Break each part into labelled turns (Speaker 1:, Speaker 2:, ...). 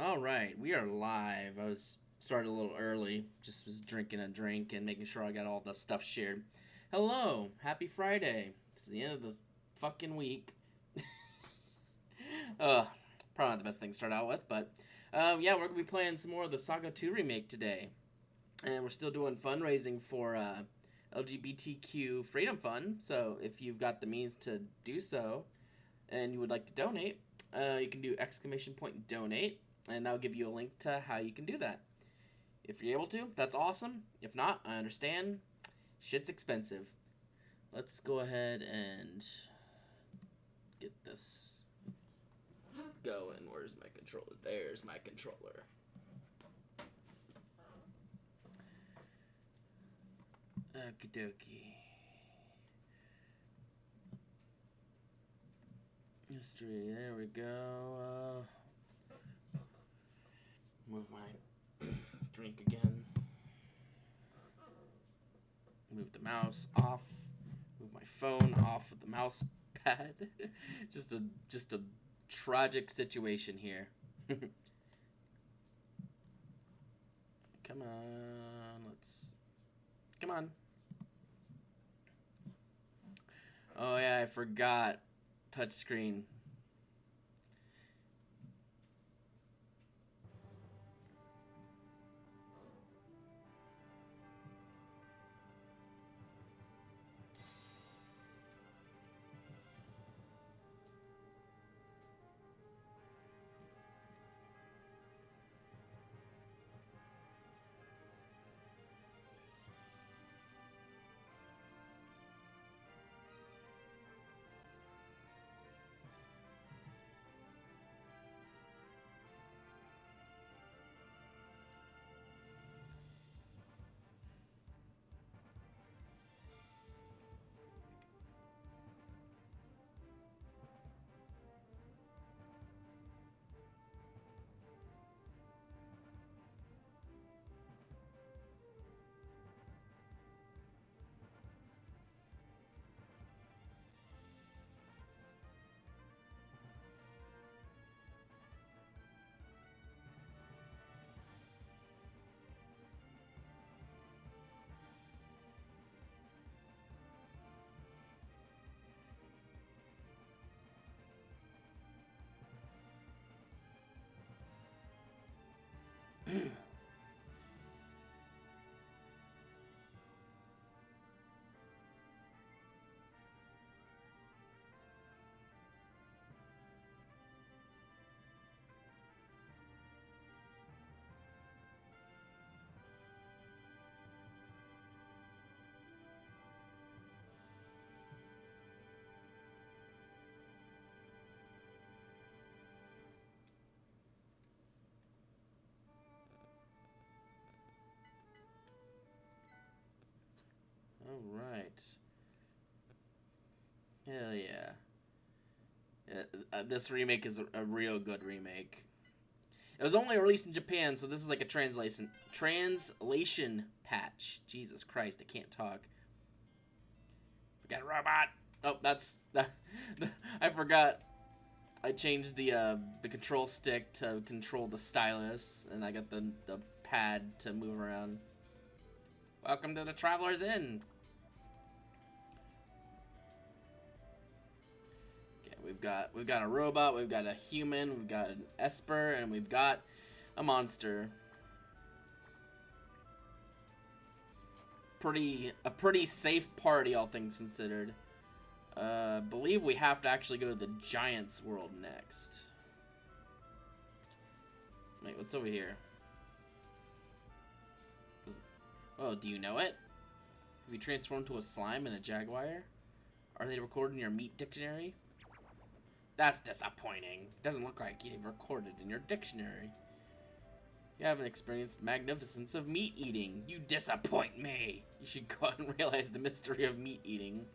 Speaker 1: Alright, we are live. I was started a little early. Just was drinking a drink and making sure I got all the stuff shared. Hello, happy Friday. It's the end of the fucking week. uh, Probably not the best thing to start out with, but yeah, we're gonna be playing some more of the SaGa 2 remake today. And we're still doing fundraising for LGBTQ Freedom Fund. So if you've got the means to do so and you would like to donate, you can do exclamation point donate, and that'll give you a link to how you can do that. If you're able to, that's awesome. If not, I understand. Shit's expensive. Let's go ahead and get this going. Where's my controller? There's my controller. Okie dokie. History, there we go. Move my drink again. Move the mouse off. Move my phone off of the mouse pad. just a tragic situation here. Come on, come on. Oh yeah, I forgot touchscreen. All right. Hell yeah. This remake is a real good remake. It was only released in Japan, so this is like a translation patch. Jesus Christ, I can't talk. We got a robot. Oh, that's I forgot. I changed the control stick to control the stylus, and I got the pad to move around. Welcome to the Traveler's Inn. We've got a robot, we've got a human, we've got an Esper, and we've got a monster. A pretty safe party, all things considered. Believe we have to actually go to the Giants world next. Wait, what's over here? Oh, do you know it? Have you transformed to a slime and a jaguar? Are they recorded in your meat dictionary? That's disappointing. Doesn't look like you've recorded in your dictionary. You haven't experienced the magnificence of meat eating. You disappoint me. You should go out and realize the mystery of meat eating.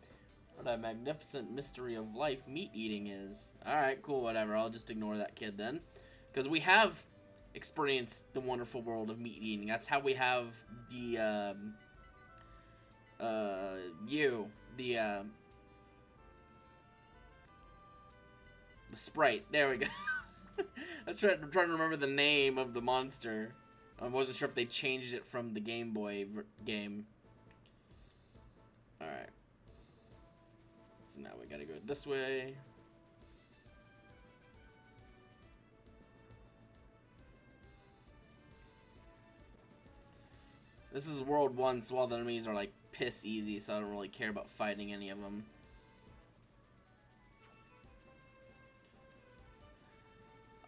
Speaker 1: What a magnificent mystery of life meat eating is. Alright, cool, whatever. I'll just ignore that kid then. Because we have experienced the wonderful world of meat eating. That's how we have the, the Sprite. There we go. I'm trying to remember the name of the monster. I wasn't sure if they changed it from the Game Boy game. Alright. So now we gotta go this way. This is World 1, so all the enemies are like piss easy, so I don't really care about fighting any of them.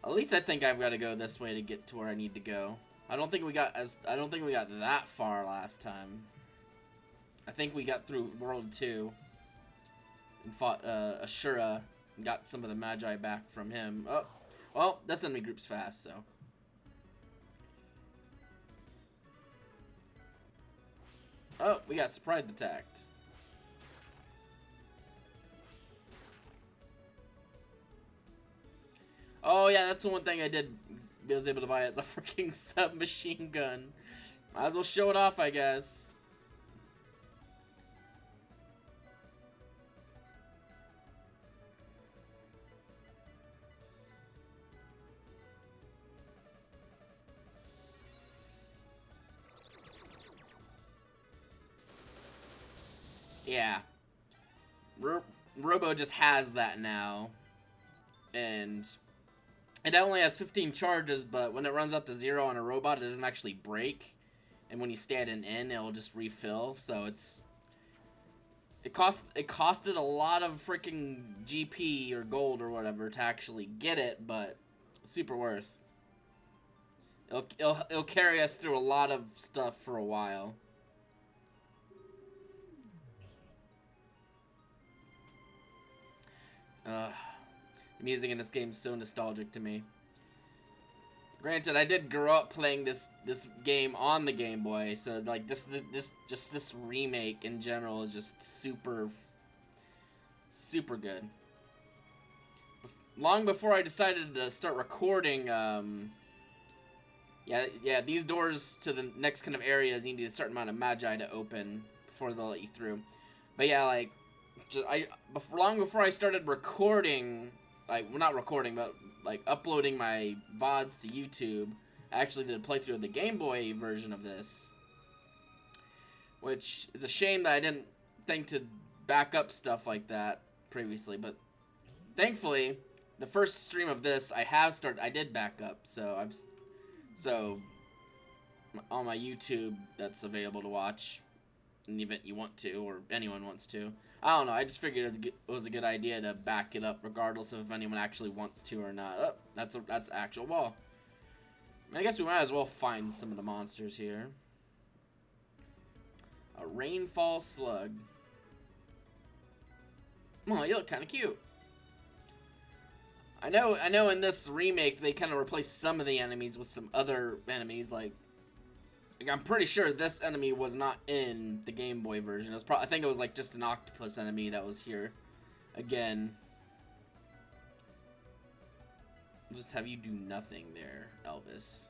Speaker 1: At least I think I've got to go this way to get to where I need to go. I don't think we got that far last time. I think we got through World 2 and fought Ashura and got some of the Magi back from him. Oh, well, this enemy group's fast, so. Oh, we got surprise attacked. Oh yeah, that's the one thing I was able to buy as a freaking submachine gun. Might as well show it off, I guess. Yeah. Robo just has that now. And it only has 15 charges, but when it runs up to 0 on a robot, it doesn't actually break. And when you stay at an N, it'll just refill. So it costed a lot of freaking GP or gold or whatever to actually get it, but super worth. It'll carry us through a lot of stuff for a while. The music in this game is so nostalgic to me. Granted, I did grow up playing this game on the Game Boy, so like this remake in general is just super good. Long before I decided to start recording, yeah, these doors to the next kind of areas you need a certain amount of Magi to open before they'll let you through. But yeah, like. Long before I started recording, like, well, not recording, but, like, uploading my VODs to YouTube, I actually did a playthrough of the Game Boy version of this. Which is a shame that I didn't think to back up stuff like that previously, but thankfully, the first stream of this, I did back up, so on my YouTube, that's available to watch in the event you want to, or anyone wants to. I don't know, I just figured it was a good idea to back it up regardless of if anyone actually wants to or not. Oh, that's actual wall. I guess we might as well find some of the monsters here. A rainfall slug. Oh, you look kind of cute. I know in this remake they kind of replaced some of the enemies with some other enemies, like I'm pretty sure this enemy was not in the Game Boy version. I think it was like just an octopus enemy that was here again. I'll just have you do nothing there, Elvis.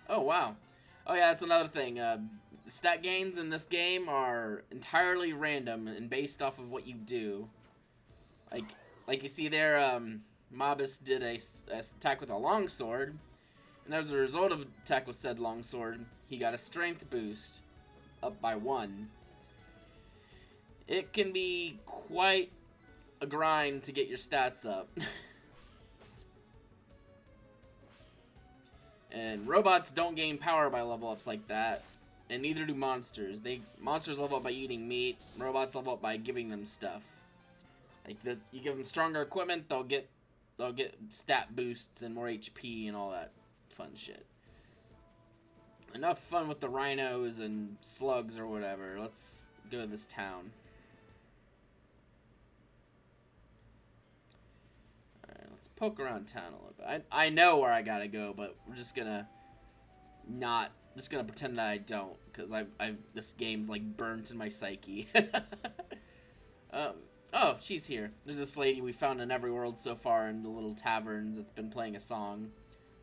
Speaker 1: Oh, wow. Oh, yeah, that's another thing. Stat gains in this game are entirely random and based off of what you do. Like you see there, Mobus did a attack with a longsword, and as a result of attack with said longsword, he got a strength boost, up by 1. It can be quite a grind to get your stats up. And robots don't gain power by level ups like that, and neither do monsters. Monsters level up by eating meat, robots level up by giving them stuff. Like you give them stronger equipment, they'll get stat boosts and more HP and all that fun shit. Enough fun with the rhinos and slugs or whatever. Let's go to this town. Alright, let's poke around town a little bit. I know where I gotta go, but we're just gonna pretend that I don't, because this game's like burnt in my psyche. Oh, she's here. There's this lady we found in every world so far in the little taverns that's been playing a song.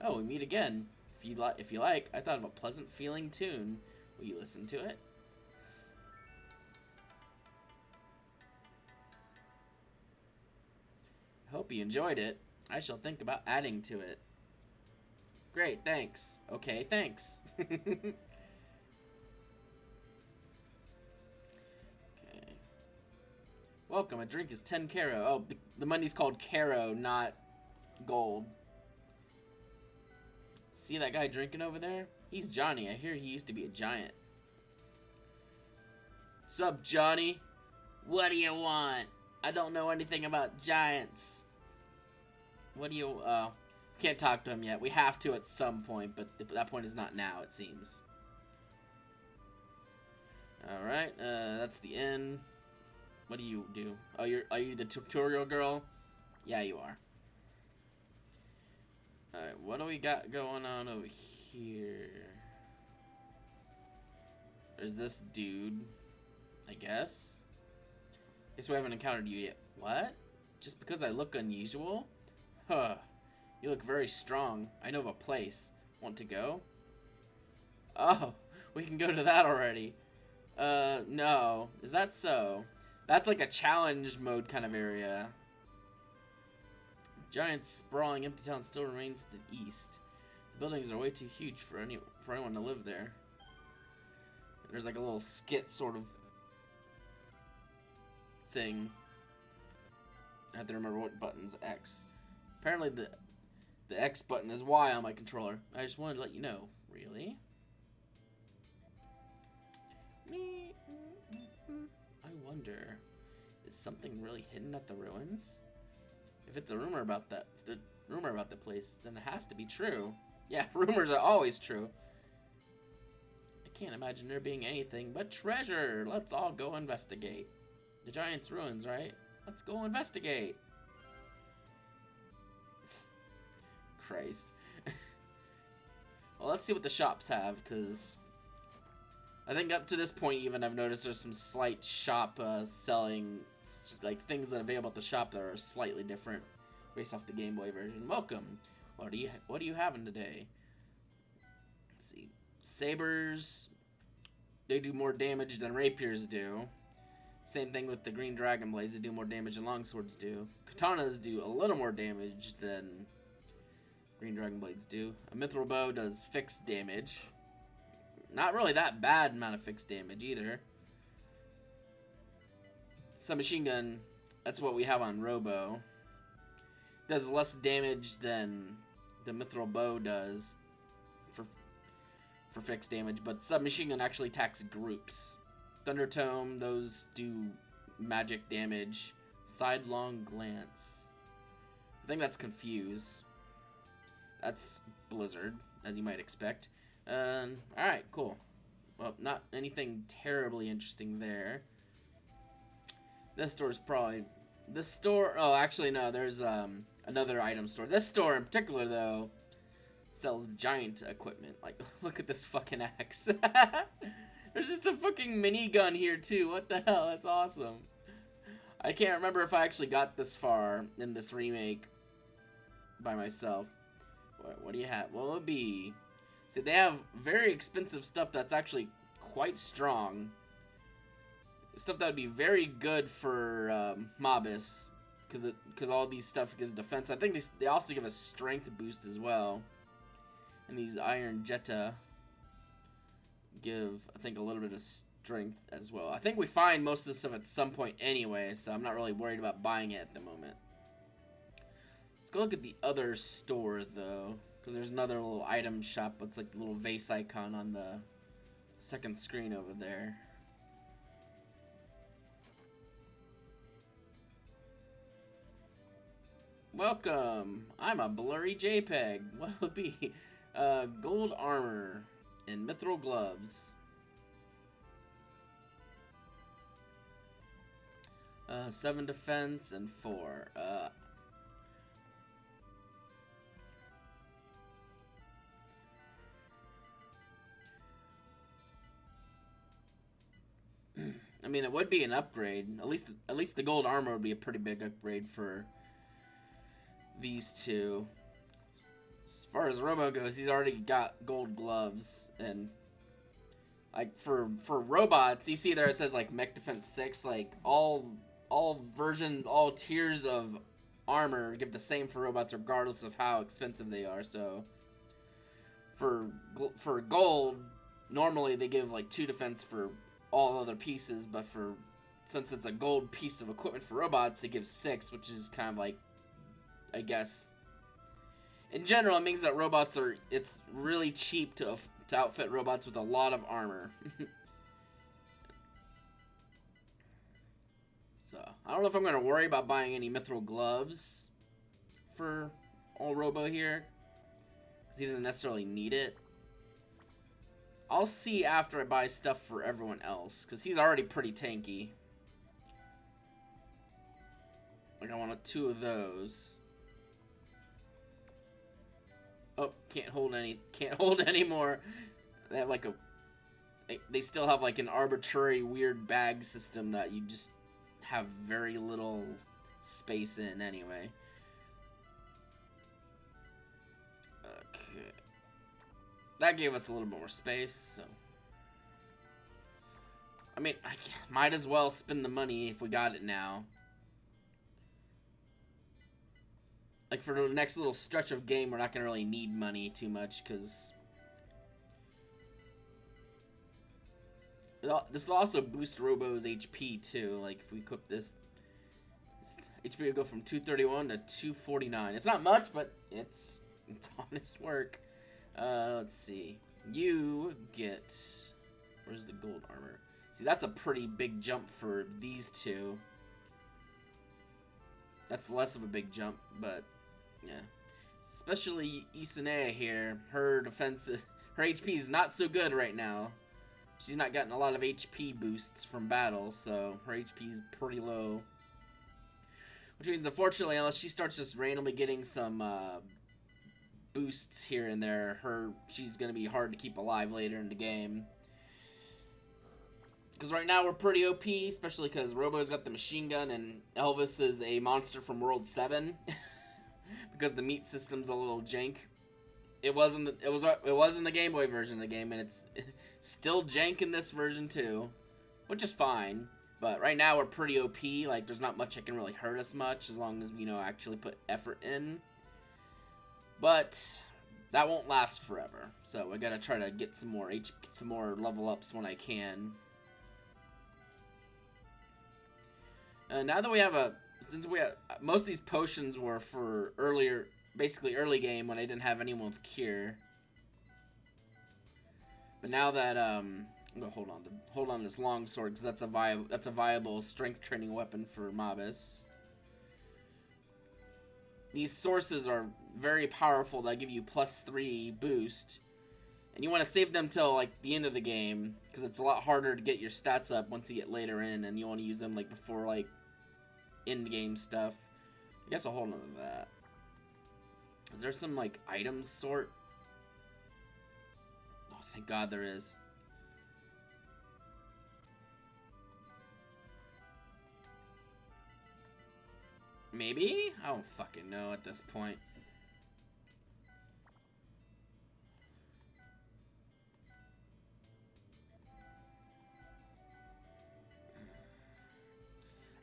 Speaker 1: Oh, we meet again. If you like, I thought of a pleasant feeling tune. Will you listen to it? Hope you enjoyed it. I shall think about adding to it. Great, thanks. Okay, thanks. Okay. Welcome, a drink is 10 caro. Oh, the money's called caro, not gold. See that guy drinking over there? He's Johnny. I hear he used to be a giant. Sup, Johnny? What do you want? I don't know anything about giants. What do you... can't talk to him yet. We have to at some point, but that point is not now, it seems. Alright, that's the end. What do you do? Oh, are you the tutorial girl? Yeah, you are. Alright, what do we got going on over here? There's this dude, I guess. Guess we haven't encountered you yet. What? Just because I look unusual? Huh. You look very strong. I know of a place. Want to go? Oh, we can go to that already. No. Is that so? That's like a challenge mode kind of area. Giant sprawling empty town still remains to the east. The buildings are way too huge for anyone to live there. There's like a little skit sort of thing. I have to remember what button's X. Apparently the X button is Y on my controller. I just wanted to let you know. Really? I wonder, is something really hidden at the ruins? If it's a rumor about the place, then it has to be true. Yeah, rumors are always true. I can't imagine there being anything but treasure. Let's all go investigate. The giant's ruins, right? Let's go investigate. Christ. Well, let's see what the shops have, because I think up to this point even I've noticed there's some slight shop selling like things that are available at the shop that are slightly different based off the Game Boy version. Welcome. What are you having today? Let's see. Sabers, they do more damage than rapiers do. Same thing with the green dragon blades, they do more damage than longswords do. Katanas do a little more damage than green dragon blades do. A mithril bow does fixed damage. Not really that bad amount of fixed damage either. Submachine gun, that's what we have on Robo. Does less damage than the mithril bow does for fixed damage, but submachine gun actually attacks groups. Thunder Tome, those do magic damage. Sidelong glance. I think that's Confuse. That's Blizzard, as you might expect. Alright, cool. Well, not anything terribly interesting there. This store's probably... This store... Oh, actually, no, there's another item store. This store in particular, though, sells giant equipment. Like, look at this fucking axe. There's just a fucking minigun here, too. What the hell? That's awesome. I can't remember if I actually got this far in this remake by myself. What do you have? What would be... See, they have very expensive stuff that's actually quite strong. Stuff that would be very good for Mobus, because all these stuff gives defense. I think they also give a strength boost as well. And these Iron Jetta give, I think, a little bit of strength as well. I think we find most of the stuff at some point anyway, so I'm not really worried about buying it at the moment. Let's go look at the other store, though, because there's another little item shop. It's like the little vase icon on the second screen over there. Welcome. I'm a blurry JPEG. What would be gold armor and mithril gloves? 7 defense and 4. I mean, it would be an upgrade. At least the gold armor would be a pretty big upgrade for these two. As far as Robo goes, he's already got gold gloves, and like for robots, you see there it says like Mech Defense 6, like all tiers of armor give the same for robots regardless of how expensive they are. So for gold, normally they give like 2 defense for all other pieces, but since it's a gold piece of equipment for robots, it gives 6, which is kind of like, I guess, in general, it means that it's really cheap to outfit robots with a lot of armor. So, I don't know if I'm going to worry about buying any mithril gloves for all Robo here, because he doesn't necessarily need it. I'll see after I buy stuff for everyone else, because he's already pretty tanky. Like, I want 2 of those. Oh, can't hold any more. They have like they still have like an arbitrary weird bag system that you just have very little space in anyway. Okay. That gave us a little bit more space, so. I mean, I might as well spend the money if we got it now. Like, for the next little stretch of game, we're not going to really need money too much, because this will also boost Robo's HP, too. Like, if we equip this HP will go from 231 to 249. It's not much, but it's honest work. Let's see. You get... Where's the gold armor? See, that's a pretty big jump for these 2. That's less of a big jump, but... Yeah, especially Isanea here. Her HP is not so good right now. She's not gotten a lot of HP boosts from battle, so her HP is pretty low. Which means, unfortunately, unless she starts just randomly getting some boosts here and there, she's gonna be hard to keep alive later in the game. Because right now we're pretty OP, especially because Robo's got the machine gun and Elvis is a monster from World 7. Because the meat system's a little jank. It was in the Game Boy version of the game, and it's still jank in this version too, which is fine. But right now we're pretty OP. Like, there's not much that can really hurt us much as long as we actually put effort in. But that won't last forever, so I gotta try to get some more level ups when I can. Now that we have most of these potions were for basically early game when I didn't have anyone with cure. But now that I'm gonna hold on this longsword, because that's a viable strength training weapon for Mobus. These sources are very powerful. That give you +3 boost, and you want to save them till like the end of the game, because it's a lot harder to get your stats up once you get later in, and you want to use them like before like end game stuff. I guess I'll hold on to that. Is there some like items sort? Oh, thank God there is. Maybe? I don't fucking know at this point.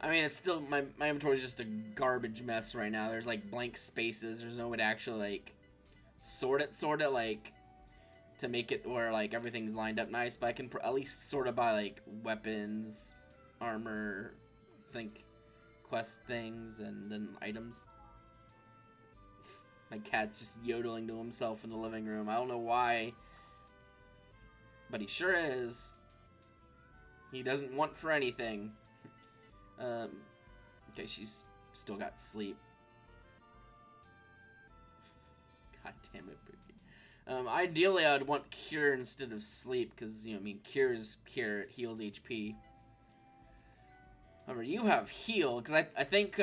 Speaker 1: I mean, it's still, my inventory is just a garbage mess right now. There's like blank spaces. There's no way to actually like sort it like to make it where like everything's lined up nice. But I can at least sort it by like weapons, armor, quest things, and then items. My cat's just yodeling to himself in the living room. I don't know why, but he sure is. He doesn't want for anything. Okay, she's still got sleep. God damn it, Bricky. Ideally, I'd want cure instead of sleep, because, I mean, cure is cure. It heals HP. However, you have heal, because I think,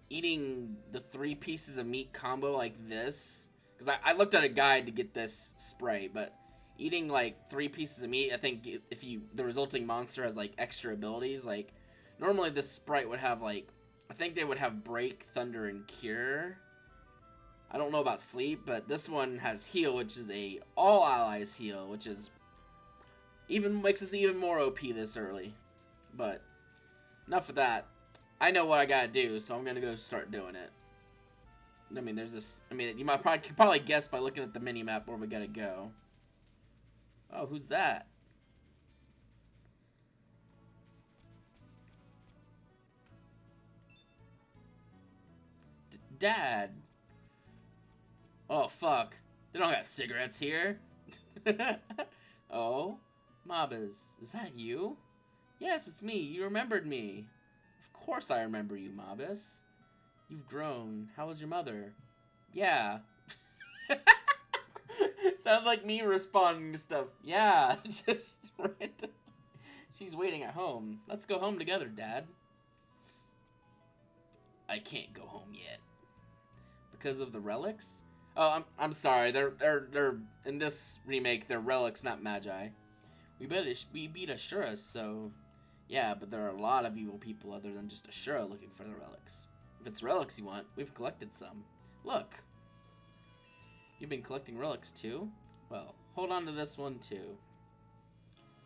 Speaker 1: eating the 3 pieces of meat combo like this, because I looked at a guide to get this spray, but eating, like, 3 pieces of meat, I think if the resulting monster has, like, extra abilities, like, normally this sprite would have, like, I think they would have Break, Thunder, and Cure. I don't know about Sleep, but this one has Heal, which is a all allies heal, which is makes us even more OP this early. But enough of that. I know what I gotta do, so I'm gonna go start doing it. I mean, there's this. I mean, you might probably guess by looking at the mini map where we gotta go. Oh, who's that? Dad. Oh fuck! They don't got cigarettes here. Oh, Mabas, is that you? Yes, it's me. You remembered me. Of course I remember you, Mabas. You've grown. How was your mother? Yeah. Sounds like me responding to stuff. Yeah, just random. She's waiting at home. Let's go home together, Dad. I can't go home yet. Because of the relics? Oh, I'm sorry. They're in this remake. They're relics, not magi. We beat Ashura, so yeah. But there are a lot of evil people other than just Ashura looking for the relics. If it's relics you want, we've collected some. Look. You've been collecting relics too? Well, hold on to this one too.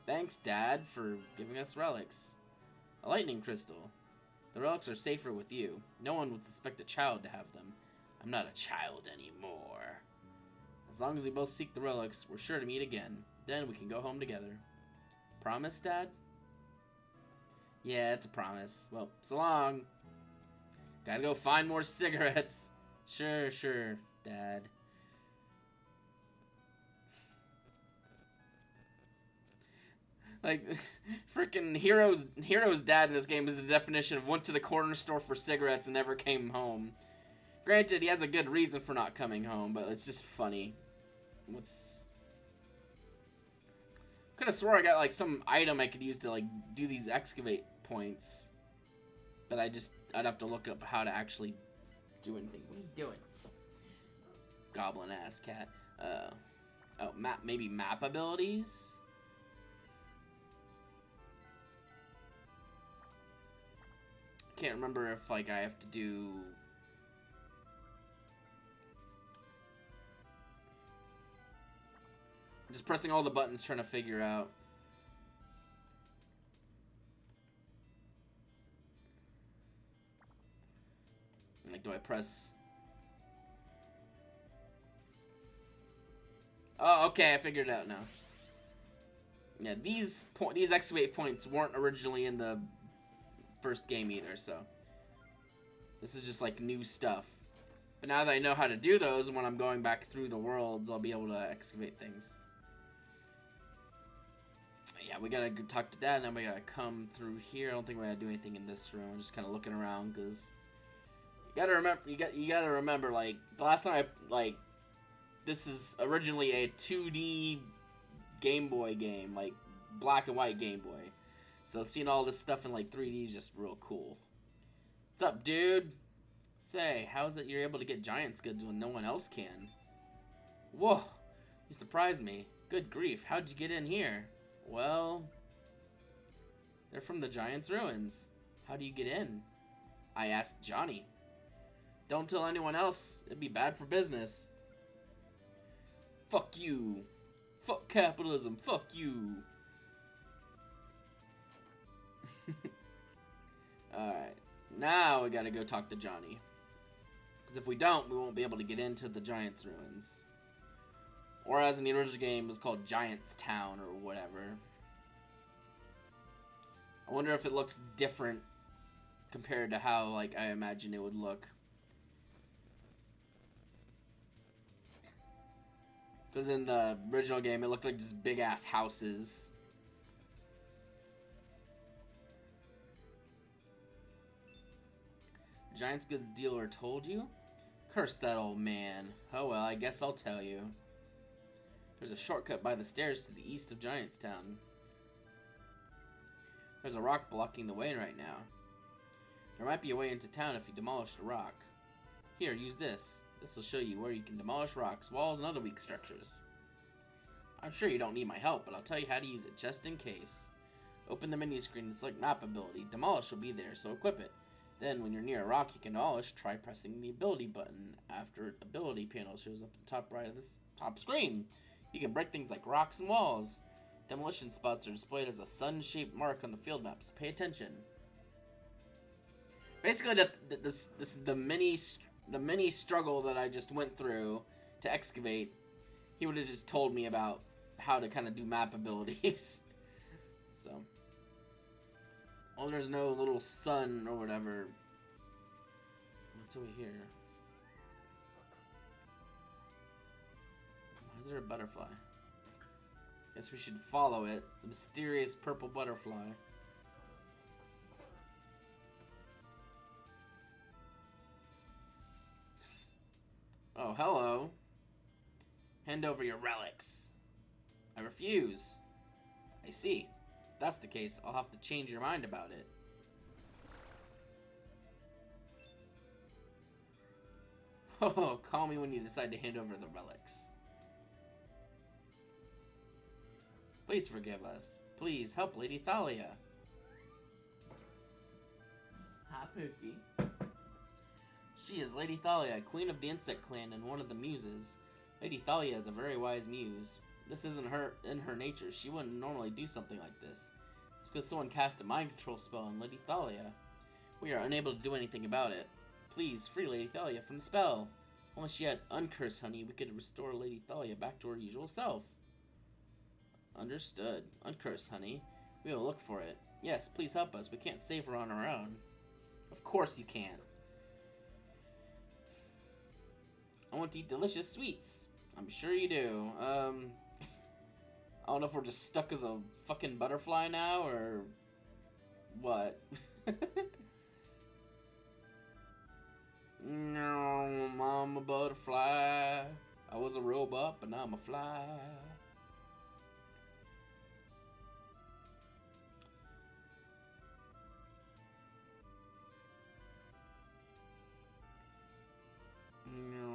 Speaker 1: Thanks, Dad, for giving us relics. A lightning crystal. The relics are safer with you. No one would suspect a child to have them. I'm not a child anymore. As long as we both seek the relics, we're sure to meet again. Then we can go home together. Promise, Dad? Yeah, it's a promise. Well, so long. Gotta go find more cigarettes. Sure, Dad. Like, freaking Hero's dad in this game is the definition of went to the corner store for cigarettes and never came home. Granted, he has a good reason for not coming home, but it's just funny. Could have swore I got, like, some item I could use to, like, do these excavate points. But I'd have to look up how to actually do anything. What are you doing? Goblin-ass cat. Oh, maybe map abilities? Can't remember if, like, I have to do... I'm just pressing all the buttons trying to figure out. Like, do I press... Oh, okay, I figured it out now. Yeah, these excavate points weren't originally in the first game either, so this is just like new stuff. But now that I know how to do those, when I'm going back through the worlds, I'll be able to excavate things. Yeah, we gotta talk to Dad, and then we gotta come through here. I don't think we gotta do anything in this room. I'm just kind of looking around because you gotta remember, like the last time this is originally a 2D Game Boy game, like black and white Game Boy. So seeing all this stuff in like 3D is just real cool. What's up, dude? Say, how is it you're able to get Giant's goods when no one else can? Whoa, you surprised me. Good grief, how'd you get in here? Well, they're from the Giant's ruins. How do you get in? I asked Johnny. Don't tell anyone else, it'd be bad for business. Fuck you. Fuck capitalism, fuck you. Alright, now we gotta go talk to Johnny. Because if we don't, we won't be able to get into the Giant's ruins. Or as in the original game, it was called Giant's Town or whatever. I wonder if it looks different compared to how, like, I imagine it would look. Because in the original game, it looked like just big-ass houses. Giant's good dealer told you? Curse that old man. Oh well, I guess I'll tell you. There's a shortcut by the stairs to the east of Giantstown. There's a rock blocking the way right now. There might be a way into town if you demolish the rock. Here, use this. This will show you where you can demolish rocks, walls, and other weak structures. I'm sure you don't need my help, but I'll tell you how to use it just in case. Open the menu screen and select map ability. Demolish will be there, so equip it. Then, when you're near a rock you can demolish, try pressing the ability button. After ability panel shows up at the top right of this top screen. You can break things like rocks and walls. Demolition spots are displayed as a sun-shaped mark on the field map, so pay attention. Basically, the mini struggle that I just went through to excavate, he would have just told me about how to kind of do map abilities. So, oh, there's no little sun or whatever. What's over here? Why is there a butterfly? Guess we should follow it. The mysterious purple butterfly. Oh, hello. Hand over your relics. I refuse. I see. If that's the case, I'll have to change your mind about it. Oh, call me when you decide to hand over the relics. Please forgive us. Please help Lady Thalia. Hi, Pookie. She is Lady Thalia, queen of the insect clan and one of the muses. Lady Thalia is a very wise muse. This isn't in her nature. She wouldn't normally do something like this. It's because someone cast a mind control spell on Lady Thalia. We are unable to do anything about it. Please free Lady Thalia from the spell. Only she had uncursed honey, we could restore Lady Thalia back to her usual self. Understood. Uncursed honey. We will look for it. Yes, please help us. We can't save her on our own. Of course you can't. I want to eat delicious sweets. I'm sure you do. I don't know if we're just stuck as a fucking butterfly now, or what. No, I'm a butterfly. I was a robot, but now I'm a fly. No.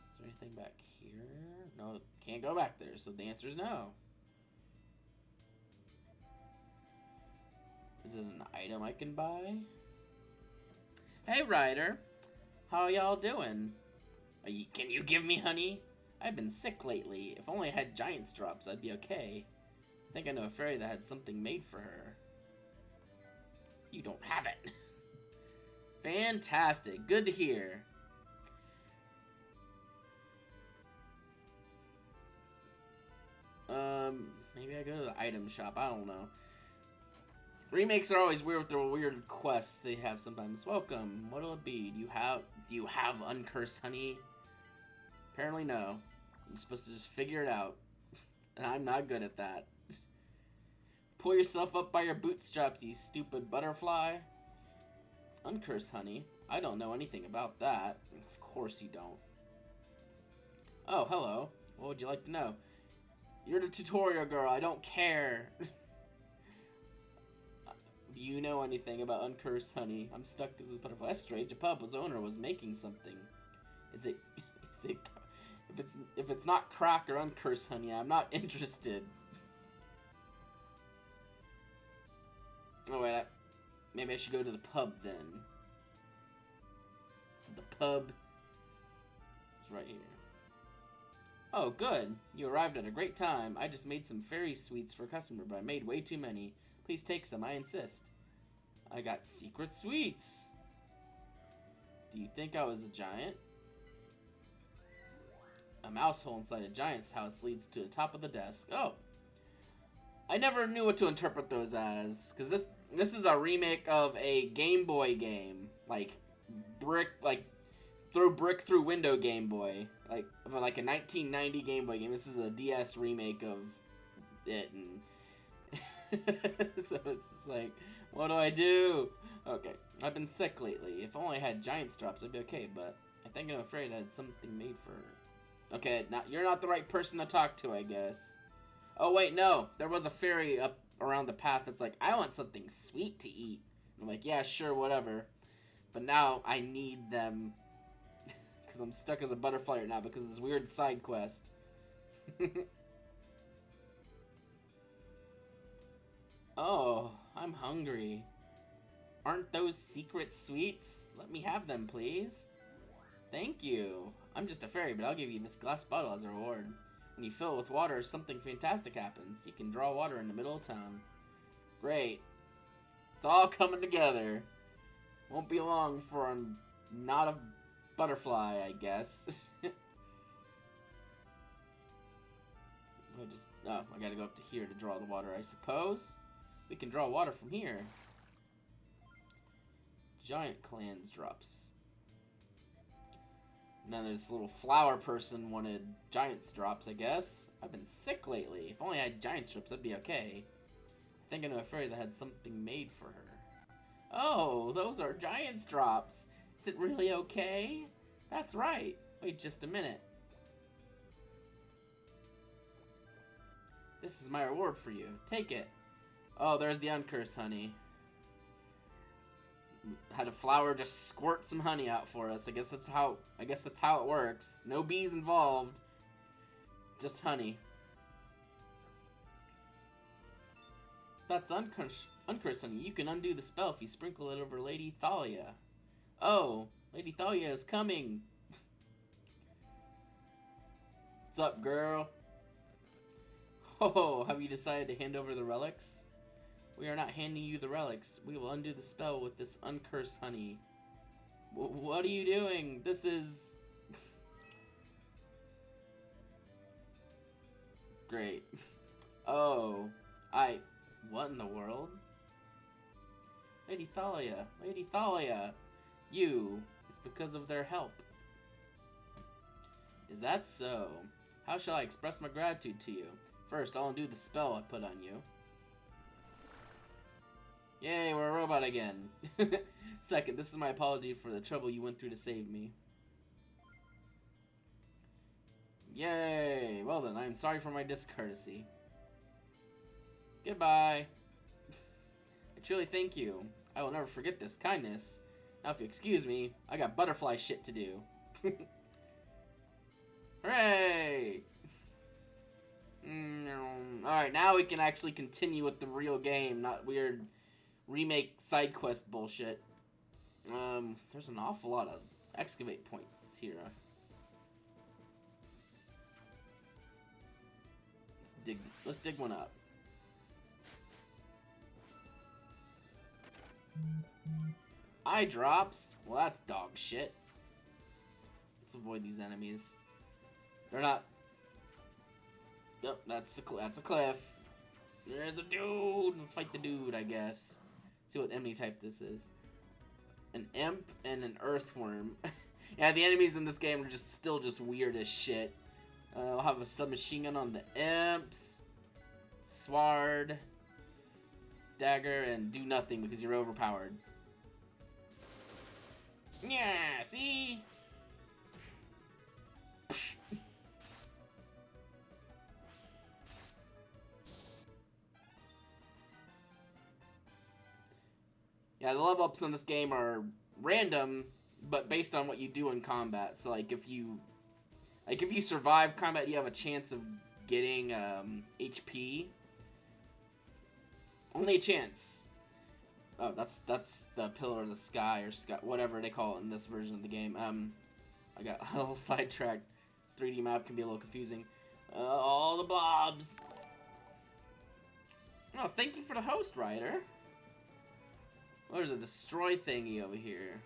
Speaker 1: Is there anything back here? No, can't go back there, so the answer is no. Is it an item I can buy? Hey, Ryder. How are y'all doing? Can you give me honey? I've been sick lately. If only I had Giant's drops, I'd be okay. I think I know a fairy that had something made for her. You don't have it. Fantastic. Good to hear. Maybe I go to the item shop. I don't know. Remakes are always weird with their weird quests they have sometimes. Welcome. What'll it be? Do you have uncursed honey? Apparently no. I'm supposed to just figure it out. And I'm not good at that. Pull yourself up by your bootstraps, you stupid butterfly. Uncursed honey? I don't know anything about that. Of course you don't. Oh, hello. What would you like to know? You're the tutorial girl. I don't care. Do you know anything about uncursed honey? I'm stuck as a butterfly. That's strange. A pub's owner was making something. Is it if it's not crack or uncursed honey, I'm not interested. Oh wait, maybe I should go to the pub then. The pub is right here. Oh, good. You arrived at a great time. I just made some fairy sweets for a customer, but I made way too many. Please take some, I insist. I got secret sweets. Do you think I was a giant? A mouse hole inside a giant's house leads to the top of the desk. Oh. I never knew what to interpret those as, because this is a remake of a Game Boy game. Like throw brick through window Game Boy. Like a 1990 Game Boy game. This is a DS remake of it, and so it's just like, what do I do? Okay, I've been sick lately. If only I had Giant's drops, I'd be okay, but I think I'm afraid I had something made for her. Okay, now you're not the right person to talk to, I guess. Oh wait, no, there was a fairy up around the path that's like, I want something sweet to eat. And I'm like, yeah, sure, whatever. But now I need them. Because I'm stuck as a butterfly right now because of this weird side quest. Oh, I'm hungry. Aren't those secret sweets? Let me have them, please. Thank you. I'm just a fairy, but I'll give you this glass bottle as a reward. When you fill it with water, something fantastic happens. You can draw water in the middle of town. Great. It's all coming together. Won't be long for I'm not a butterfly, I guess. I gotta go up to here to draw the water, I suppose. We can draw water from here. Giant clans drops. And then there's this little flower person wanted giants drops, I guess. I've been sick lately. If only I had giant strips, that'd be okay. I think I know a fairy that had something made for her. Oh, those are giants drops. Is it really okay? That's right. Wait just a minute. This is my reward for you. Take it. Oh, there's the uncursed honey. Had a flower just squirt some honey out for us. I guess that's how it works. No bees involved. Just honey. That's uncursed honey. You can undo the spell if you sprinkle it over Lady Thalia. Oh, Lady Thalia is coming. What's up, girl? Oh, have you decided to hand over the relics? We are not handing you the relics. We will undo the spell with this uncursed honey. What are you doing? This is... Great. Oh, what in the world? Lady Thalia, Lady Thalia, it's because of their help. Is that so? How shall I express my gratitude to you? First, I'll undo the spell I put on you. Yay, we're a robot again. Second, this is my apology for the trouble you went through to save me. Yay! Well then, I am sorry for my discourtesy. Goodbye. I truly thank you. I will never forget this kindness. Now if you excuse me, I got butterfly shit to do. Hooray! Alright, now we can actually continue with the real game, not weird remake side quest bullshit. There's an awful lot of excavate points here. Let's dig one up. Eye drops? Well, that's dog shit. Let's avoid these enemies. They're not... Yep, that's a cliff. There's a dude! Let's fight the dude, I guess. See what enemy type this is. An imp and an earthworm. Yeah, the enemies in this game are still just weird as shit. I'll have a submachine gun on the imps. Sword. Dagger, and do nothing because you're overpowered. Yeah, see? Yeah, the level ups in this game are random, but based on what you do in combat. So like if you survive combat, you have a chance of getting HP. Only a chance. Oh, that's the pillar of the sky or sky, whatever they call it in this version of the game. I got a little sidetracked. This 3D map can be a little confusing. All the blobs. Oh, thank you for the host, Ryder. Oh, there's a destroy thingy over here.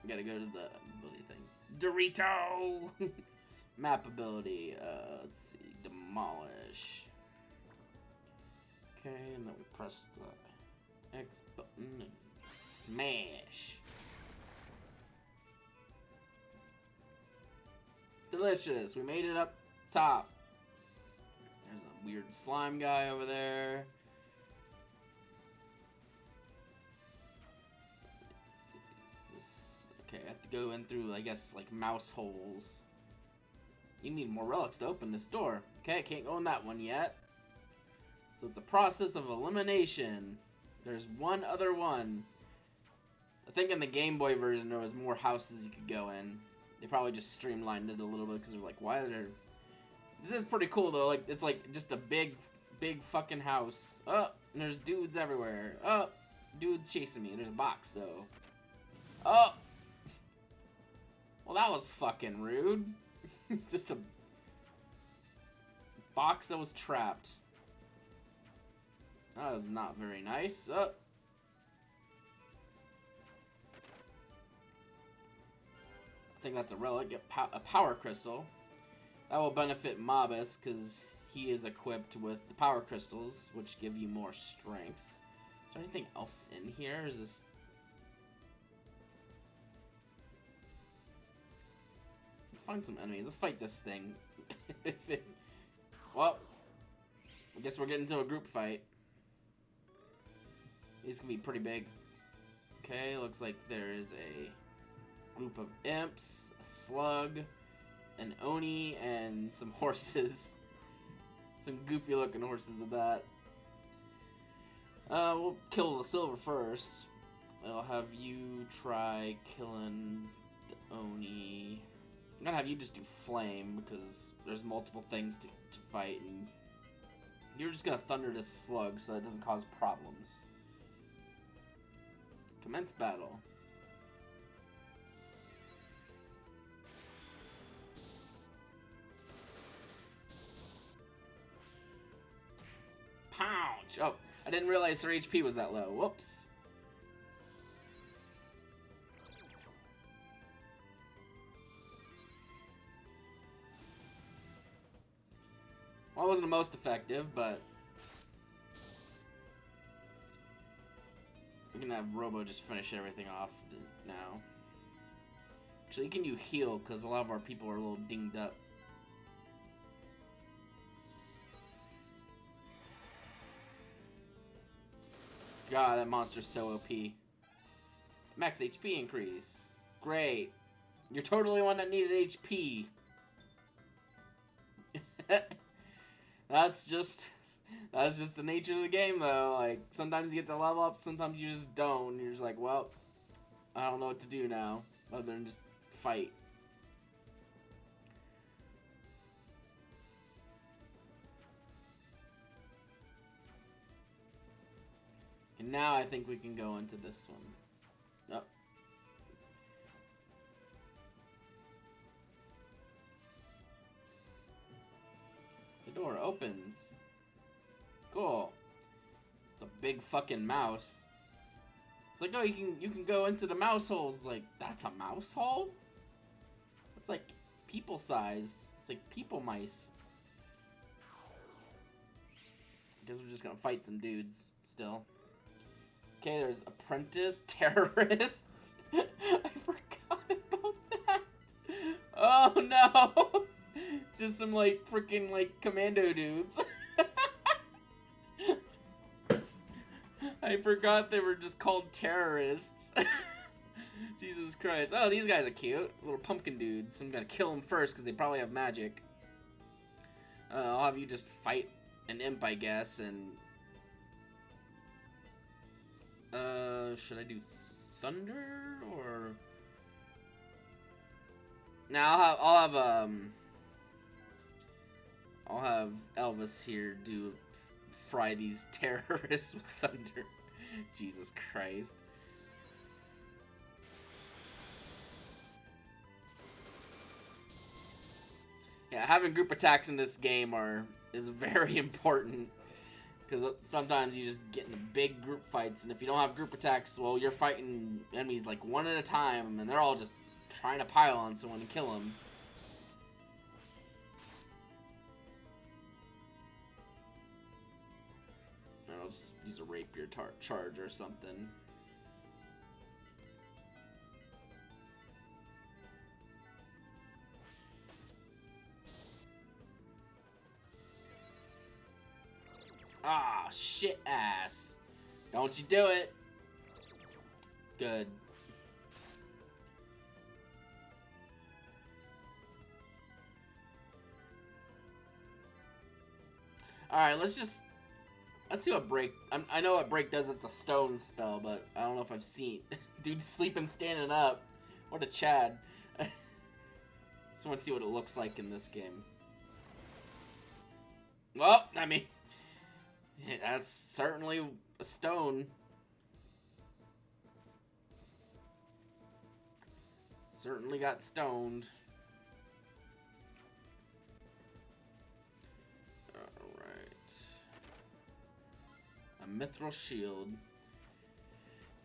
Speaker 1: Gotta go to the ability thing. Dorito! Map ability. Let's see. Demolish. Okay, and then we press the X button and smash. Delicious. We made it up top. There's a weird slime guy over there. Okay, I have to go in through, I guess, like mouse holes. You need more relics to open this door. Okay, I can't go in that one yet. So it's a process of elimination. There's one other one. I think in the Game Boy version there was more houses you could go in. They probably just streamlined it a little bit because they're like, why are there... This is pretty cool though. Like, it's like just a big fucking house. Oh, and there's dudes everywhere. Oh, dudes chasing me. There's a box though. Oh! Well, that was fucking rude. Just a box that was trapped. That is not very nice. Oh. I think that's a relic. A power crystal. That will benefit Mobus because he is equipped with the power crystals, which give you more strength. Is there anything else in here? Is this... Let's find some enemies. Let's fight this thing. Well, I guess we're getting into a group fight. These can be pretty big. Okay, looks like there is a group of imps, a slug, an oni, and some horses. Some goofy looking horses at that. We'll kill the silver first. I'll have you try killing the oni. I'm gonna have you just do flame because there's multiple things to fight, and you're just gonna thunder this slug so that doesn't cause problems. Commence battle. Pounce! Oh, I didn't realize her HP was that low. Whoops. Well, it wasn't the most effective, but we can have Robo just finish everything off now. Actually, can you heal? Because a lot of our people are a little dinged up. God, that monster's so OP. Max HP increase. Great. You're totally one that needed HP. That's just the nature of the game, though. Like, sometimes you get to level up, sometimes you just don't. You're just like, well, I don't know what to do now, other than just fight. And now I think we can go into this one. Oh. The door opens. Cool. It's a big fucking mouse. It's like, oh, you can go into the mouse holes. Like, that's a mouse hole? It's like people sized. It's like people mice. I guess we're just gonna fight some dudes still. Okay, there's apprentice terrorists. I forgot about that. Oh no! Just some like freaking like commando dudes. I forgot they were just called terrorists. Jesus Christ. Oh, these guys are cute. Little pumpkin dudes. I'm gonna kill them first because they probably have magic. I'll have you just fight an imp, I guess, and... should I do thunder, or... Now I'll have Elvis here fry these terrorists with thunder. Jesus Christ. Yeah, having group attacks in this game is very important. Because sometimes you just get into big group fights, and if you don't have group attacks, well, you're fighting enemies like one at a time, and they're all just trying to pile on someone and kill them. I'll just use a rapier charge or something. Ah, shit ass. Don't you do it. Good. Alright, let's see what break... I know what break does, it's a stone spell, but I don't know if I've seen... Dude sleeping standing up. What a Chad. Just want to see what it looks like in this game. Well, I mean... Yeah, that's certainly a stone. Certainly got stoned. Alright. A Mithril Shield.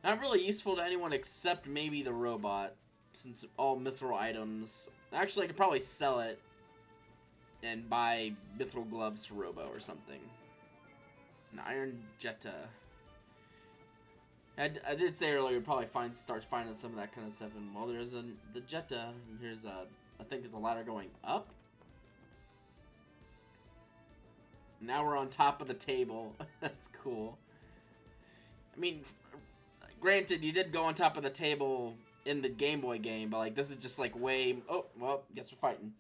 Speaker 1: Not really useful to anyone except maybe the robot, since all mithril items... Actually, I could probably sell it and buy mithril gloves for Robo or something. An Iron Jetta. I did say earlier, probably start finding some of that kind of stuff. And well, there's the Jetta. And here's I think it's a ladder going up. Now we're on top of the table. That's cool. I mean, granted, you did go on top of the table in the Game Boy game, but like this is just like way. Oh well, guess we're fighting.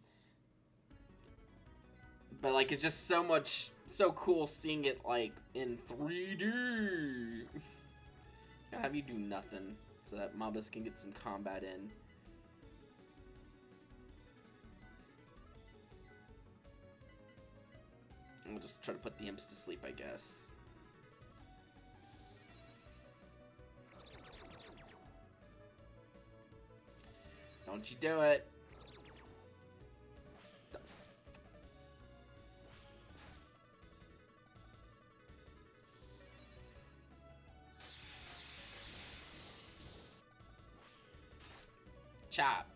Speaker 1: But like it's just so cool seeing it like in 3D. Gotta have you do nothing so that Mobus can get some combat in. And we'll just try to put the imps to sleep, I guess. Don't you do it. Chop.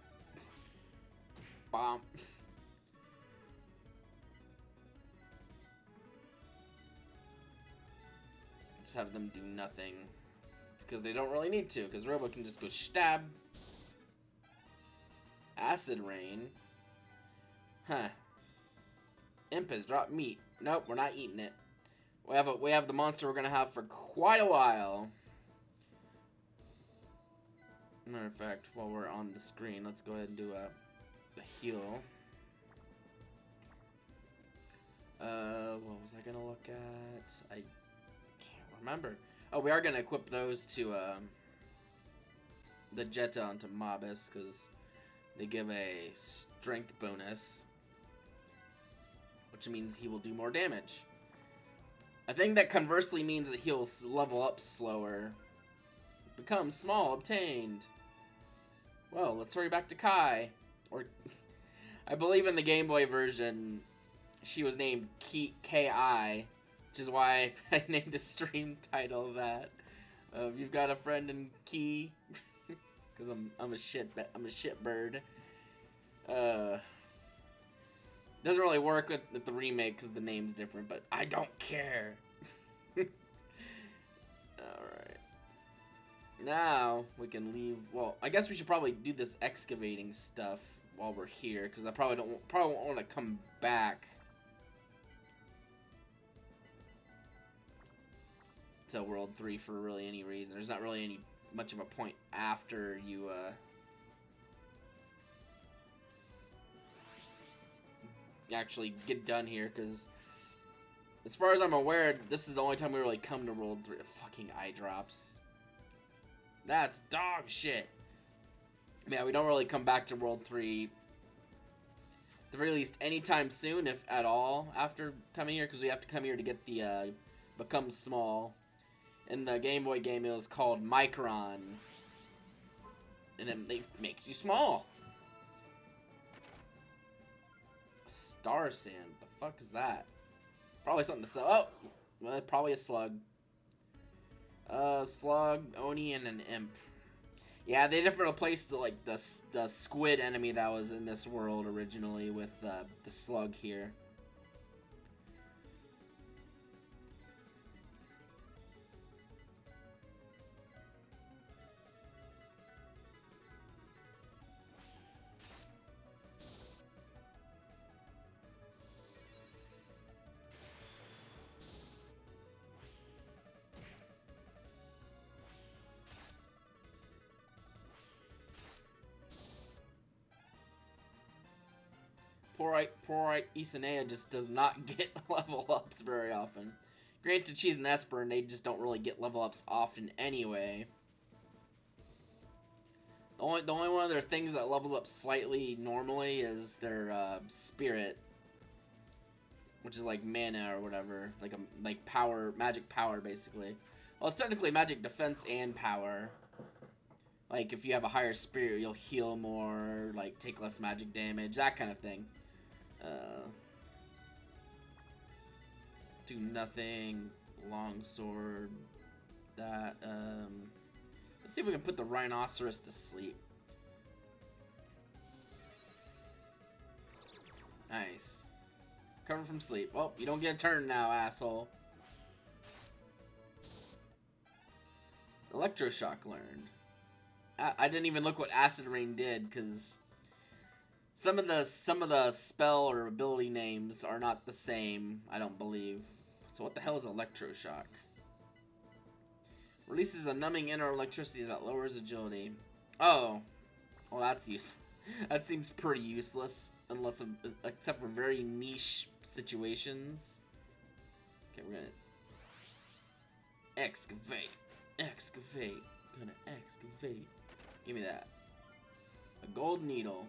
Speaker 1: Bomb. Just have them do nothing. Because they don't really need to, because Robo can just go stab. Acid Rain. Huh. Imp has dropped meat. Nope, we're not eating it. We have the monster we're gonna have for quite a while. Matter of fact, while we're on the screen, let's go ahead and do a heal. What was I gonna look at? I can't remember. Oh, we are gonna equip those to the Jetta onto Mobus because they give a strength bonus, which means he will do more damage. I think that conversely means that he'll level up slower. Become small, obtained. Well, let's hurry back to Kai. Or, I believe in the Game Boy version, she was named Ki, which is why I named the stream title that. You've got a friend in Ki, because I'm a shit bird. Doesn't really work with the remake because the name's different, but I don't care. Alright. Now we can leave. Well, I guess we should probably do this excavating stuff while we're here, because I probably won't want to come back to World 3 for really any reason. There's not really much of a point after you actually get done here, because as far as I'm aware, this is the only time we really come to World 3. Fucking eye drops. That's dog shit. Yeah, we don't really come back to World 3 at the very least anytime soon, if at all, after coming here, because we have to come here to get the Become Small. In the Game Boy game, it was called Micron. And it makes you small. Star Sand. The fuck is that? Probably something to sell. Oh! Well, probably a slug. Slug, Oni, and an imp. Yeah, they just replaced the squid enemy that was in this world originally with the slug here. Poor Isanea just does not get level ups very often. Granted, she's an Esper and they just don't really get level ups often anyway. The only one of their things that levels up slightly normally is their spirit, which is like mana or whatever, like power, magic power basically. Well, it's technically magic defense and power. Like if you have a higher spirit, you'll heal more, like take less magic damage, that kind of thing. Do nothing. longsword. That, let's see if we can put the rhinoceros to sleep. Nice. Recover from sleep. Well, you don't get a turn now, asshole. Electroshock learned. I didn't even look what Acid Rain did, because some of the spell or ability names are not the same, I don't believe. So what the hell is Electroshock? Releases a numbing inner electricity that lowers agility. Oh. Well, that's useless. That seems pretty useless, except for very niche situations. Okay, we're gonna excavate. Excavate. Gonna excavate. Give me that. A gold needle.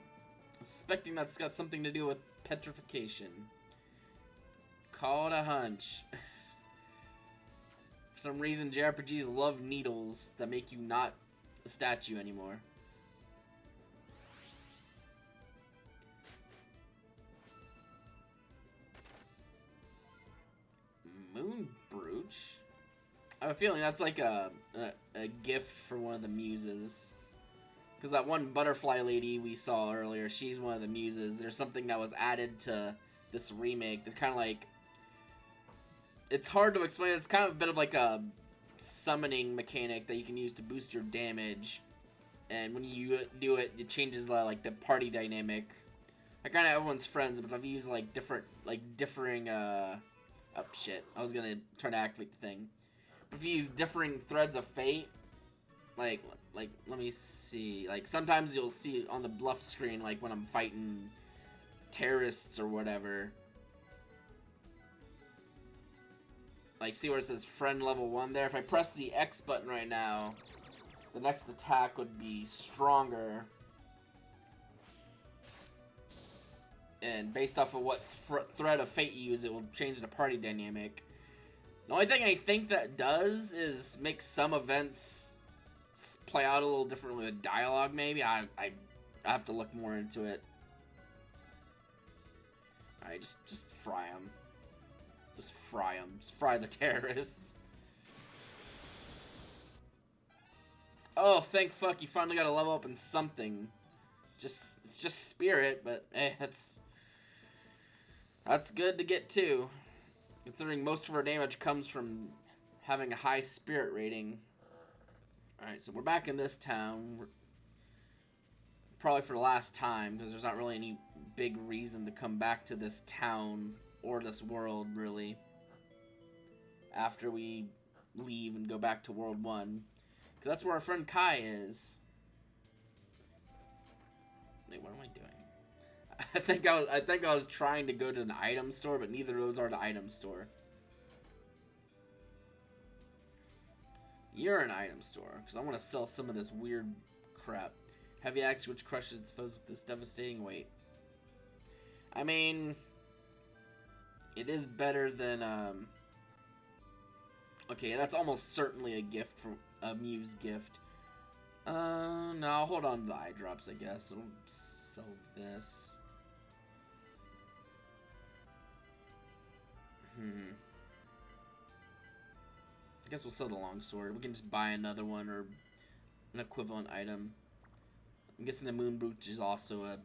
Speaker 1: I'm suspecting that's got something to do with petrification. Call it a hunch. For some reason, JRPGs love needles that make you not a statue anymore. Moon brooch? I have a feeling that's like a gift for one of the muses. Because that one butterfly lady we saw earlier, she's one of the muses. There's something that was added to this remake that kind of like... It's hard to explain. It's kind of a bit of like a summoning mechanic that you can use to boost your damage. And when you do it, it changes the party dynamic. Like, kind of everyone's friends, but I've used like differing, oh shit. I was gonna try to activate the thing. But if you use differing threads of fate, like, let me see. Like, sometimes you'll see on the left screen, like, when I'm fighting terrorists or whatever. Like, see where it says friend level 1 there? If I press the X button right now, the next attack would be stronger. And based off of what thread of fate you use, it will change the party dynamic. The only thing I think that does is make some events play out a little differently with dialogue, maybe. I have to look more into it. Alright, just fry them. Just fry them. Just fry the terrorists. Oh, thank fuck, you finally got to level up in something. It's just spirit, but that's good to get too. Considering most of our damage comes from having a high spirit rating. Alright, so we're back in this town. Probably for the last time, because there's not really any big reason to come back to this town or this world, really. After we leave and go back to World 1. Because that's where our friend Kai is. Wait, what am I doing? I think I was trying to go to an item store, but neither of those are the item store. You're an item store, because I want to sell some of this weird crap. Heavy axe which crushes its foes with this devastating weight. I mean, it is better than, okay, that's almost certainly a gift from a Muse gift. No, I'll hold on to the eye drops, I guess. I'll sell this. I guess we'll sell the longsword. We can just buy another one or an equivalent item. I'm guessing the moon brooch is also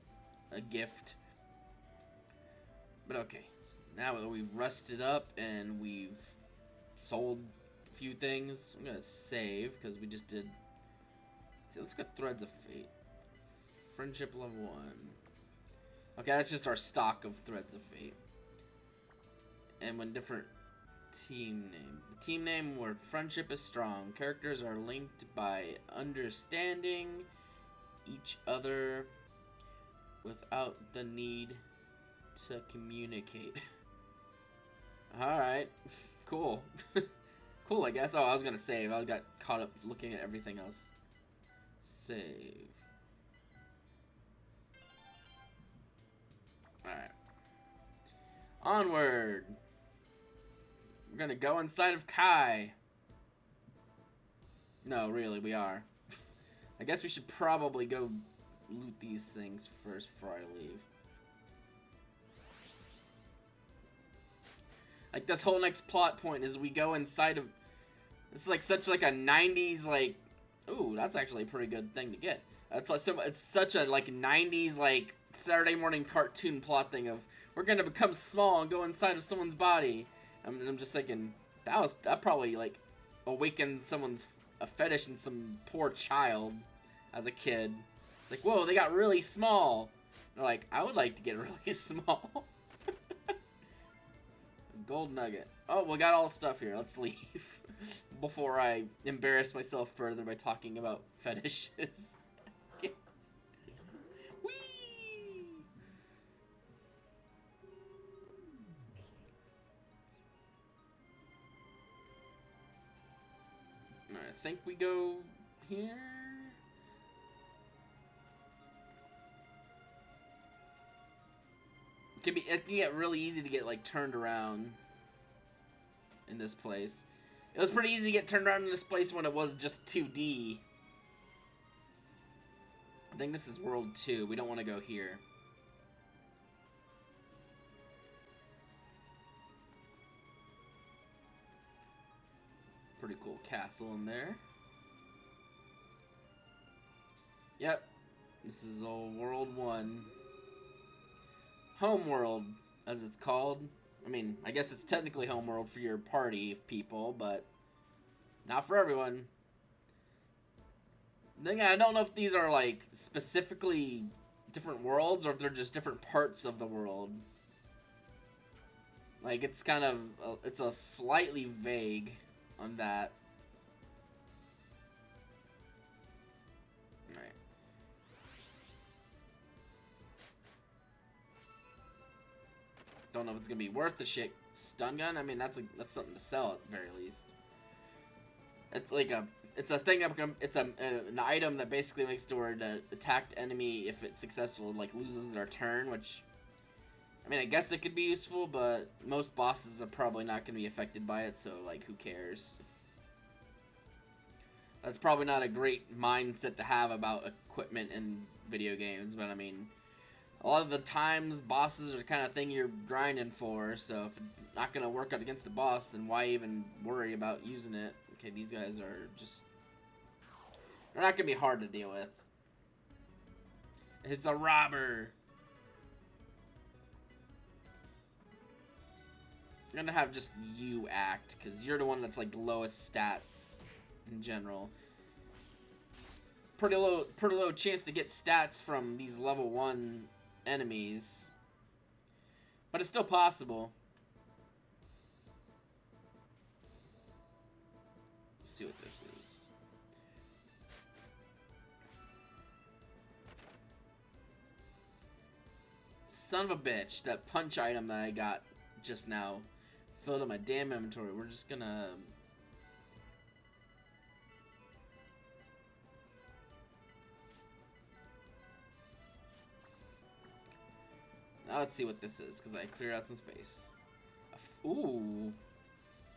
Speaker 1: a gift. But okay, so now that we've rusted up and we've sold a few things, I'm gonna save because we just did. See, let's get Threads of Fate. Friendship level 1. Okay, that's just our stock of Threads of Fate. And when different team name. The team name where friendship is strong. Characters are linked by understanding each other without the need to communicate. Alright. Cool. Cool, I guess. Oh, I was gonna save. I got caught up looking at everything else. Save. Alright. Onward. We're gonna go inside of Kai. No, really, we are. I guess we should probably go loot these things first before I leave. Like, this whole next plot point is we go inside of... It's like such like a 90s, like... Ooh, that's actually a pretty good thing to get. It's like it's such a like 90s like Saturday morning cartoon plot thing of we're gonna become small and go inside of someone's body. I'm just thinking that probably like awakened someone's a fetish in some poor child as a kid. Like, whoa, they got really small. They're like, I would like to get really small. Gold nugget. Oh, we got all the stuff here. Let's leave before I embarrass myself further by talking about fetishes. Whee! Alright, I think we go here. It can get really easy to get like turned around in this place. It was pretty easy to get turned around in this place when it was just 2D. I think this is World 2. We don't want to go here. Pretty cool castle in there. Yep. This is all World 1. Homeworld, as it's called. I mean, I guess it's technically homeworld for your party of people, but not for everyone. Then I don't know if these are like specifically different worlds or if they're just different parts of the world. Like, it's kind of it's a slightly vague on that. All right. Don't know if it's gonna be worth the shit. Stun gun? I mean, that's something to sell at the very least. It's like it's a thing. It's an item that basically makes it where the attacked enemy, if it's successful, like loses their turn. Which, I mean, I guess it could be useful, but most bosses are probably not gonna be affected by it. So, like, who cares? That's probably not a great mindset to have about equipment in video games, but I mean, a lot of the times, bosses are the kind of thing you're grinding for, so if it's not going to work out against the boss, then why even worry about using it? Okay, these guys are just... They're not going to be hard to deal with. It's a robber! You're going to have just you act, because you're the one that's like lowest stats in general. Pretty low chance to get stats from these level 1 enemies, but it's still possible. Let's see what this is. Son of a bitch, that punch item that I got just now filled up my damn inventory. We're just gonna... Now let's see what this is, because I cleared out some space. Ooh.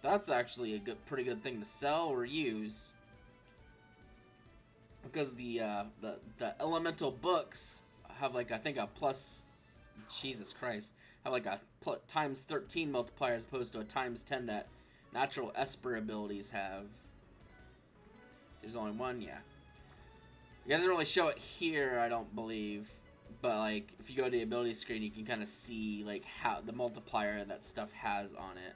Speaker 1: That's actually a pretty good thing to sell or use. Because the elemental books have like, I think a plus... Jesus Christ. Have like a times 13 multiplier as opposed to a times 10 that natural Esper abilities have. There's only one, yeah. It doesn't really show it here, I don't believe. But, like, if you go to the ability screen, you can kind of see, like, how the multiplier that stuff has on it.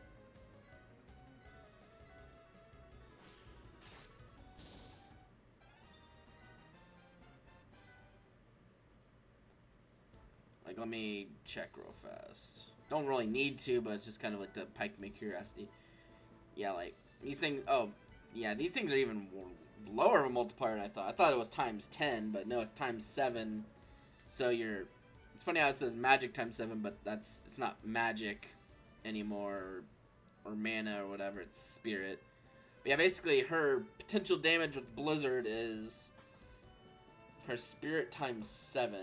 Speaker 1: Like, let me check real fast. Don't really need to, but it's just kind of like to pique my curiosity. Yeah, like, these things, oh, yeah, these things are even lower of a multiplier than I thought. I thought it was times 10, but no, it's times 7. So it's funny how it says magic times 7, but it's not magic anymore, or mana or whatever, it's spirit. But yeah, basically her potential damage with Blizzard is her spirit times 7.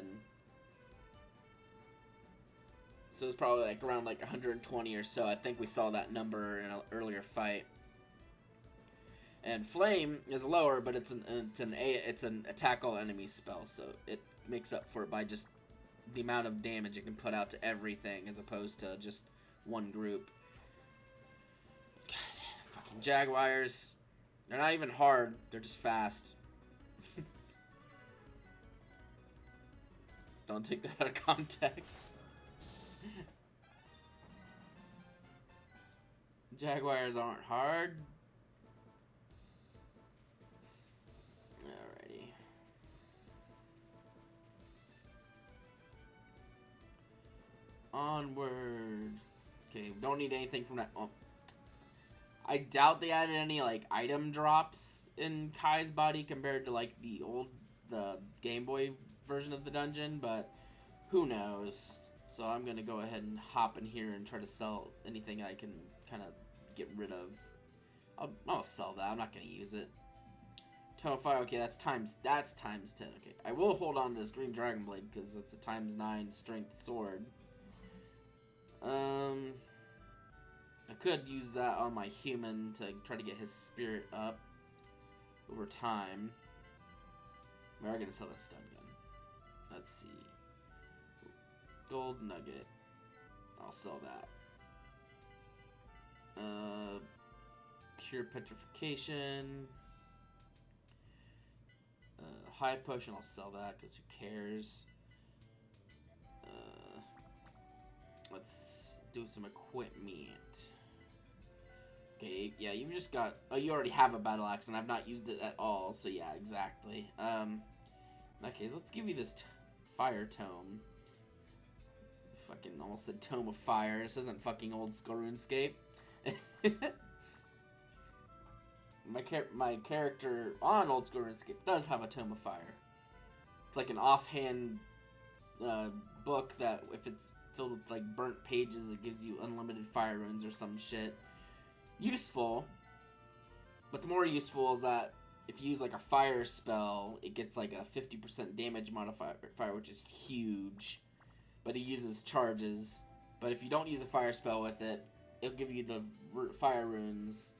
Speaker 1: So it's probably like around like 120 or so. I think we saw that number in an earlier fight. And Flame is lower, but it's an attack all enemies spell, so it makes up for it by just the amount of damage it can put out to everything as opposed to just one group. Jaguars, they're not even hard. They're just fast. Don't take that out of context. Jaguars aren't hard. Alrighty. Onward. Okay, don't need anything from that. Oh. I doubt they added any, like, item drops in Kai's body compared to, like, the Game Boy version of the dungeon, but who knows. So I'm gonna go ahead and hop in here and try to sell anything I can kind of get rid of. I'll sell that. I'm not gonna use it. Tome of Fire. Okay, that's times 10. Okay, I will hold on to this Green Dragon Blade because it's a ×9 strength sword. I could use that on my human to try to get his spirit up over time. We are gonna sell this stun gun. Let's see. Gold nugget. I'll sell that. Pure petrification. High potion. I'll sell that because who cares? Let's do some equipment. Okay, yeah, you've just got... Oh, you already have a battle axe, and I've not used it at all, so yeah, exactly. In that case, let's give you this fire tome. Fucking almost said Tome of Fire. This isn't fucking old school RuneScape. My character on old school RuneScape does have a Tome of Fire. It's like an offhand book that if it's filled with like burnt pages, it gives you unlimited fire runes or some shit. Useful. What's more useful is that if you use like a fire spell, it gets like a 50% damage modifier, which is huge. But it uses charges. But if you don't use a fire spell with it, it'll give you the fire runes,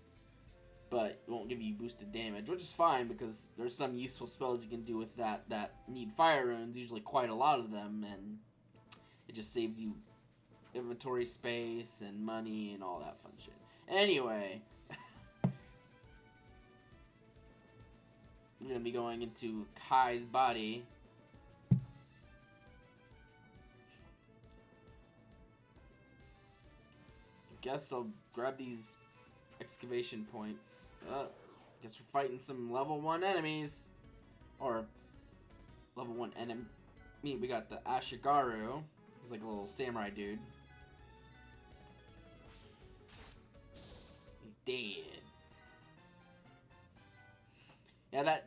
Speaker 1: but it won't give you boosted damage, which is fine because there's some useful spells you can do with that need fire runes, usually quite a lot of them, and it just saves you inventory space and money and all that fun shit. Anyway, we're going to be going into Kai's body. Guess I'll grab these excavation points. Guess we're fighting some level 1 enemies. Or level 1 enemy. We got the Ashigaru. He's like a little samurai dude. He's dead. Yeah,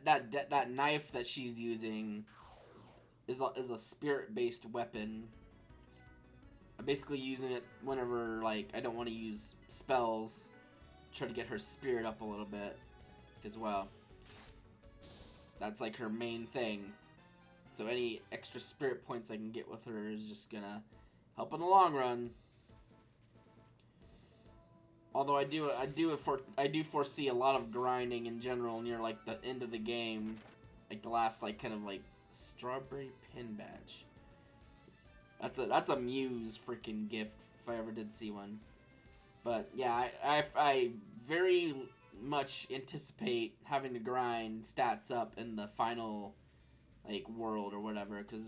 Speaker 1: that knife that she's using is a spirit-based weapon. I'm basically using it whenever, like, I don't want to use spells. Try to get her spirit up a little bit as well. That's, like, her main thing. So any extra spirit points I can get with her is just gonna help in the long run. Although I do foresee a lot of grinding in general near, like, the end of the game. Like, the last, like, kind of, like, strawberry pin badge. That's a Muse freaking gift if I ever did see one. But yeah, I very much anticipate having to grind stats up in the final like world or whatever, because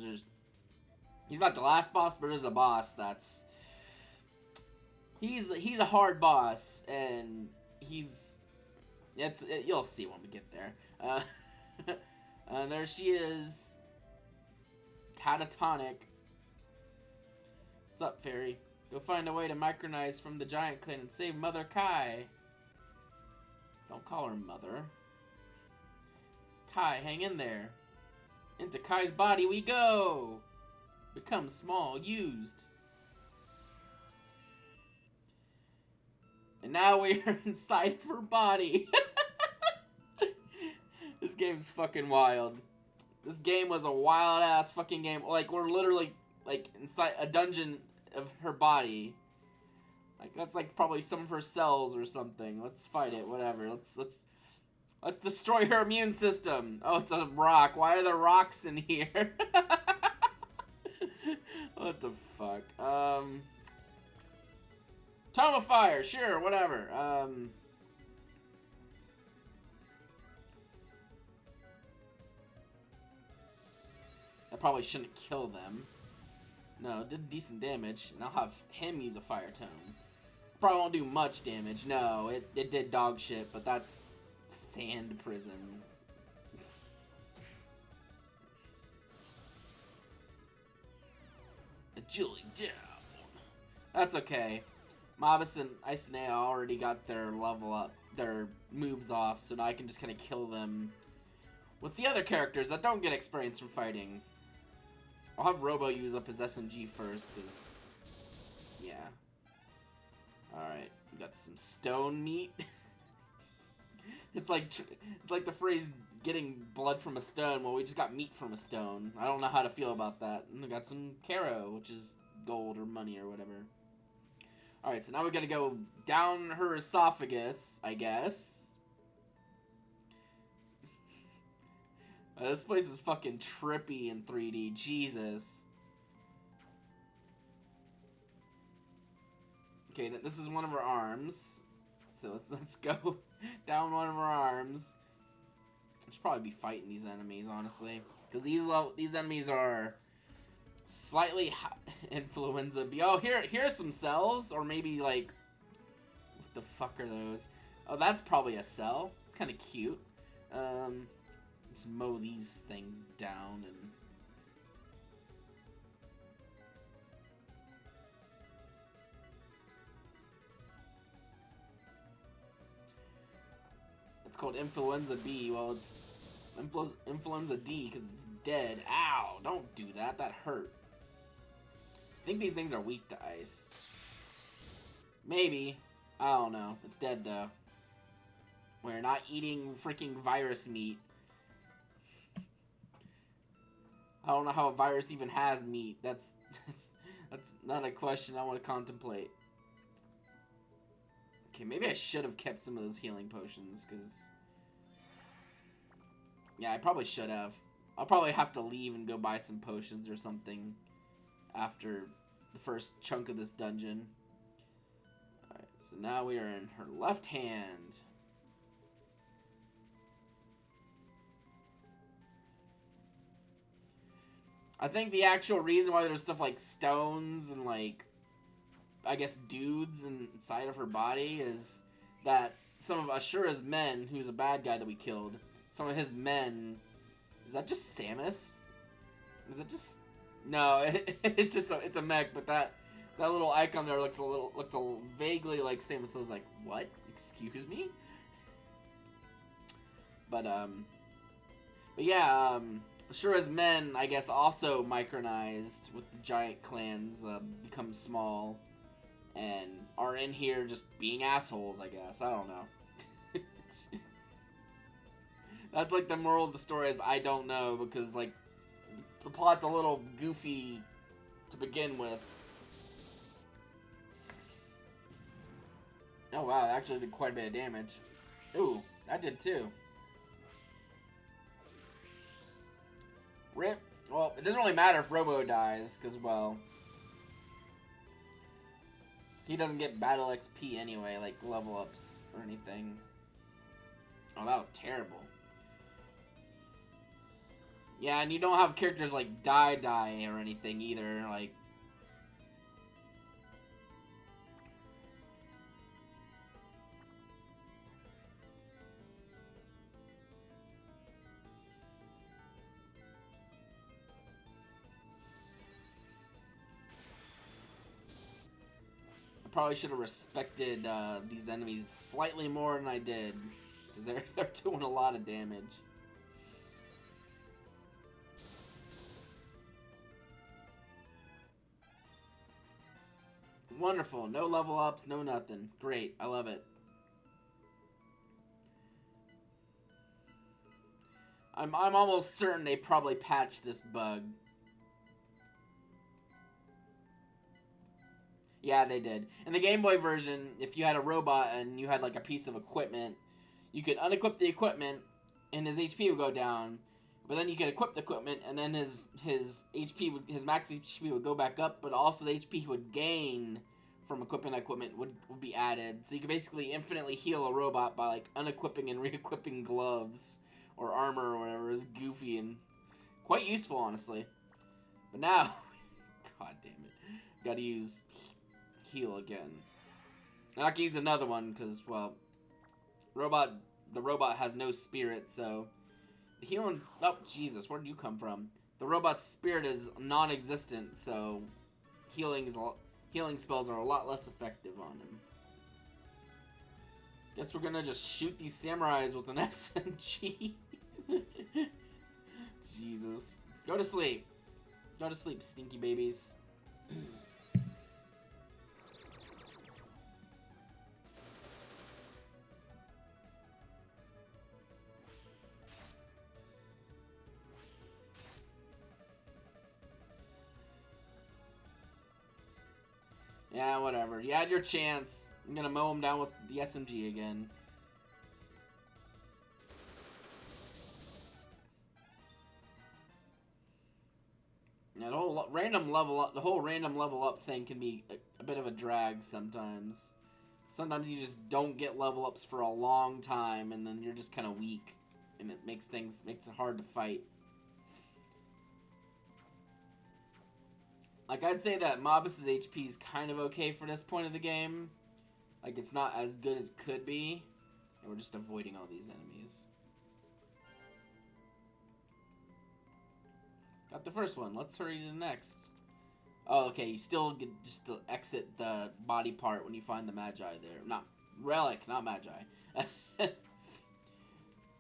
Speaker 1: he's not the last boss, but there's a boss that's he's a hard boss, and you'll see when we get there. There she is, catatonic. What's up, fairy? Go find a way to micronize from the giant clan and save Mother Kai. Don't call her mother. Kai, hang in there. Into Kai's body we go. Become small, used. And now we're inside of her body. This game's fucking wild. This game was a wild ass fucking game. Like, we're literally like inside a dungeon of her body. Like, that's like probably some of her cells or something. Let's fight it, whatever. Let's destroy her immune system. Oh, it's a rock. Why are there rocks in here? What the fuck? Tome of Fire, sure, whatever. probably shouldn't kill them. No, it did decent damage, and I'll have him use a fire tome. Probably won't do much damage. No, it did dog shit, but that's sand prison. Agility down. That's okay. Mobus and Icinea already got their level up, their moves off, so now I can just kind of kill them with the other characters that don't get experience from fighting. I'll have Robo use up his SMG first, because, yeah. Alright, we got some stone meat. It's like the phrase getting blood from a stone. Well, we just got meat from a stone. I don't know how to feel about that. And we got some Caro, which is gold or money or whatever. Alright, so now we gotta go down her esophagus, I guess. This place is fucking trippy in 3D. Jesus. Okay, this is one of her arms. So let's go down one of her arms. I should probably be fighting these enemies, honestly. Because these enemies are slightly influenza B. Oh, here's some cells. Or maybe, like... What the fuck are those? Oh, that's probably a cell. It's kind of cute. Just mow these things down and... It's called Influenza B. Well, it's Influenza D because it's dead. Ow! Don't do that. That hurt. I think these things are weak to ice. Maybe. I don't know. It's dead, though. We're not eating freaking virus meat. I don't know how a virus even has meat. That's not a question I want to contemplate. Okay, maybe I should have kept some of those healing potions, because... Yeah, I probably should have. I'll probably have to leave and go buy some potions or something after the first chunk of this dungeon. Alright, so now we are in her left hand. I think the actual reason why there's stuff like stones and, like, I guess dudes inside of her body is that some of Ashura's men, who's a bad guy that we killed, some of his men... Is that just Samus? Is it just... No, it's just it's a mech, but that little icon there looked vaguely like Samus. So I was like, what? Excuse me? But yeah, Ashura's men, I guess, also micronized with the giant clans, become small, and are in here just being assholes, I guess. I don't know. That's like the moral of the story is I don't know, because, like, the plot's a little goofy to begin with. Oh wow, it actually did quite a bit of damage. Ooh, that did too. Rip. Well, it doesn't really matter if Robo dies, because, well... He doesn't get battle XP anyway, like level ups or anything. Oh, that was terrible. Yeah, and you don't have characters like Die or anything either, like... Probably should have respected these enemies slightly more than I did, because they're doing a lot of damage. Wonderful. No level ups, no nothing. Great. I love it. I'm almost certain they probably patched this bug. Yeah, they did. In the Game Boy version, if you had a robot and you had like a piece of equipment, you could unequip the equipment and his HP would go down. But then you could equip the equipment and then his HP his max HP would go back up, but also the HP he would gain from equipping equipment would be added. So you could basically infinitely heal a robot by like unequipping and re-equipping gloves or armor or whatever. Is goofy and quite useful, honestly. But now, god damn it, gotta use heal again. And I can use another one because, well, the robot has no spirit, so the healing's. Oh Jesus, where did you come from? The robot's spirit is non-existent, so healing spells are a lot less effective on him. Guess we're gonna just shoot these samurais with an SMG. Jesus. Go to sleep. Go to sleep, stinky babies. Yeah, whatever. You had your chance. I'm gonna mow him down with the SMG again. Yeah, the whole random level up thing can be a bit of a drag sometimes. Sometimes you just don't get level ups for a long time, and then you're just kind of weak, and it makes it hard to fight. Like, I'd say that Mobus's HP is kind of okay for this point of the game. Like, it's not as good as it could be. And we're just avoiding all these enemies. Got the first one. Let's hurry to the next. Oh, okay. You still get just to exit the body part when you find the Magi there. Not Relic, not Magi.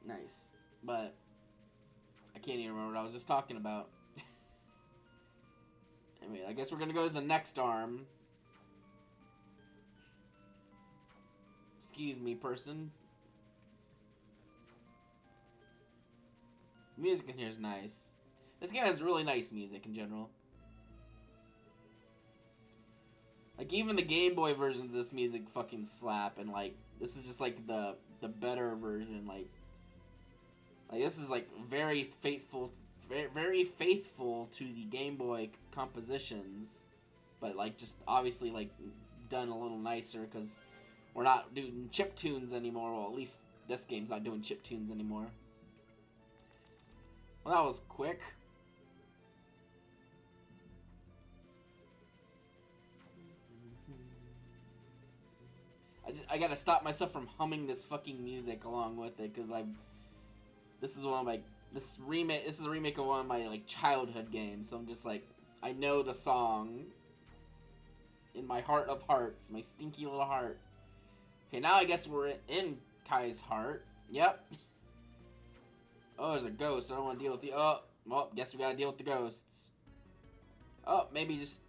Speaker 1: Nice. But I can't even remember what I was just talking about. Anyway, I guess we're gonna go to the next arm. Excuse me, person. Music in here is nice. This game has really nice music in general. Like, even the Game Boy version of this music fucking slap, and like, this is just like the better version. Like this is like very faithful to the Game Boy compositions, but like just obviously like done a little nicer because we're not doing chip tunes anymore. Well, at least this game's not doing chip tunes anymore. Well, that was quick. I gotta stop myself from humming this fucking music along with it because this is a remake of one of my like childhood games, so I'm just like, I know the song in my heart of hearts, my stinky little heart. Okay, now I guess we're in Kai's heart. Yep. Oh, there's a ghost. I don't want to deal with the. Oh, well, guess we gotta deal with the ghosts. Oh, maybe just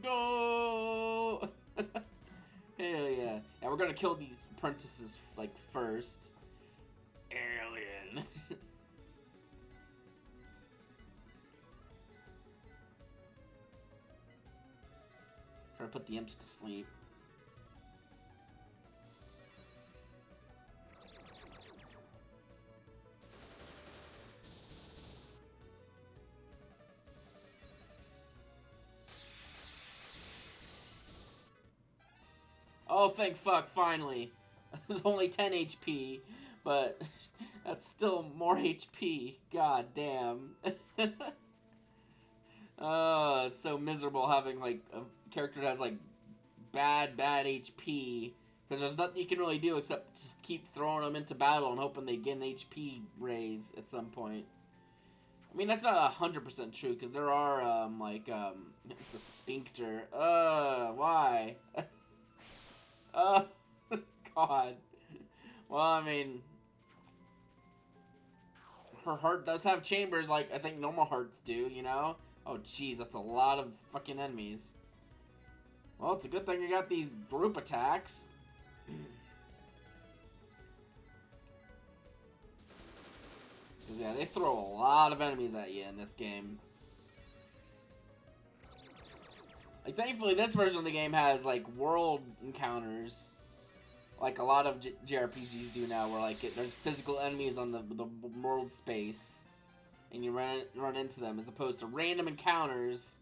Speaker 1: go. Hell yeah! And we're gonna kill these apprentices like first. Alien. Try to put the imps to sleep. Oh, thank fuck, finally. There's only 10 HP, but that's still more HP. God damn. It's so miserable having, like, a character that has, like, bad HP. Because there's nothing you can really do except just keep throwing them into battle and hoping they get an HP raise at some point. I mean, that's not 100% true, because there are, it's a sphincter. Why? Oh, God. Well, I mean, her heart does have chambers like I think normal hearts do, you know? Oh, jeez, that's a lot of fucking enemies. Well, it's a good thing you got these group attacks. Because, yeah, they throw a lot of enemies at you in this game. Like, thankfully, this version of the game has, like, world encounters. Like a lot of JRPGs do now, where, like, there's physical enemies on the world space. And you run into them, as opposed to random encounters,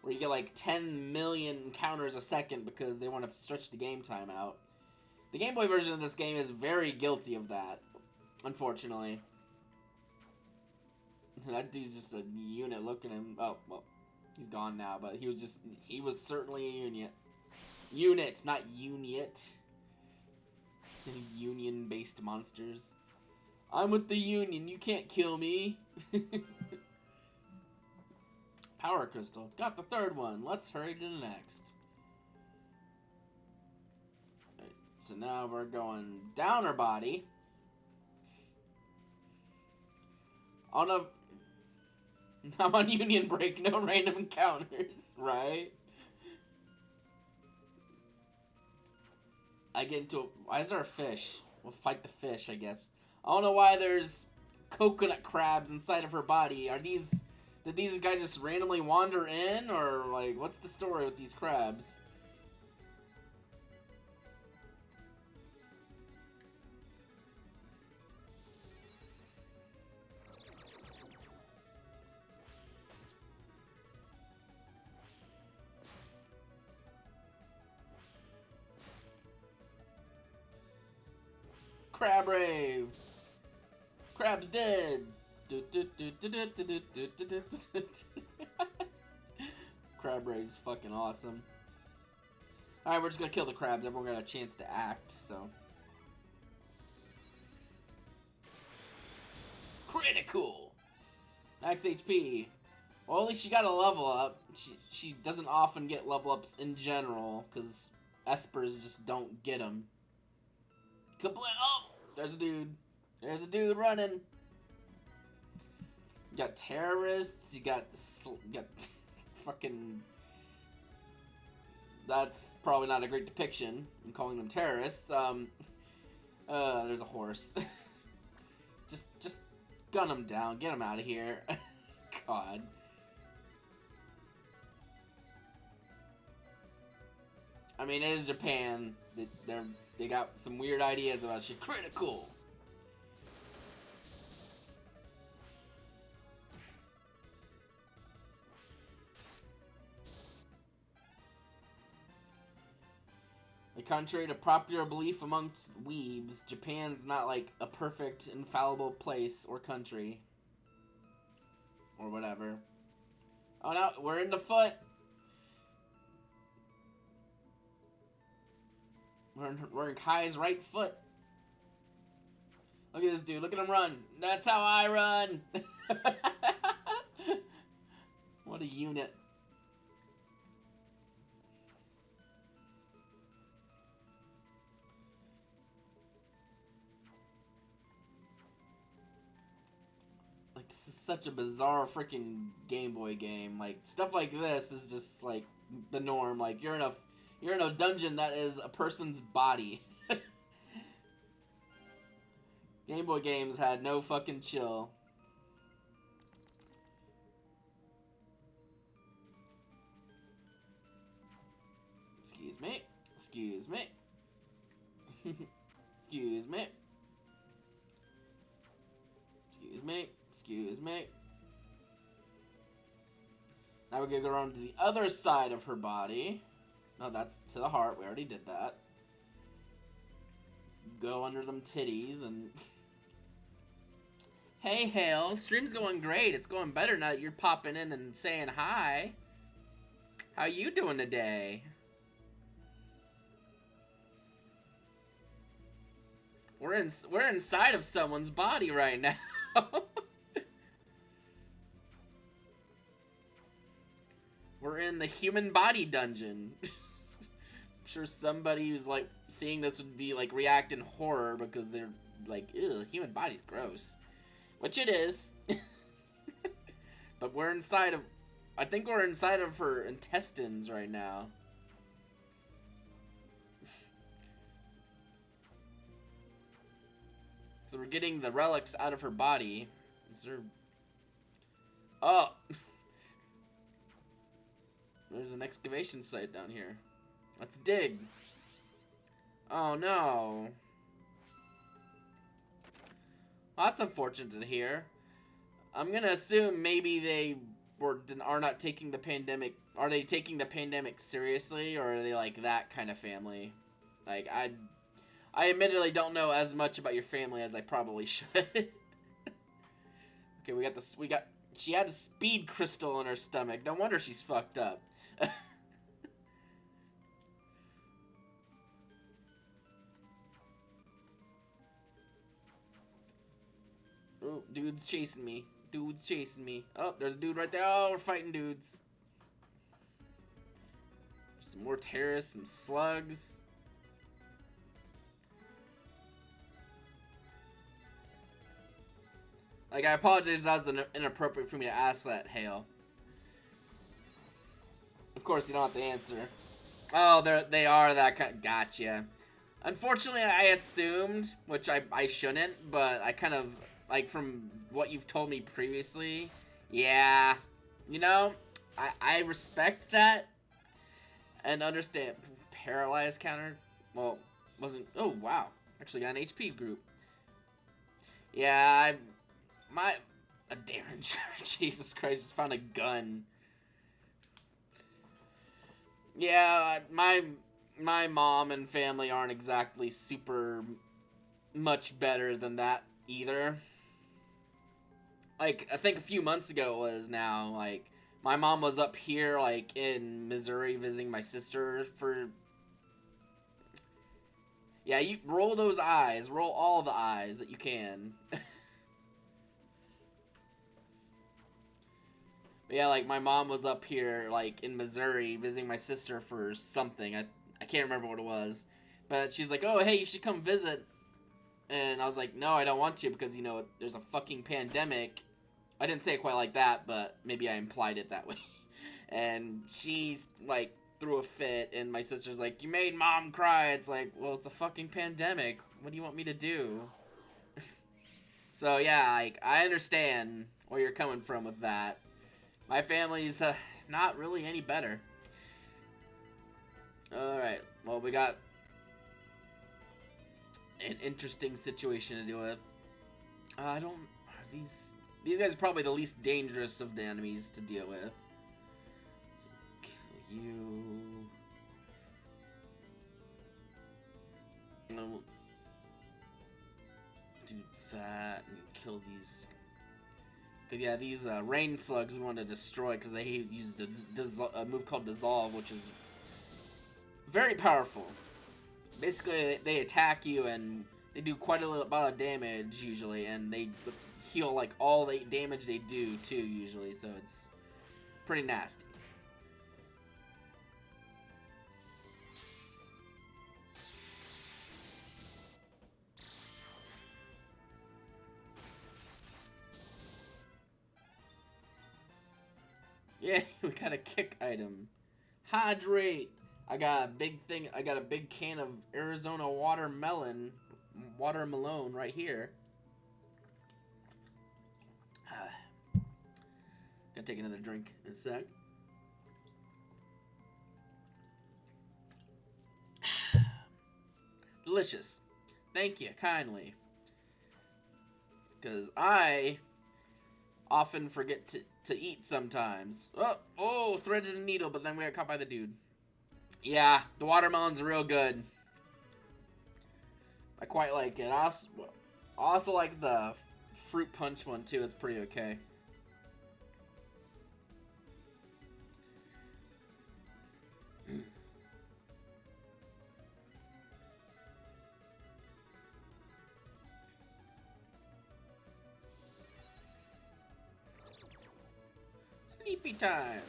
Speaker 1: where you get, like, 10 million encounters a second because they want to stretch the game time out. The Game Boy version of this game is very guilty of that, unfortunately. That dude's just a unit. Looking at him. Oh, well, he's gone now, but he was certainly a unit. Unit, not unit. Union-based monsters. I'm with the Union. You can't kill me. Power crystal. Got the third one. Let's hurry to the next. Right, so now we're going down our body. On a... I'm on Union break. No random encounters. Right? I get into... Why is there a fish? We'll fight the fish, I guess. I don't know why there's coconut crabs inside of her body. Did these guys just randomly wander in? Or, like, what's the story with these crabs? Crab rave! Crab's dead! Crab rave's fucking awesome. Alright, we're just gonna kill the crabs. Everyone got a chance to act, so. Critical! Max HP. Well, at least she got a level up. She doesn't often get level ups in general, because Espers just don't get them. Oh! There's a dude. There's a dude running. You got terrorists. You got fucking... That's probably not a great depiction in calling them terrorists. There's a horse. just gun them down. Get them out of here. God. I mean, it is Japan. They got some weird ideas about shit. Critical. Contrary to popular belief amongst weebs, Japan's not like a perfect, infallible place or country. Or whatever. Oh no, we're in the foot! We're in Kai's right foot. Look at this dude, look at him run. That's how I run! What a unit. This is such a bizarre freaking Game Boy game. Like, stuff like this is just like the norm. Like, you're in a dungeon that is a person's body. Game Boy games had no fucking chill. Excuse me. Excuse me. Excuse me. Excuse me. Excuse me. Now we're gonna go around to the other side of her body. No, that's to the heart. We already did that. Let's go under them titties and... Hey, Hale. Stream's going great. It's going better now that you're popping in and saying hi. How you doing today? We're inside of someone's body right now. We're in the human body dungeon. I'm sure somebody who's like seeing this would be like react in horror because they're like, ew, human body's gross. Which it is. But we're inside of... I think we're inside of her intestines right now. So we're getting the relics out of her body. Is there... Oh! There's an excavation site down here. Let's dig. Oh no. Well, that's unfortunate to hear. I'm gonna assume maybe they are not taking the pandemic. Are they taking the pandemic seriously, or are they like that kind of family? Like I admittedly don't know as much about your family as I probably should. Okay, we got this. She had a speed crystal in her stomach. No wonder she's fucked up. Oh, dude's chasing me. Dude's chasing me. Oh, there's a dude right there. Oh, we're fighting dudes. Some more terrorists, some slugs. Like, I apologize if that was inappropriate for me to ask that, Hale. Of course, you don't have to answer. Oh, they are that kind. Gotcha. Unfortunately, I assumed, which I shouldn't, but I kind of, like, from what you've told me previously, yeah, you know, I respect that and understand. Paralyzed counter, well, wasn't, oh, wow, actually got an HP group. Yeah, a Derringer, Jesus Christ, just found a gun. Yeah, my mom and family aren't exactly super much better than that either. Like, I think a few months ago it was now, like, my mom was up here, like, in Missouri visiting my sister for... Yeah, you roll those eyes. Roll all the eyes that you can. But yeah, like, my mom was up here, like, in Missouri visiting my sister for something. I can't remember what it was. But she's like, oh, hey, you should come visit. And I was like, no, I don't want to because, you know, there's a fucking pandemic. I didn't say it quite like that, but maybe I implied it that way. And she's, like, threw a fit, and my sister's like, you made mom cry. It's like, well, it's a fucking pandemic. What do you want me to do? So, yeah, like, I understand where you're coming from with that. My family's not really any better. Alright, well, we got an interesting situation to deal with. I don't... These guys are probably the least dangerous of the enemies to deal with. So, kill you... We'll do that and kill these... Cause yeah, these rain slugs we want to destroy because they used a move called Dissolve, which is very powerful. Basically, they attack you and they do quite a lot of damage usually, and they heal like all the damage they do too usually, so it's pretty nasty. Yeah, we got a kick item. Hydrate. I got a big thing. I got a big can of Arizona watermelon right here. Gonna take another drink in a sec. Delicious. Thank you kindly. Because I often forget to eat sometimes. Oh, threaded a needle, but then we got caught by the dude. Yeah, the watermelon's real good. I quite like it. I also like the fruit punch one too. It's pretty okay. Sleepy time.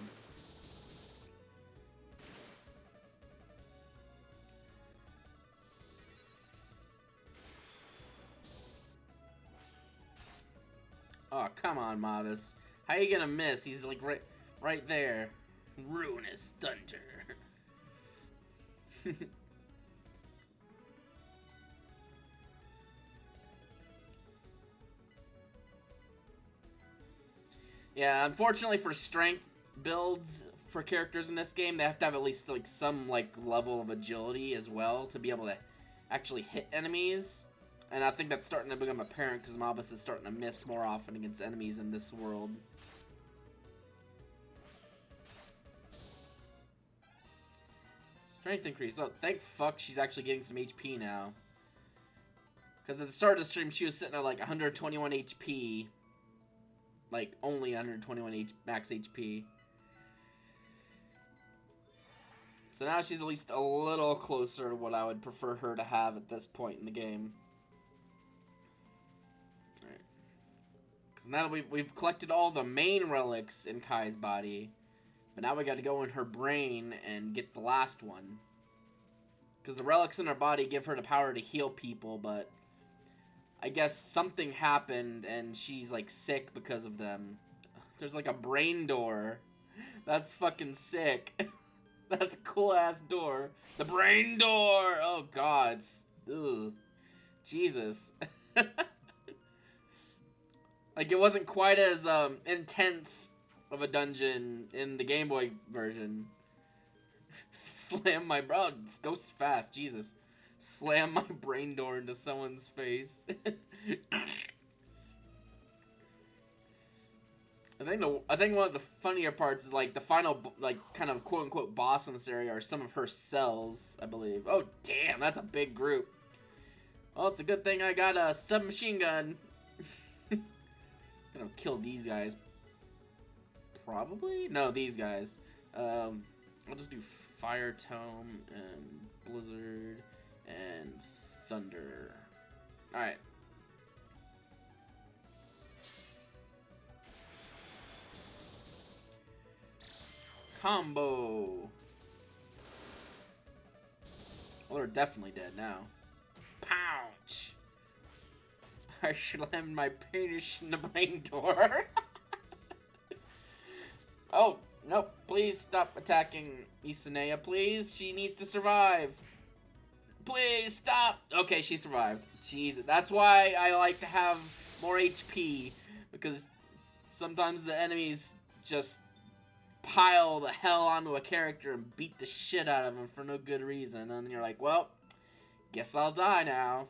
Speaker 1: Oh, come on, Mavis. How you gonna miss? He's like right there. Ruinous Thunder. Yeah, unfortunately for strength builds for characters in this game, they have to have at least like some like level of agility as well to be able to actually hit enemies. And I think that's starting to become apparent because Mobus is starting to miss more often against enemies in this world. Strength increase. Oh, thank fuck she's actually getting some HP now. Because at the start of the stream, she was sitting at like 121 HP. like only 121 max HP. So now she's at least a little closer to what I would prefer her to have at this point in the game. Alright. Because now we've collected all the main relics in Kai's body. But now we got to go in her brain and get the last one. Because the relics in her body give her the power to heal people, but I guess something happened and she's like sick because of them. There's like a brain door. That's fucking sick. That's a cool ass door. The brain door! Oh god, it's... Ugh. Jesus. Like, it wasn't quite as intense of a dungeon in the Game Boy version. Slam my... Bro, this goes fast, Jesus. Slam my brain door into someone's face. I think one of the funnier parts is like the final like kind of quote unquote boss in this area are some of her cells, I believe. Oh damn, that's a big group. Well, it's a good thing I got a submachine gun. Gonna kill these guys. Probably? No, these guys. I'll just do Fire Tome and Blizzard and Thunder. Alright. Combo. Well, they're definitely dead now. Pouch. I should land my penis in the brain door. Oh, nope. Please stop attacking Isanea, please. She needs to survive. Please stop. Okay, she survived. Jesus. That's why I like to have more HP. Because sometimes the enemies just pile the hell onto a character and beat the shit out of him for no good reason. And you're like, well, guess I'll die now.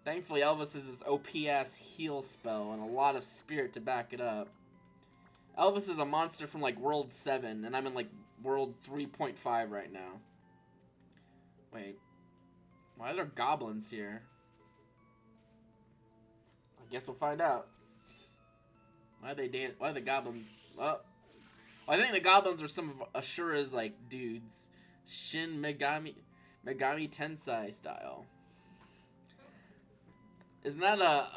Speaker 1: Thankfully, Elvis has this OP-ass heal spell and a lot of spirit to back it up. Elvis is a monster from, like, World 7, and I'm in, like, World 3.5 right now. Wait. Why are there goblins here? I guess we'll find out. Why are the goblins... Oh. Well, I think the goblins are some of Ashura's, like, dudes. Shin Megami Tensei style. Isn't that a...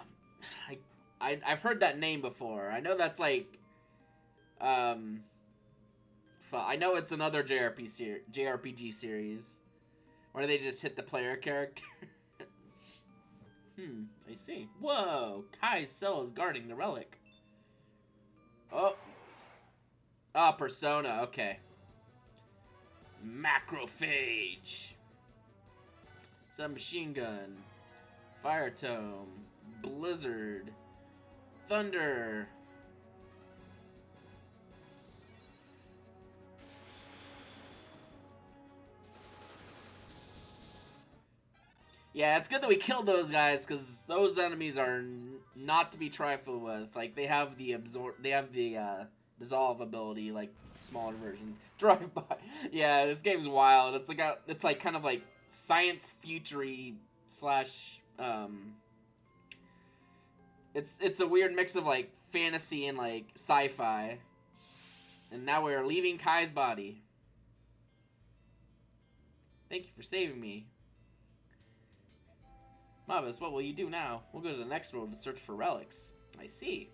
Speaker 1: I've heard that name before. I know that's, like... I know it's another JRPG series. Where they just hit the player character. I see. Whoa! Kai's cell is guarding the relic. Oh. Ah, Persona. Okay. Macrophage. Submachine gun. Fire Tome. Blizzard. Thunder. Yeah, it's good that we killed those guys, because those enemies are not to be trifled with. Like, they have the dissolve ability, like, smaller version. Drive by. Yeah, this game's wild. It's like kind of like science futury slash, it's a weird mix of, like, fantasy and, like, sci-fi. And now we're leaving Kai's body. Thank you for saving me. Mavis, what will you do now? We'll go to the next world to search for relics. I see.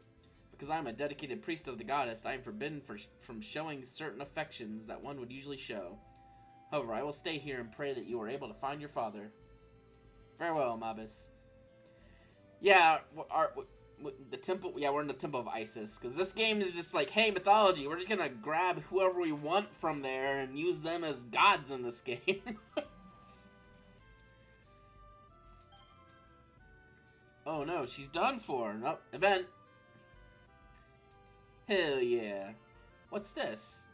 Speaker 1: Because I am a dedicated priest of the goddess, I am forbidden from showing certain affections that one would usually show. However, I will stay here and pray that you are able to find your father. Farewell, Mavis. Yeah, the temple. Yeah, we're in the Temple of Isis. Because this game is just like, hey, mythology. We're just gonna grab whoever we want from there and use them as gods in this game. Oh no, she's done for. Nope, event. Hell yeah. What's this?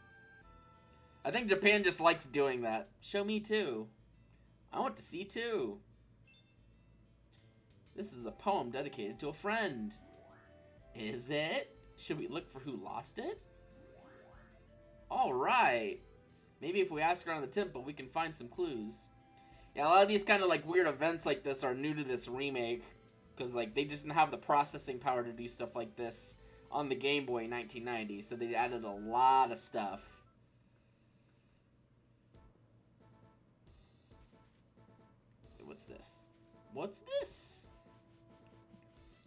Speaker 1: I think Japan just likes doing that. Show me too. I want to see too. This is a poem dedicated to a friend. Is it? Should we look for who lost it? Alright. Maybe if we ask around the temple, we can find some clues. Yeah, a lot of these kind of like weird events like this are new to this remake. because like they just didn't have the processing power to do stuff like this on the Game Boy in 1990, so they added a lot of stuff. What's this? What's this?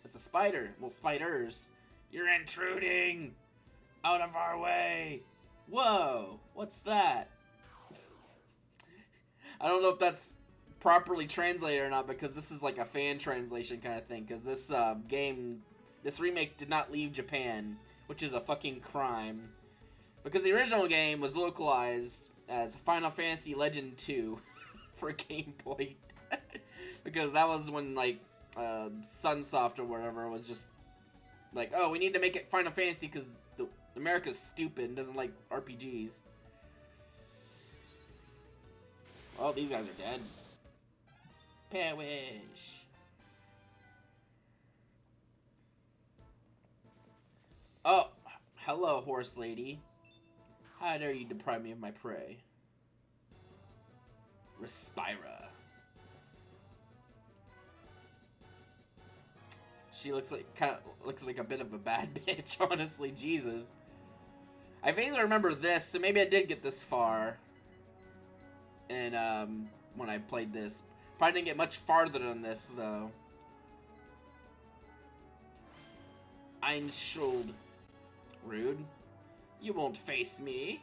Speaker 1: It's a spider. Well, spiders. You're intruding! Out of our way! Whoa! What's that? I don't know if that's properly translated or not, because this is like a fan translation kind of thing, because this this remake did not leave Japan, which is a fucking crime. Because the original game was localized as Final Fantasy Legend 2 for Game Boy. Because that was when, like, Sunsoft or whatever was just like, oh, we need to make it Final Fantasy because America's stupid and doesn't like RPGs. Oh, these guys are dead. Perish. Oh, hello, horse lady. How dare you deprive me of my prey? Respira. She looks like looks like a bit of a bad bitch, honestly. Jesus. I vaguely remember this, so maybe I did get this far. And when I played this, probably didn't get much farther than this though. Einschuld. Rude. You won't face me.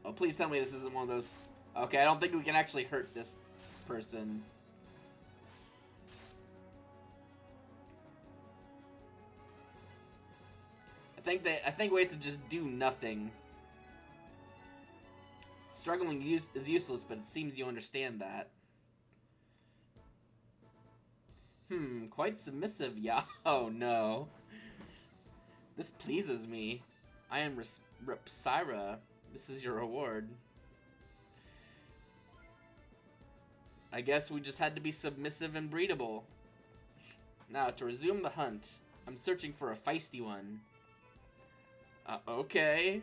Speaker 1: Oh, please tell me this isn't one of those. Okay, I don't think we can actually hurt this person. I think we have to just do nothing. Struggling is useless, but it seems you understand that. Quite submissive, yeah. Oh no. This pleases me. I am Repsira. This is your reward. I guess we just had to be submissive and breedable. Now, to resume the hunt, I'm searching for a feisty one. Okay.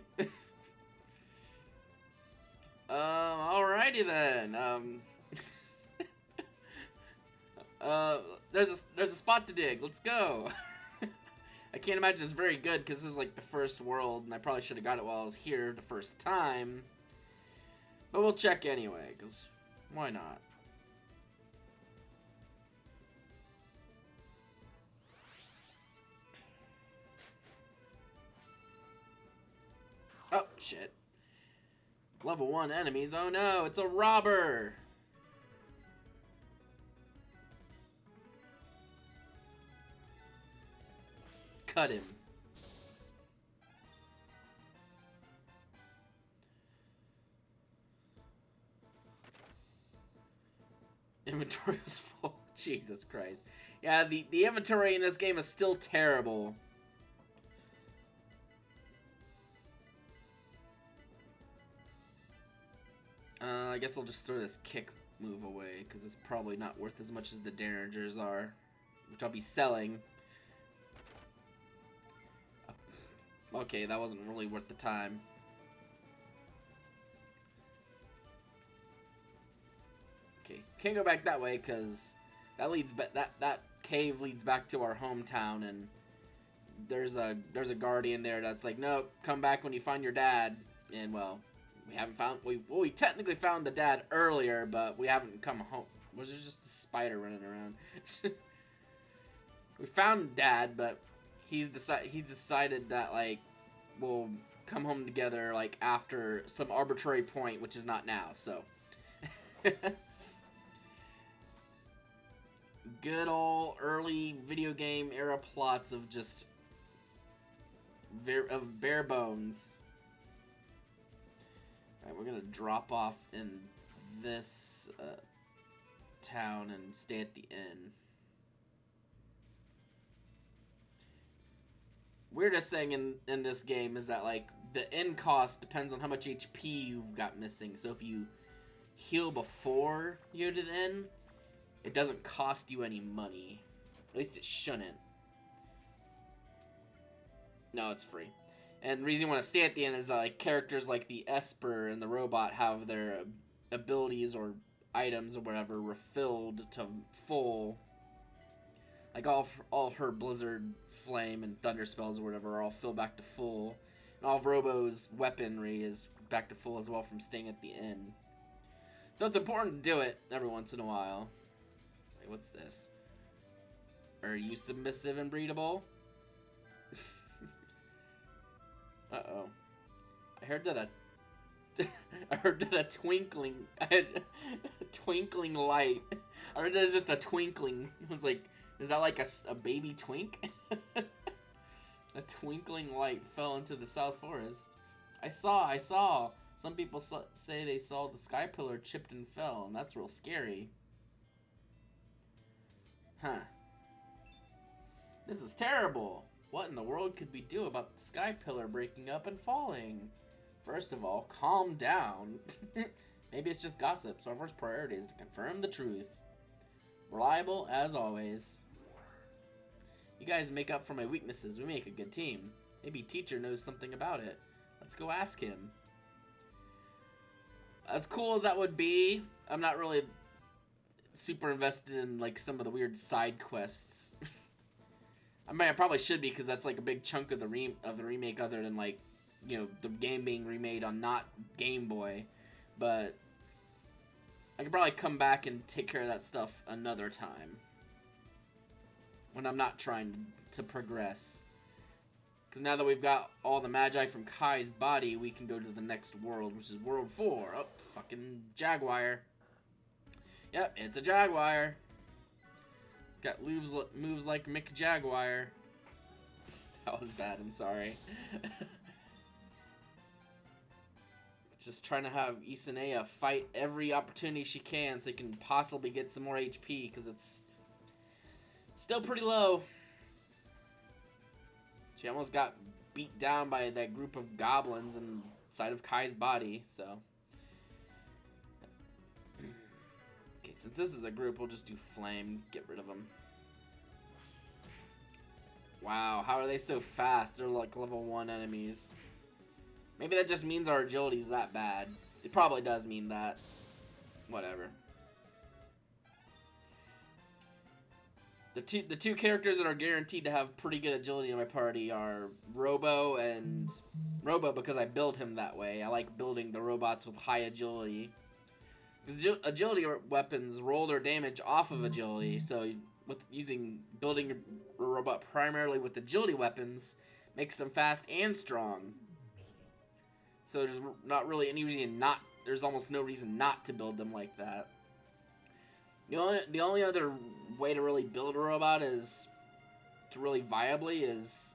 Speaker 1: Alrighty then. There's a spot to dig. Let's go. I can't imagine it's very good because this is like the first world, and I probably should have got it while I was here the first time. But we'll check anyway, because why not? Oh, shit. Level 1 enemies. Oh no, it's a robber! Cut him. Inventory was full. Jesus Christ. Yeah, the inventory in this game is still terrible. I guess I'll just throw this kick move away, because it's probably not worth as much as the Derringers are, which I'll be selling. Okay, that wasn't really worth the time. Okay, can't go back that way, because that leads that cave leads back to our hometown, and there's a guardian there that's like, no, come back when you find your dad. And well, we haven't found we technically found the dad earlier, but we haven't come home. Was there just a spider running around? We found dad, but he's decided that like we'll come home together like after some arbitrary point, which is not now. So good old early video game era plots of just bare bones. Alright, we're gonna drop off in this town and stay at the inn. Weirdest thing in this game is that like the inn cost depends on how much HP you've got missing. So if you heal before you go to the inn, it doesn't cost you any money. At least it shouldn't. No, it's free. And the reason you want to stay at the end is that like characters like the Esper and the robot have their abilities or items or whatever refilled to full. Like all of her Blizzard, Flame, and Thunder spells or whatever are all filled back to full. And all of Robo's weaponry is back to full as well from staying at the inn. So it's important to do it every once in a while. Wait, what's this? Are you submissive and breedable? Uh-oh. I heard that a twinkling light. I heard that it's just a twinkling. I was like, is that like a baby twink? A twinkling light fell into the South Forest. I saw. Some people say they saw the sky pillar chipped and fell, and that's real scary. Huh. This is terrible. What in the world could we do about the sky pillar breaking up and falling? First of all, calm down. Maybe it's just gossip, so our first priority is to confirm the truth. Reliable as always. You guys make up for my weaknesses. We make a good team. Maybe teacher knows something about it. Let's go ask him. As cool as that would be, I'm not really super invested in like some of the weird side quests. I mean, I probably should be because that's like a big chunk of the remake, other than like, you know, the game being remade on not Game Boy. But I could probably come back and take care of that stuff another time when I'm not trying to progress. Because now that we've got all the Magi from Kai's body, we can go to the next world, which is World 4. Oh, fucking Jaguar. Yep, it's a Jaguar. It's got moves like Mick Jaguar. That was bad, I'm sorry. Just trying to have Isanea fight every opportunity she can so he can possibly get some more HP, because it's still pretty low. She almost got beat down by that group of goblins inside of Kai's body, so. Okay, since this is a group, we'll just do Flame. Get rid of them. Wow, how are they so fast? They're like level 1 enemies. Maybe that just means our agility's that bad. It probably does mean that. Whatever. The two characters that are guaranteed to have pretty good agility in my party are Robo because I build him that way. I like building the robots with high agility. Because agility weapons roll their damage off of agility, so with building a robot primarily with agility weapons makes them fast and strong. So there's not really any reason there's almost no reason not to build them like that. The only other way to really build a robot is to really viably is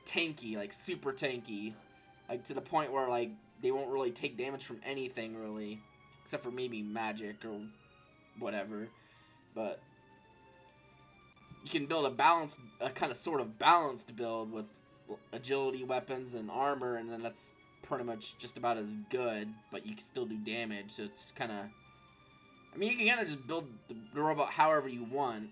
Speaker 1: tanky, like super tanky, like to the point where like they won't really take damage from anything really, except for maybe magic or whatever. But you can build a kind of sort of balanced build with agility weapons and armor, and then that's pretty much just about as good, but you can still do damage. So it's kind of, I mean, you can kind of just build the robot however you want.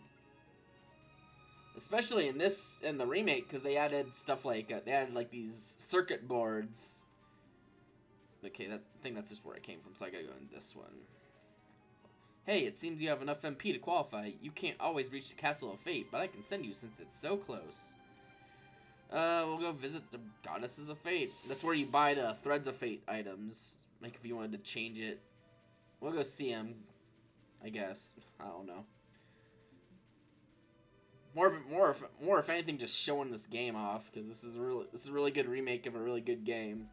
Speaker 1: Especially in the remake, because they added stuff like, they added like these circuit boards. Okay, I think that's just where it came from, so I gotta go in this one. Hey, it seems you have enough MP to qualify. You can't always reach the Castle of Fate, but I can send you since it's so close. We'll go visit the Goddesses of Fate. That's where you buy the Threads of Fate items. Like if you wanted to change it. We'll go see them, I guess. I don't know. More if anything, just showing this game off, because this is a really good remake of a really good game.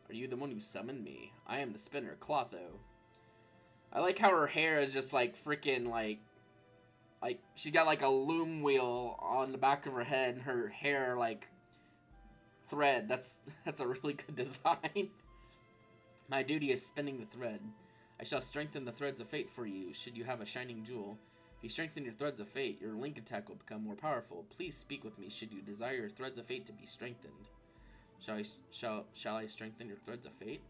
Speaker 1: Are you the one who summoned me? I am the spinner, Clotho. I like how her hair is just like freaking like she got like a loom wheel on the back of her head, and her hair like thread. That's a really good design. My duty is spinning the thread. I shall strengthen the threads of fate for you, should you have a shining jewel. If you strengthen your threads of fate, your link attack will become more powerful. Please speak with me should you desire your threads of fate to be strengthened. Shall I strengthen your threads of fate?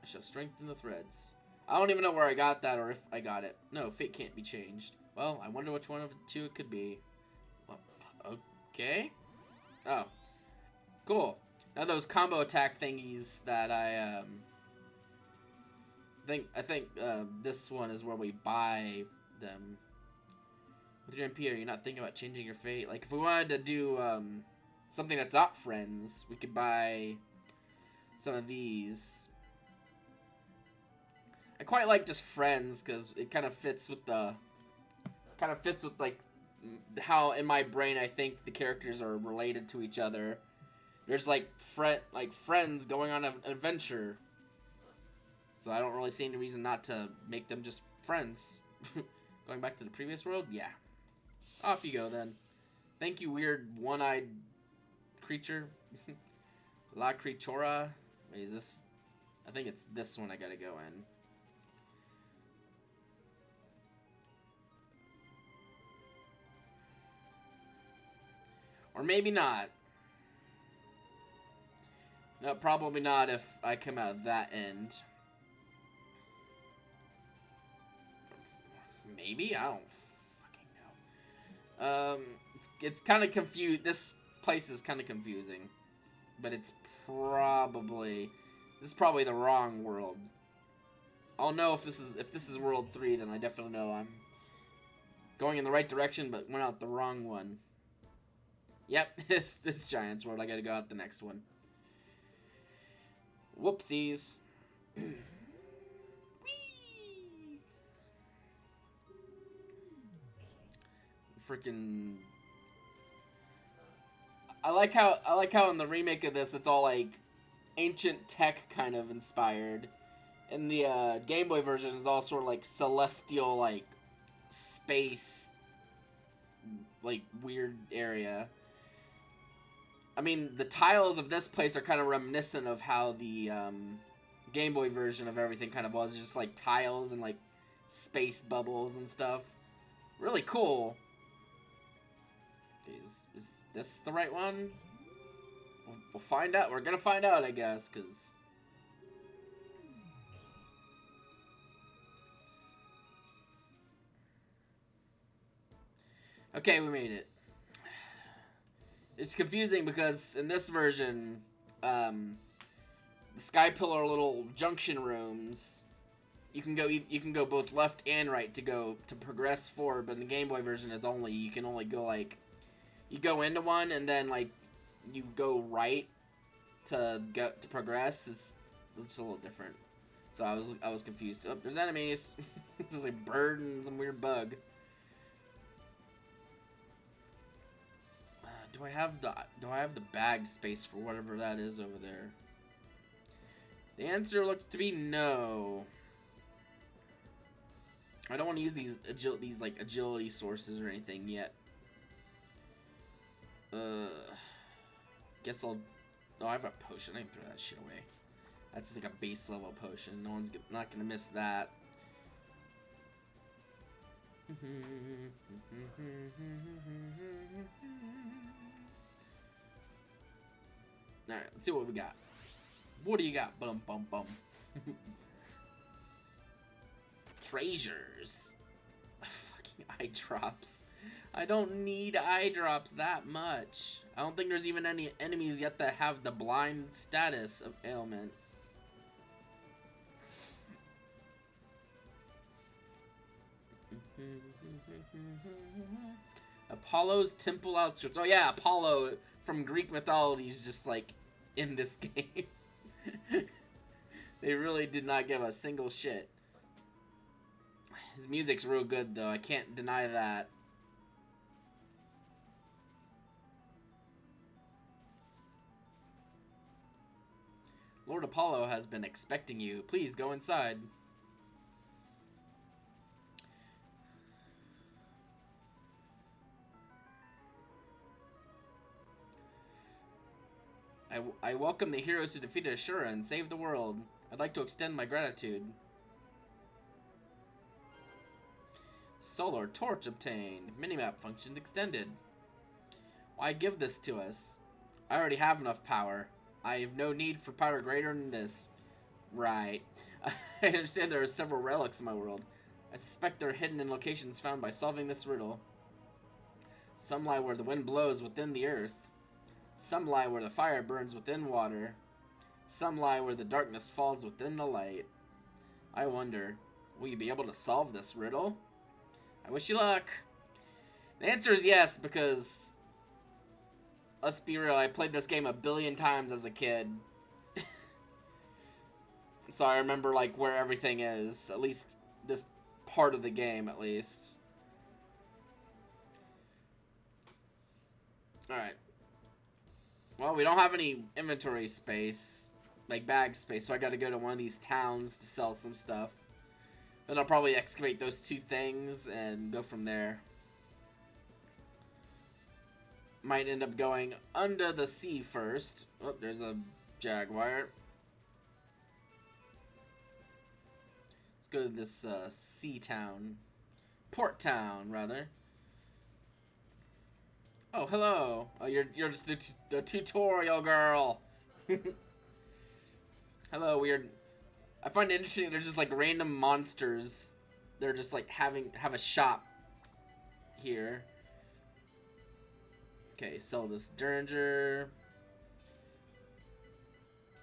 Speaker 1: I shall strengthen the threads. I don't even know where I got that or if I got it. No, fate can't be changed. Well, I wonder which one of the two it could be. Well, okay. Oh, Cool. Now those combo attack thingies that I think this one is where we buy them. With your MP, are you not thinking about changing your fate? Like, if we wanted to do something that's not friends, we could buy some of these. I quite like just friends because it kind of fits with like how in my brain I think the characters are related to each other. There's like friends going on an adventure. So I don't really see any reason not to make them just friends. Going back to the previous world? Yeah. Off you go then. Thank you, weird one-eyed creature. La Creatura. Wait, is this... I think it's this one I gotta go in. Or maybe not. No, probably not if I come out that end. Maybe? I don't fucking know. It's kind of confused. This place is kind of confusing. But it's probably... This is probably the wrong world. I'll know if this is World 3, then I definitely know I'm going in the right direction, but went out the wrong one. Yep, it's Giant's World. I gotta go out the next one. Whoopsies. Freaking... I like how in the remake of this it's all like ancient tech kind of inspired. In the Game Boy version is all sort of like celestial, like space, like weird area. I mean, the tiles of this place are kind of reminiscent of how the Game Boy version of everything kind of was, just like tiles and like space bubbles and stuff. Really cool. Is this the right one? We'll find out. We're gonna find out, I guess, because... Okay, we made it. It's confusing because in this version, the Sky Pillar little junction rooms, you can go both left and right to progress forward, but in the Game Boy version it's only, you can only go like, you go into one and then like you go right to progress. It's a little different. So I was confused. Oh, there's enemies. There's like a bird and some weird bug. Do I have the bag space for whatever that is over there? The answer looks to be no. I don't want to use these like agility sources or anything yet. Guess I'll... Oh, I have a potion. I can throw that shit away. That's like a base level potion. No one's not gonna miss that. Alright, let's see what we got. What do you got? Bum bum bum. Treasures. Fucking eye drops. I don't need eye drops that much. I don't think there's even any enemies yet that have the blind status of ailment. Apollo's temple outskirts. Oh yeah, Apollo from Greek mythology is just like in this game. They really did not give a single shit. His music's real good though, I can't deny that. Lord Apollo has been expecting you. Please go inside. I welcome the heroes who defeated Ashura and saved the world. I'd like to extend my gratitude. Solar torch obtained. Minimap function extended. Why give this to us? I already have enough power. I have no need for power greater than this. Right. I understand there are several relics in my world. I suspect they're hidden in locations found by solving this riddle. Some lie where the wind blows within the earth. Some lie where the fire burns within water. Some lie where the darkness falls within the light. I wonder, will you be able to solve this riddle? I wish you luck. The answer is yes, because, let's be real, I played this game a billion times as a kid. So I remember, like, where everything is. At least this part of the game, at least. Alright. Well, we don't have any inventory space. Like, bag space. So I gotta go to one of these towns to sell some stuff. Then I'll probably excavate those two things and go from there. Might end up going under the sea first. Oh, there's a jaguar. Let's go to this sea town. Port town, rather. Oh, hello. Oh, you're just the tutorial girl. Hello, weird. I find it interesting. There's just like random monsters. They're just like have a shop here. Okay, sell this Derringer.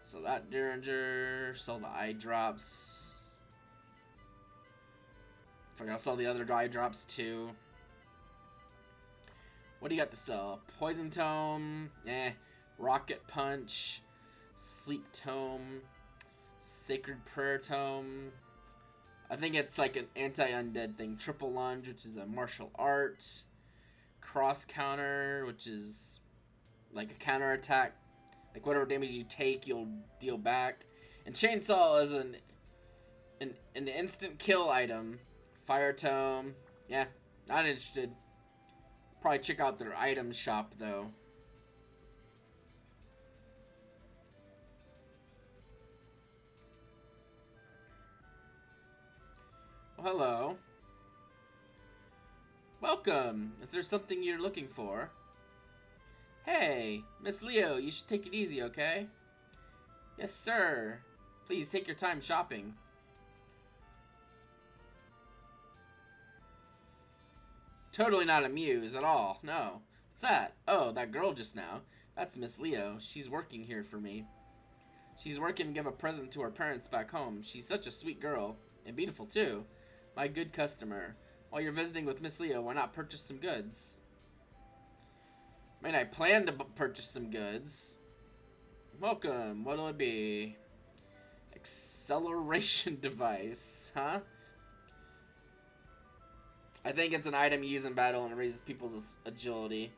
Speaker 1: Sell that Derringer. Sell the eye drops. Fuck, I'll sell the other eye drops too. What do you got to sell? Poison Tome. Rocket Punch. Sleep Tome. Sacred Prayer Tome. I think it's like an anti-undead thing. Triple Lunge, which is a martial art. Cross Counter, which is like a counter attack. Like whatever damage you take, you'll deal back. And Chainsaw is an instant kill item. Fire Tome. Yeah, not interested. Probably check out their item shop though. Well, hello. Welcome. Is there something you're looking for? Hey, Miss Leo, you should take it easy, okay? Yes, sir. Please take your time shopping. Totally not amused at all. No. What's that? Oh, that girl just now. That's Miss Leo. She's working here for me. She's working to give a present to her parents back home. She's such a sweet girl. And beautiful, too. My good customer. While you're visiting with Miss Leo, why not purchase some goods? I mean, I plan to purchase some goods. Welcome. What'll it be? Acceleration device. Huh? I think it's an item you use in battle and it raises people's agility.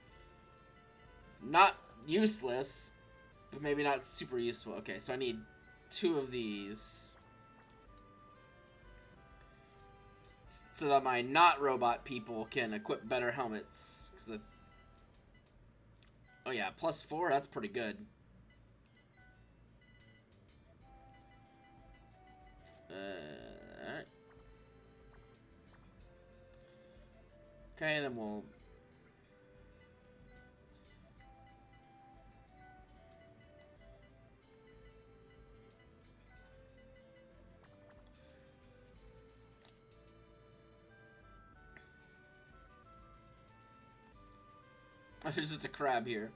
Speaker 1: Not useless, but maybe not super useful. Okay, so I need 2 of these. So that my not robot people can equip better helmets. Oh yeah, +4, that's pretty good. Alright. Okay, then we'll... There's just a crab here.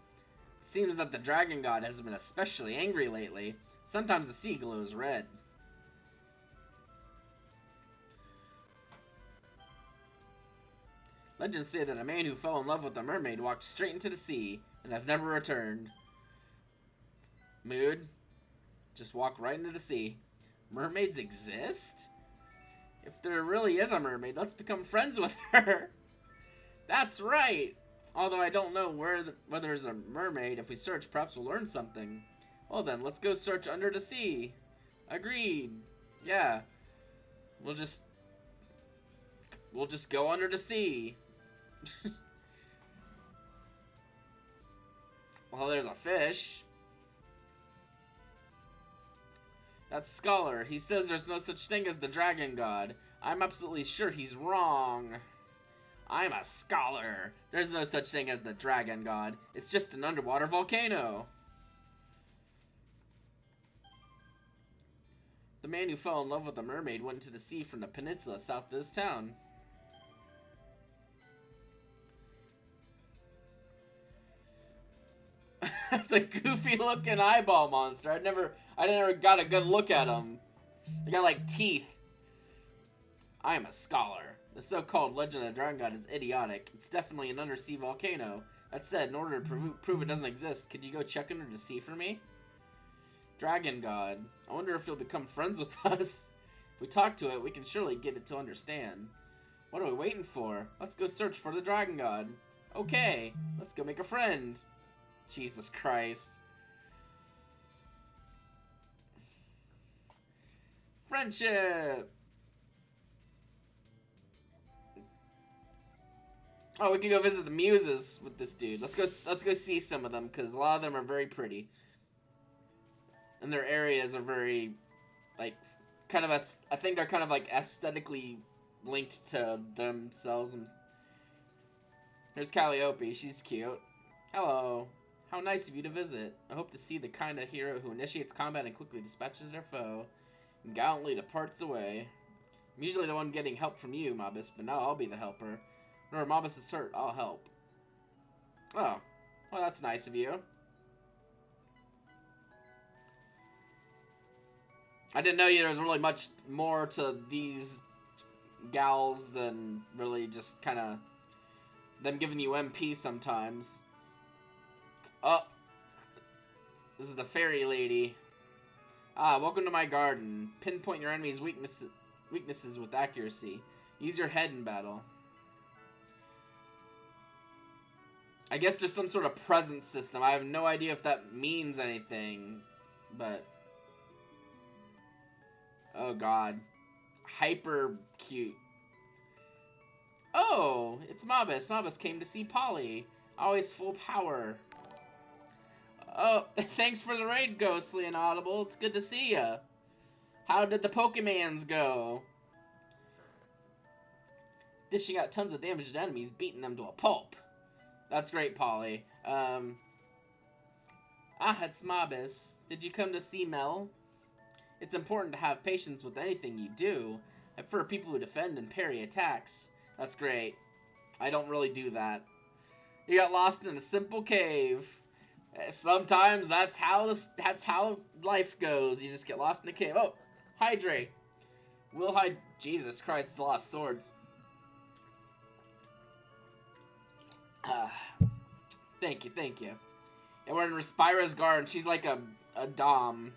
Speaker 1: It seems that the dragon god has been especially angry lately. Sometimes the sea glows red. Legends say that a man who fell in love with a mermaid walked straight into the sea and has never returned. Mood. Just walk right into the sea. Mermaids exist? If there really is a mermaid, let's become friends with her. That's right. Although I don't know whether there's a mermaid. If we search, perhaps we'll learn something. Well then, let's go search under the sea. Agreed. Yeah. We'll just go under the sea. Well, there's a fish. That's Scholar. He says there's no such thing as the dragon god. I'm absolutely sure he's wrong. I'm a scholar. There's no such thing as the dragon god. It's just an underwater volcano. The man who fell in love with a mermaid went into the sea from the peninsula south of this town. It's a goofy looking eyeball monster. I never got a good look at him. They got like teeth. I am a scholar. The so-called legend of the Dragon God is idiotic. It's definitely an undersea volcano. That said, in order to prove it doesn't exist, could you go check under the sea for me? Dragon God. I wonder if he'll become friends with us. If we talk to it, we can surely get it to understand. What are we waiting for? Let's go search for the Dragon God. Okay, let's go make a friend. Jesus Christ. Friendship! Oh, we can go visit the muses with this dude. Let's go see some of them, because a lot of them are very pretty. And their areas are very, like, kind of, I think they're kind of, like, aesthetically linked to themselves. Here's Calliope. She's cute. Hello. How nice of you to visit. I hope to see the kind of hero who initiates combat and quickly dispatches their foe, and gallantly departs away. I'm usually the one getting help from you, Mobus, but now I'll be the helper. Whenever Mobus is hurt, I'll help. Oh. Well, that's nice of you. I didn't know there was really much more to these gals than really just kind of them giving you MP sometimes. Oh. This is the fairy lady. Ah, welcome to my garden. Pinpoint your enemy's weaknesses with accuracy. Use your head in battle. I guess there's some sort of presence system. I have no idea if that means anything, but... Oh, God. Hyper cute. Oh, it's Mobus. Mobus came to see Polly. Always full power. Oh, thanks for the raid, Ghostly and Audible. It's good to see ya. How did the Pokemans go? Dishing out tons of damage to enemies, beating them to a pulp. That's great, Polly. It's Mobus. Did you come to see Mel? It's important to have patience with anything you do. I prefer people who defend and parry attacks. That's great. I don't really do that. You got lost in a simple cave. Sometimes that's how life goes. You just get lost in a cave. Oh, hydrate. We'll hide. Jesus Christ, it's a lot of swords. Thank you, thank you. And we're in Respira's garden. She's like a dom.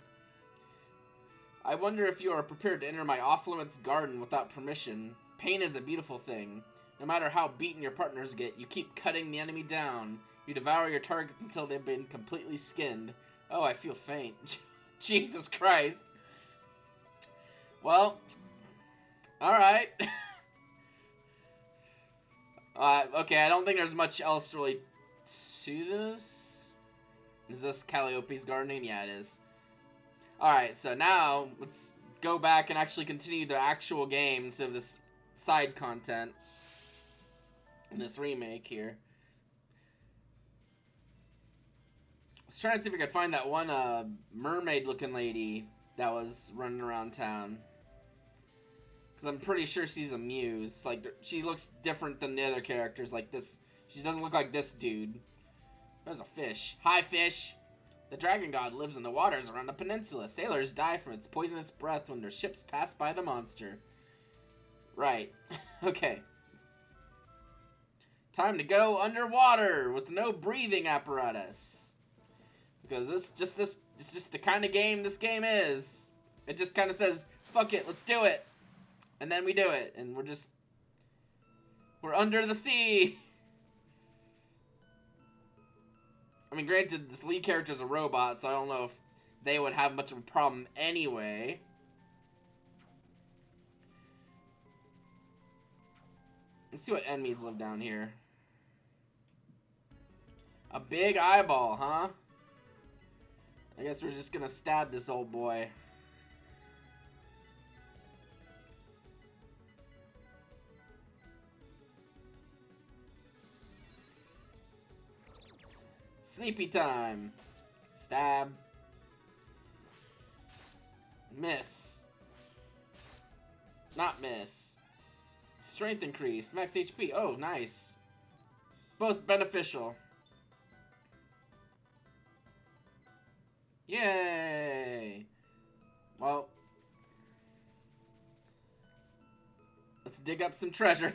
Speaker 1: I wonder if you are prepared to enter my off-limits garden without permission. Pain is a beautiful thing. No matter how beaten your partners get, you keep cutting the enemy down. You devour your targets until they've been completely skinned. Oh, I feel faint. Jesus Christ. Well, alright. Okay, I don't think there's much else really to this. Is this Calliope's gardening? Yeah, it is. Alright, so now let's go back and actually continue the actual game instead of this side content in this remake here. Let's try and see if we can find that one mermaid-looking lady that was running around town. Because I'm pretty sure she's a muse. Like, she looks different than the other characters. Like this, she doesn't look like this dude. There's a fish. Hi, fish. The Dragon God lives in the waters around the peninsula. Sailors die from its poisonous breath when their ships pass by the monster. Right. Okay. Time to go underwater with no breathing apparatus. Because it's just the kind of game this game is. It just kind of says, fuck it, let's do it. And then we do it. And we're under the sea. I mean, granted, this lead character's a robot, so I don't know if they would have much of a problem anyway. Let's see what enemies live down here. A big eyeball, huh? I guess we're just gonna stab this old boy. Sleepy time. Stab. Miss. Not miss. Strength increase. Max HP. Oh, nice. Both beneficial. Yay! Well, let's dig up some treasure.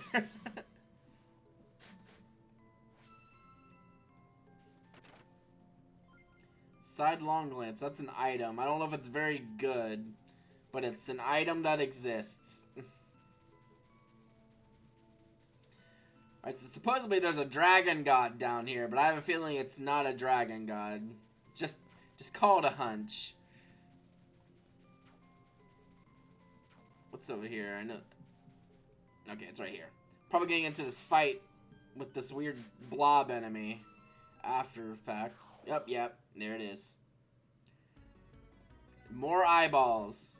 Speaker 1: Sidelong glance. That's an item. I don't know if it's very good, but it's an item that exists. Alright, so supposedly there's a dragon god down here, but I have a feeling it's not a dragon god. Just call it a hunch. What's over here? I know. Okay, it's right here. Probably getting into this fight with this weird blob enemy after fact. Yep, there it is. More eyeballs.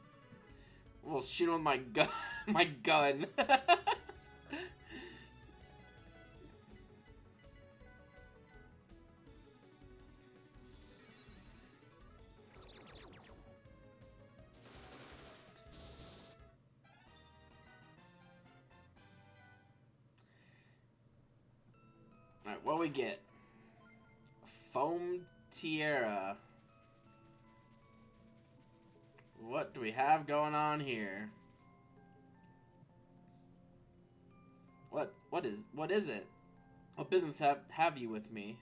Speaker 1: We'll shoot him with my gun. My gun. Alright, what do we get? Foam Tiara. What do we have going on here? What is it? What business have you with me?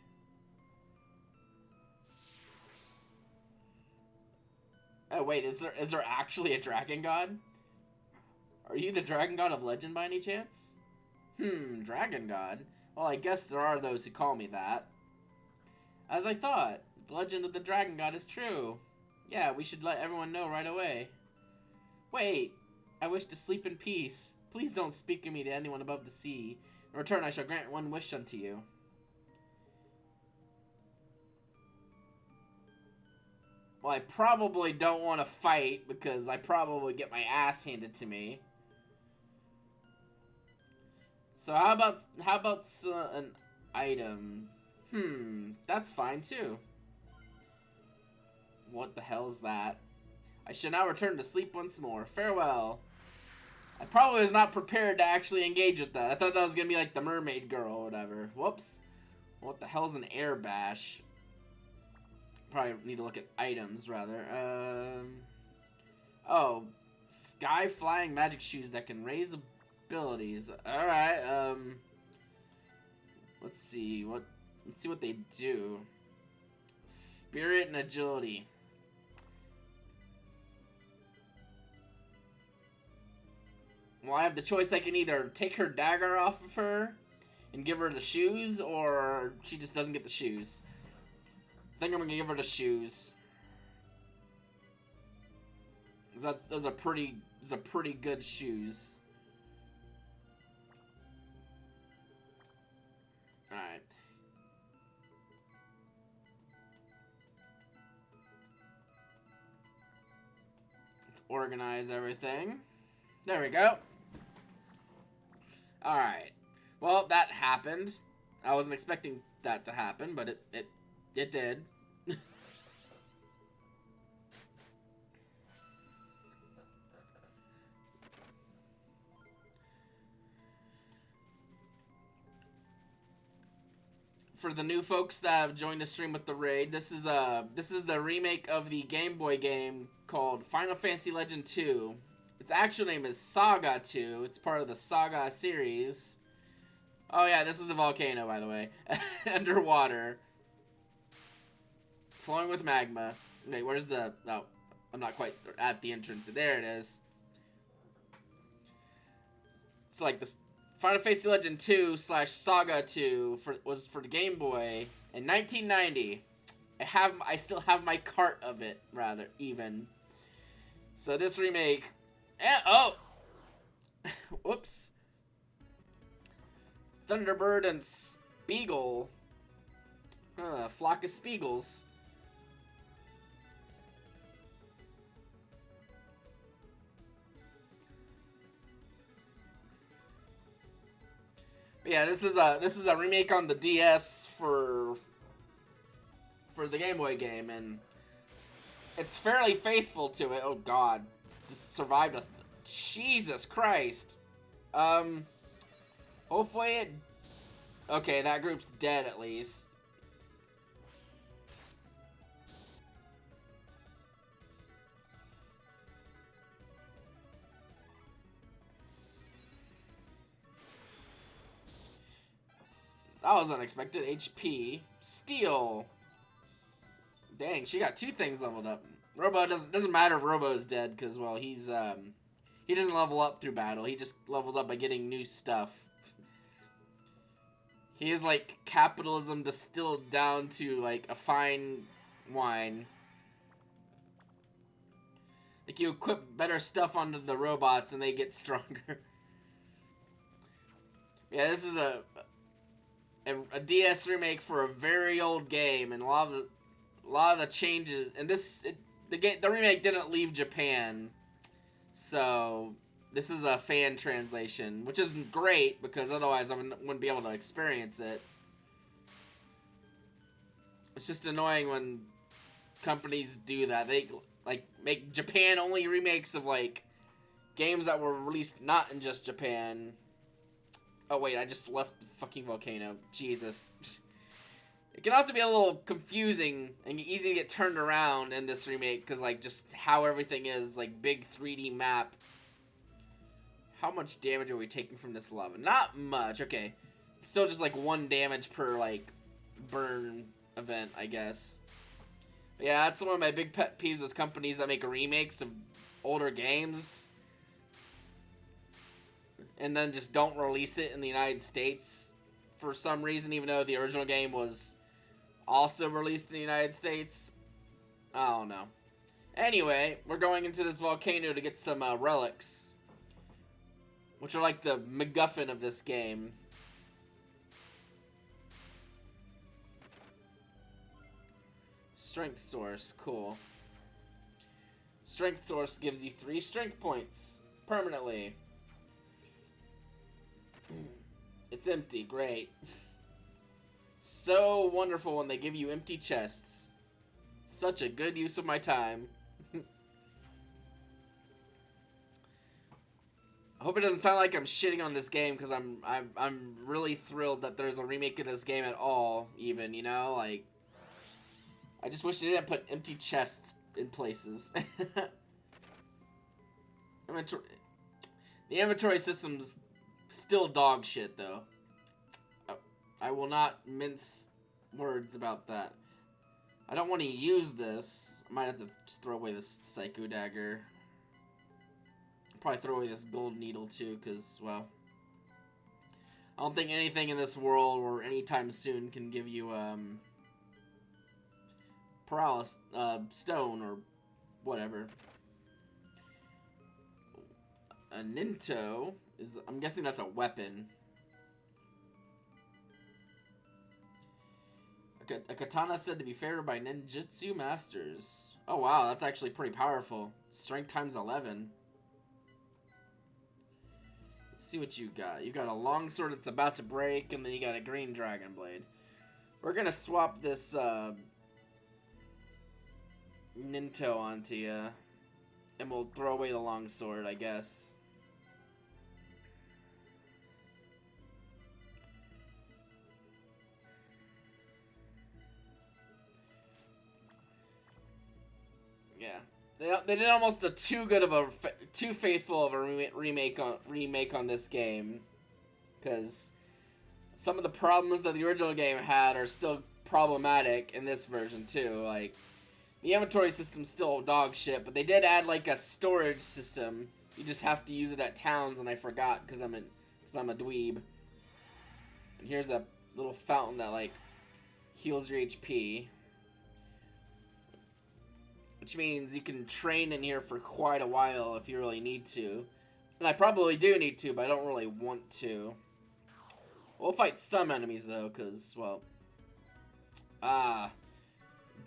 Speaker 1: Oh wait, is there actually a dragon god? Are you the dragon god of legend by any chance? Dragon god? Well, I guess there are those who call me that. As I thought, the legend of the dragon god is true. Yeah, we should let everyone know right away. Wait, I wish to sleep in peace. Please don't speak of me to anyone above the sea. In return, I shall grant one wish unto you. Well, I probably don't want to fight because I probably get my ass handed to me. So how about an item? That's fine too. What the hell is that? I shall now return to sleep once more. Farewell. I probably was not prepared to actually engage with that. I thought that was gonna be like the mermaid girl or whatever. Whoops. What the hell's an air bash? Probably need to look at items rather. Oh, sky flying magic shoes that can raise abilities. All right. Let's see what they do. Spirit and agility. Well, I have the choice. I can either take her dagger off of her and give her the shoes, or she just doesn't get the shoes. I think I'm gonna give her the shoes. Those are pretty good shoes. All right. Let's organize everything. There we go. All right. Well, that happened. I wasn't expecting that to happen, but it did. For the new folks that have joined the stream with the raid, this is the remake of the Game Boy game called Final Fantasy Legend 2. Its actual name is SaGa 2. It's part of the SaGa series. Oh yeah, this is a volcano, by the way. Underwater. Flowing with magma. Wait, where's the... Oh, I'm not quite at the entrance. There it is. It's like the Final Fantasy Legend 2 / SaGa 2 was for the Game Boy in 1990. I still have my cart of it, rather, even. So this remake... oh! Whoops. Thunderbird and Spiegel. Flock of Spiegels. But yeah, this is a remake on the DS for the Game Boy game, and it's fairly faithful to it. Oh God, this survived a Jesus Christ. Hopefully it... Okay, that group's dead at least. That was unexpected. HP. Steel. Dang, she got 2 things leveled up. Robo doesn't matter if Robo is dead, because, well, he doesn't level up through battle. He just levels up by getting new stuff. He is like capitalism distilled down to like a fine wine. Like you equip better stuff onto the robots and they get stronger. Yeah, this is a DS remake for a very old game, and a lot of the changes. And the remake didn't leave Japan, so this is a fan translation, which isn't great because otherwise I wouldn't be able to experience it. It's just annoying when companies do that. They like make Japan only remakes of like games that were released not in just Japan. Oh wait, I just left the fucking volcano. Jesus. It can also be a little confusing and easy to get turned around in this remake because like just how everything is, like big 3D map. How much damage are we taking from this lava? Not much. Okay. Still just like 1 damage per like burn event, I guess. But yeah, that's one of my big pet peeves with companies that make remakes of older games and then just don't release it in the United States for some reason, even though the original game was also released in the United States. I don't know. Anyway, we're going into this volcano to get some relics, which are like the MacGuffin of this game. Strength source, cool. Strength source gives you 3 strength points permanently. It's empty, great. So wonderful when they give you empty chests. Such a good use of my time. I hope it doesn't sound like I'm shitting on this game because I'm really thrilled that there's a remake of this game at all. Even, you know, like I just wish they didn't put empty chests in places. The inventory system's still dog shit though. I will not mince words about that. I don't want to use this. I might have to just throw away this Psycho Dagger. Probably throw away this gold needle too, because, well, I don't think anything in this world or anytime soon can give you paralysis, stone or whatever. A Ninto is, I'm guessing that's a weapon. A katana said to be favored by ninjutsu masters. Oh wow, that's actually pretty powerful. Strength times 11. Let's see what you got. You got a longsword that's about to break, and then you got a green dragon blade. We're gonna swap this Ninto onto you, and we'll throw away the longsword, I guess. Yeah, they did almost too faithful of a remake on this game, because some of the problems that the original game had are still problematic in this version too. Like the inventory system's still dog shit, but they did add like a storage system. You just have to use it at towns, and I forgot because I'm a dweeb. And here's a little fountain that like heals your HP. Which means you can train in here for quite a while if you really need to. And I probably do need to, but I don't really want to. We'll fight some enemies though, because, well...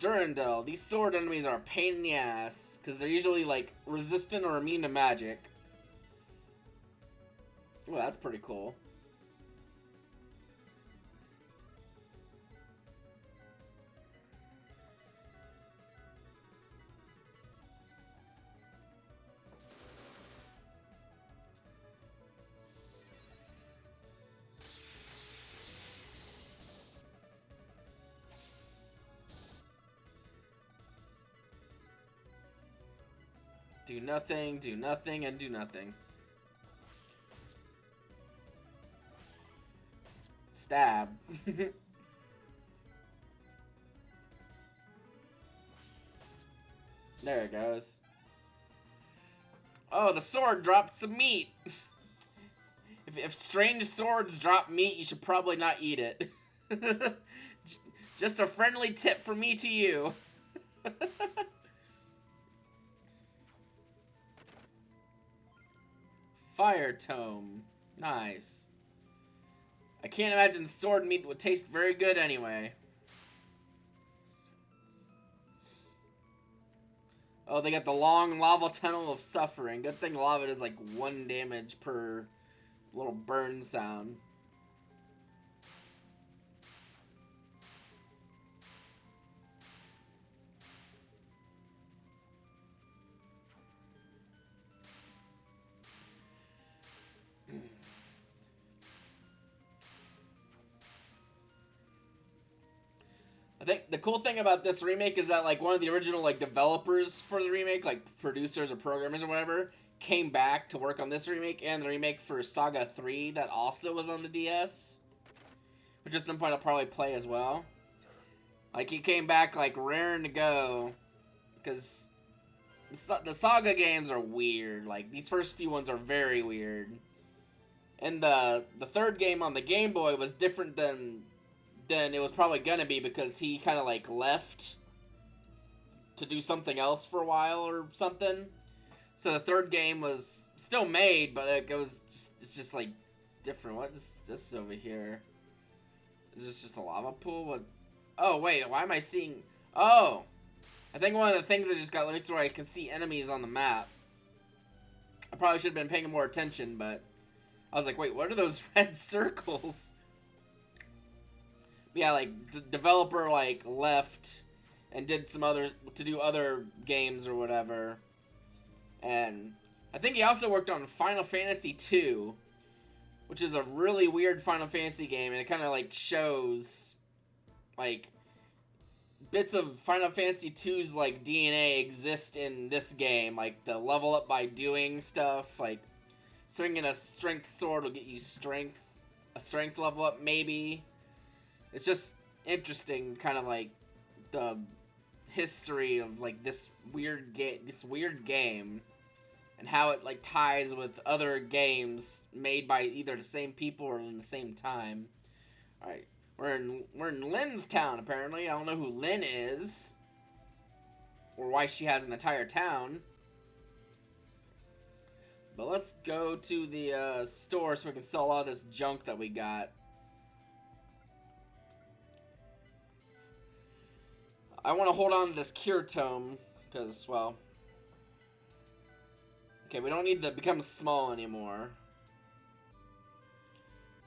Speaker 1: Durandal. These sword enemies are a pain in the ass, because they're usually, like, resistant or immune to magic. Well, that's pretty cool. Do nothing, and do nothing. stab. There it goes. Oh, the sword dropped some meat. If strange swords drop meat, you should probably not eat it. Just a friendly tip from me to you. Fire tome. Nice. I can't imagine sword meat would taste very good anyway. Oh, they got the long lava tunnel of suffering. Good thing lava is like 1 damage per little burn sound. I think the cool thing about this remake is that like one of the original like developers for the remake, like producers or programmers or whatever, came back to work on this remake and the remake for SaGa 3 that also was on the DS, which at some point I'll probably play as well. Like he came back like raring to go, because the SaGa games are weird. Like these first few ones are very weird, and the third game on the Game Boy was different than it was probably gonna be, because he kind of like left to do something else for a while or something. So the third game was still made, but it was it's just like different. What is this over here? Is this just a lava pool? What? Oh wait, why am I seeing? Oh, I think one of the things I just got links where I can see enemies on the map. I probably should have been paying more attention, but I was like, wait, what are those red circles? Yeah, like the developer like left and did some other to do other games or whatever, and I think he also worked on Final Fantasy 2, which is a really weird Final Fantasy game, and it kind of like shows like bits of Final Fantasy 2's like DNA exist in this game, like the level up by doing stuff, like swinging a strength sword will get you a strength level up maybe. It's just interesting, kind of like the history of like this weird game, and how it like ties with other games made by either the same people or in the same time. All right, we're in Lynn's town apparently. I don't know who Lynn is, or why she has an entire town. But let's go to the store so we can sell all this junk that we got. I want to hold on to this cure tome, because, well... Okay, we don't need to become small anymore.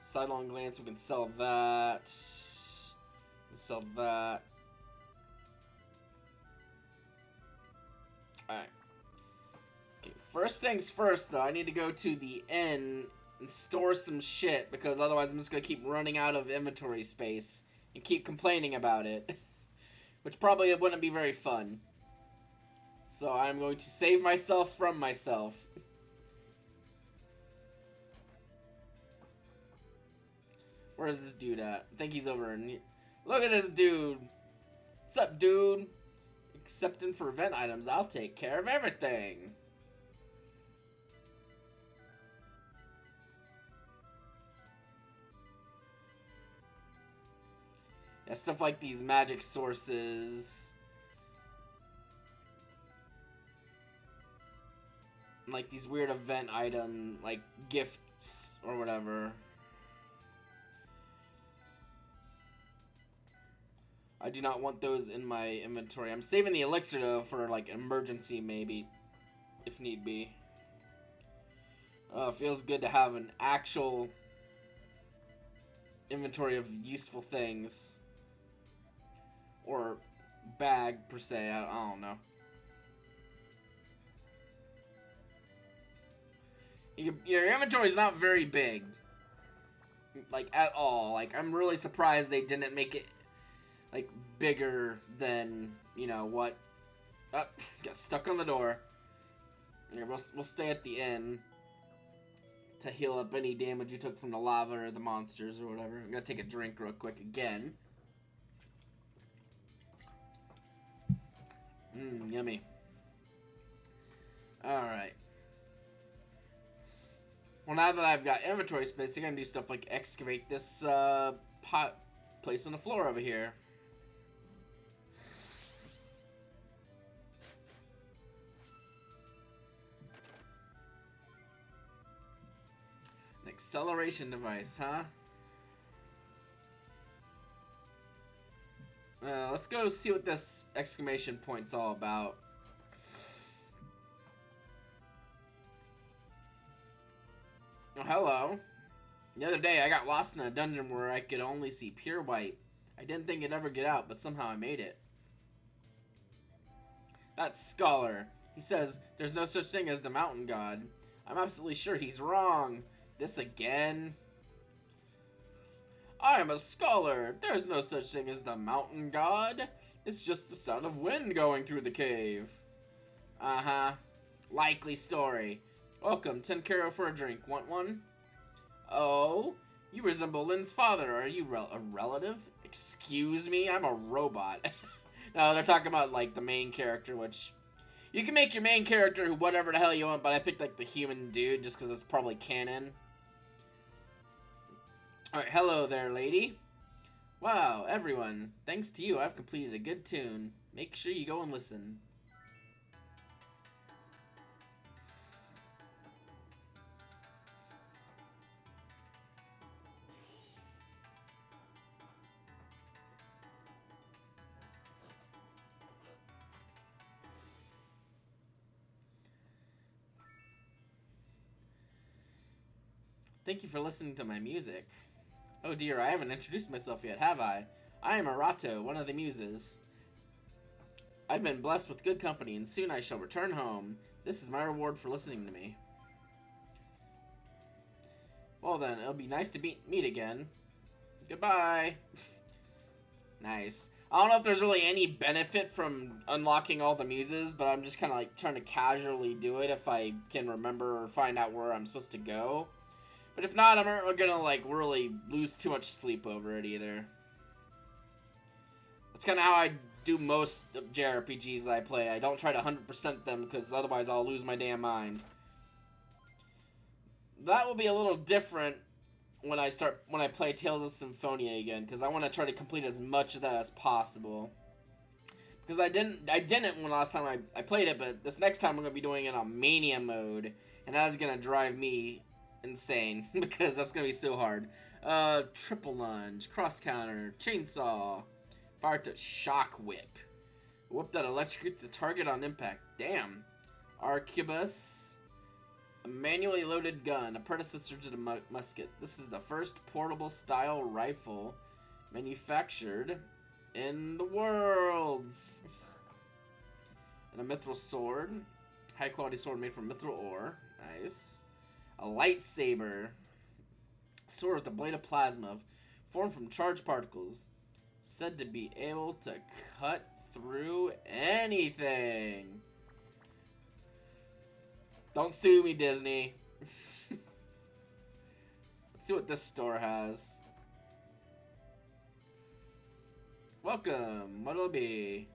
Speaker 1: Sidelong glance, we can sell that. Sell that. Alright. Okay, first things first, though, I need to go to the inn and store some shit, because otherwise I'm just going to keep running out of inventory space and keep complaining about it. Which probably wouldn't be very fun. So I'm going to save myself from myself. Where is this dude at? I think he's over in here. Look at this dude. What's up, dude? Accepting for event items. I'll take care of everything. Yeah, stuff like these magic sources. Like these weird event item, like gifts or whatever. I do not want those in my inventory. I'm saving the elixir though for like emergency maybe, if need be. It feels good to have an actual inventory of useful things. Or bag, per se, I don't know. Your inventory is not very big. Like, at all. Like, I'm really surprised they didn't make it, like, bigger than, you know, what... Oh, got stuck on the door. Here, we'll stay at the inn. to heal up any damage you took from the lava or the monsters or whatever. I'm gonna take a drink real quick again. Yummy. Alright. Well, now that I've got inventory space, I'm gonna do stuff like excavate this pot place on the floor over here. An acceleration device, huh? Let's go see what this exclamation point's all about. Oh, hello. The other day, I got lost in a dungeon where I could only see pure white. I didn't think I'd ever get out, but somehow I made it. That's Scholar. He says there's no such thing as the mountain god. I'm absolutely sure he's wrong. This again? I am a scholar. There's no such thing as the mountain god. It's just the sound of wind going through the cave. Uh-huh. Likely story. Welcome, 10 Karo for a drink. Want one? Oh, you resemble Lynn's father. Are you a relative? Excuse me, I'm a robot. No, they're talking about, like, the main character, which... You can make your main character whatever the hell you want, but I picked, like, the human dude just because it's probably canon. Alright, hello there, lady. Wow, everyone. Thanks to you, I've completed a good tune. Make sure you go and listen. Thank you for listening to my music. Oh dear, I haven't introduced myself yet, have I? I am Arato, one of the muses. I've been blessed with good company, and soon I shall return home. This is my reward for listening to me. Well then, it'll be nice to meet again. Goodbye. Nice. I don't know if there's really any benefit from unlocking all the muses, but I'm just kind of like trying to casually do it if I can remember or find out where I'm supposed to go. But if not, I'm not gonna, like, really lose too much sleep over it either. That's kind of how I do most JRPGs that I play. I don't try to 100% them, because otherwise I'll lose my damn mind. That will be a little different when I play Tales of Symphonia again, because I want to try to complete as much of that as possible. Because I didn't when last time I played it, but this next time I'm going to be doing it on Mania mode, and that is going to drive me insane, because that's gonna be so hard. Triple lunge, cross counter, chainsaw, fire touch, shock whip, whoop that electrocutes the target on impact. Damn. Arquebus, a manually loaded gun, a predecessor to the musket. This is the first portable style rifle manufactured in the worlds. And a mithril sword, high quality sword made from mithril ore. Nice. A lightsaber. Sword with a blade of plasma formed from charged particles. Said to be able to cut through anything. Don't sue me, Disney. Let's see what this store has. Welcome. What'll it be?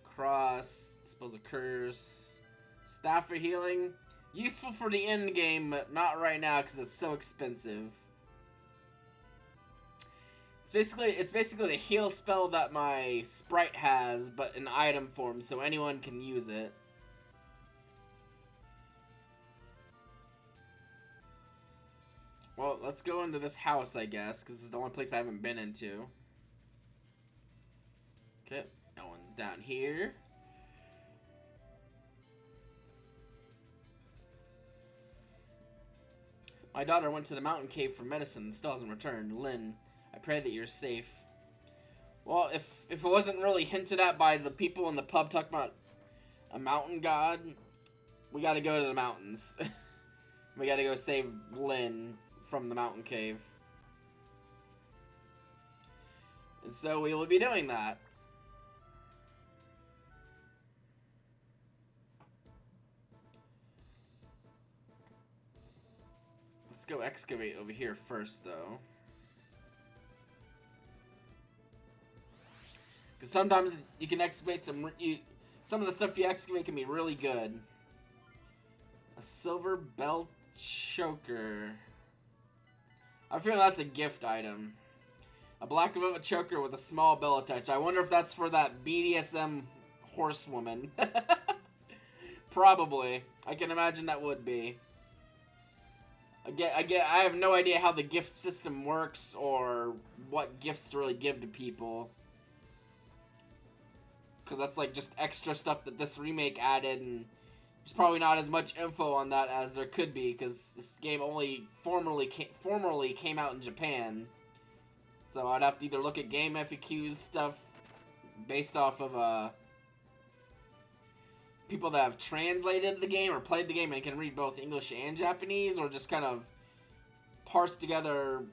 Speaker 1: Cross. Dispose of curse. Staff for healing. Useful for the end game, but not right now because it's so expensive. It's basically the heal spell that my sprite has, but in item form, so anyone can use it. Well, let's go into this house, I guess, because it's the only place I haven't been into. Okay, no one's down here. My daughter went to the mountain cave for medicine and still hasn't returned. Lynn, I pray that you're safe. Well, if it wasn't really hinted at by the people in the pub talking about a mountain god, we gotta go to the mountains. We gotta go save Lynn from the mountain cave. And so we will be doing that. go excavate over here first, though. Because sometimes you can excavate some of the stuff you excavate can be really good. A silver bell choker. I feel that's a gift item. A black velvet choker with a small bell attached. I wonder if that's for that BDSM horsewoman. Probably. I can imagine that would be. I have no idea how the gift system works or what gifts to really give to people. Because that's like just extra stuff that this remake added, and there's probably not as much info on that as there could be, because this game only formerly came out in Japan. So I'd have to either look at game FAQs stuff based off of people that have translated the game or played the game and can read both English and Japanese, or just kind of parse together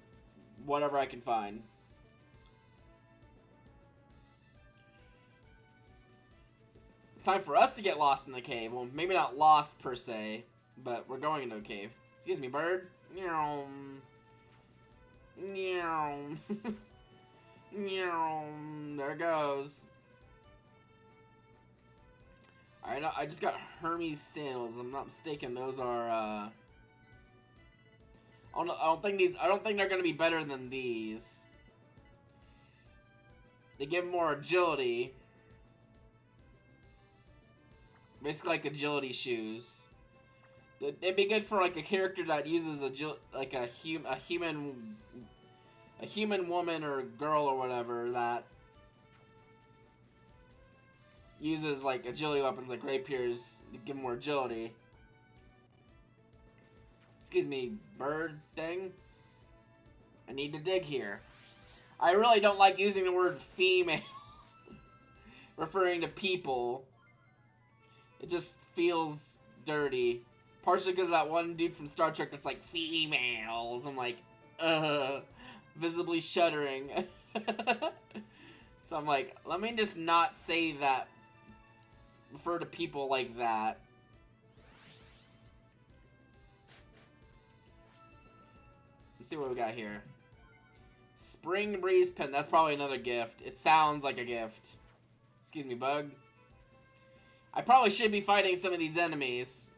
Speaker 1: whatever I can find. It's time for us to get lost in the cave. Well, maybe not lost per se, but we're going into a cave. Excuse me, bird. Meow. Meow. Meow. There it goes. Alright, I just got Hermes sandals. I'm not mistaken. Those are, I don't think they're gonna be better than these. They give more agility. Basically, like agility shoes. It'd be good for like a character that uses like a human woman or girl or whatever that uses like agility weapons like rapiers to give more agility. Excuse me, bird thing. I need to dig here. I really don't like using the word female referring to people. It just feels dirty. Partially because of that one dude from Star Trek that's like, females. I'm like, visibly shuddering. So I'm like, let me just not say that. Refer to people like that. Let's see what we got here. Spring Breeze Pen. That's probably another gift. It sounds like a gift. Excuse me, bug. I probably should be fighting some of these enemies.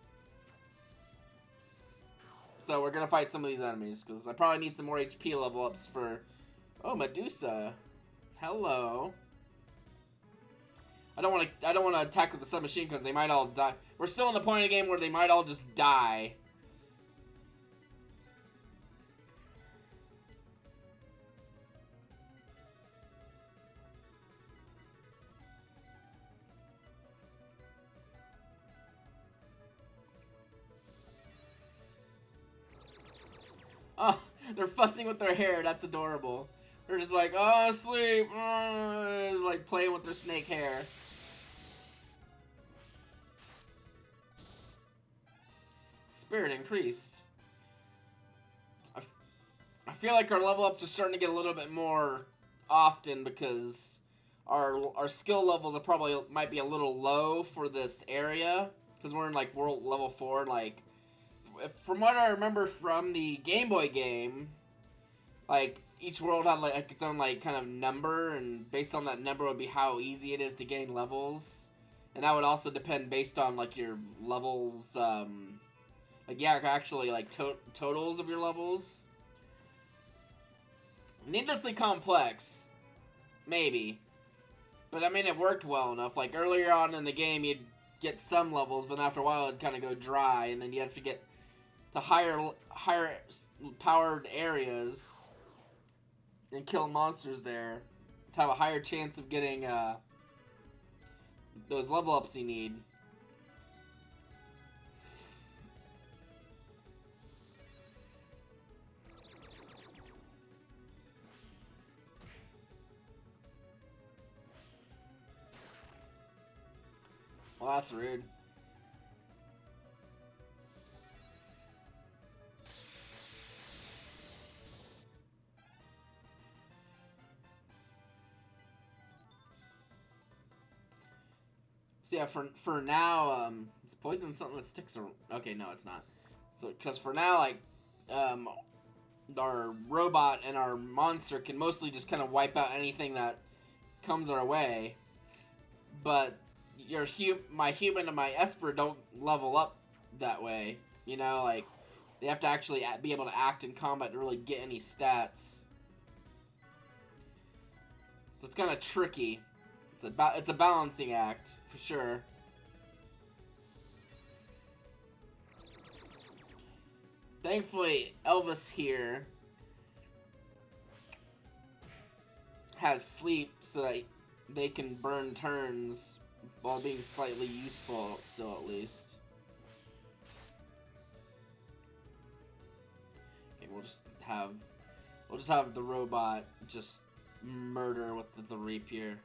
Speaker 1: So we're gonna fight some of these enemies, because I probably need some more HP level ups for... Oh, Medusa. Hello. I don't want to attack with the submachine because they might all die. We're still in the point of the game where they might all just die. Oh, they're fussing with their hair. That's adorable. They're just like, oh, sleep. Oh, just like playing with their snake hair. Spirit increased. I feel like our level ups are starting to get a little bit more often because our skill levels are probably might be a little low for this area because we're in like world level 4. Like, from what I remember from the Game Boy game, like each world had like its own like kind of number, and based on that number would be how easy it is to gain levels, and that would also depend based on like your levels. Like, yeah, actually, like, totals of your levels. Needlessly complex. Maybe. But, I mean, it worked well enough. Like, earlier on in the game, you'd get some levels, but after a while, it'd kind of go dry, and then you have to get to higher powered areas and kill monsters there to have a higher chance of getting, those level ups you need. Well, that's rude. So yeah, for now, is poison something that sticks around? Okay, no, it's not. So, because for now, like, um, our robot and our monster can mostly just kind of wipe out anything that comes our way. But my human and my Esper don't level up that way. You know, like, they have to actually be able to act in combat to really get any stats. So it's kind of tricky. It's a balancing act, for sure. Thankfully, Elvis here has sleep so that they can burn turns while being slightly useful, still at least. Okay, we'll just have the robot just murder with the rapier.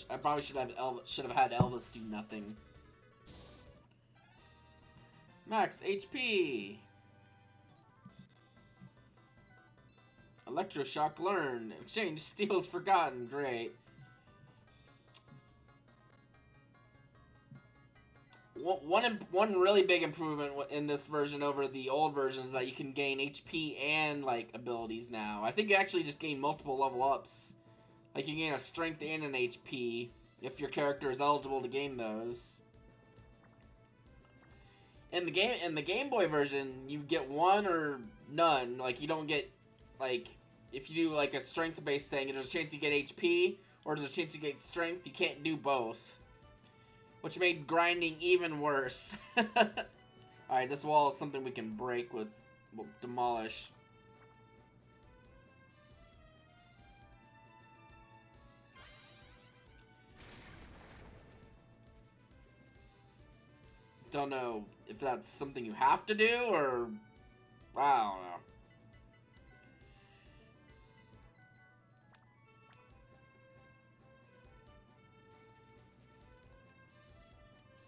Speaker 1: I probably should have had Elvis do nothing. Max HP. Electroshock learned. Exchange steals forgotten. Great. One really big improvement in this version over the old version is that you can gain HP and, like, abilities now. I think you actually just gain multiple level ups. Like, you gain a strength and an HP if your character is eligible to gain those. In the Game Boy version, you get one or none. Like, you don't get, like, if you do, like, a strength-based thing, there's a chance you get HP, or there's a chance you get strength. You can't do both, which made grinding even worse. Alright, this wall is something we can break with, we'll demolish. Don't know if that's something you have to do, or I don't know.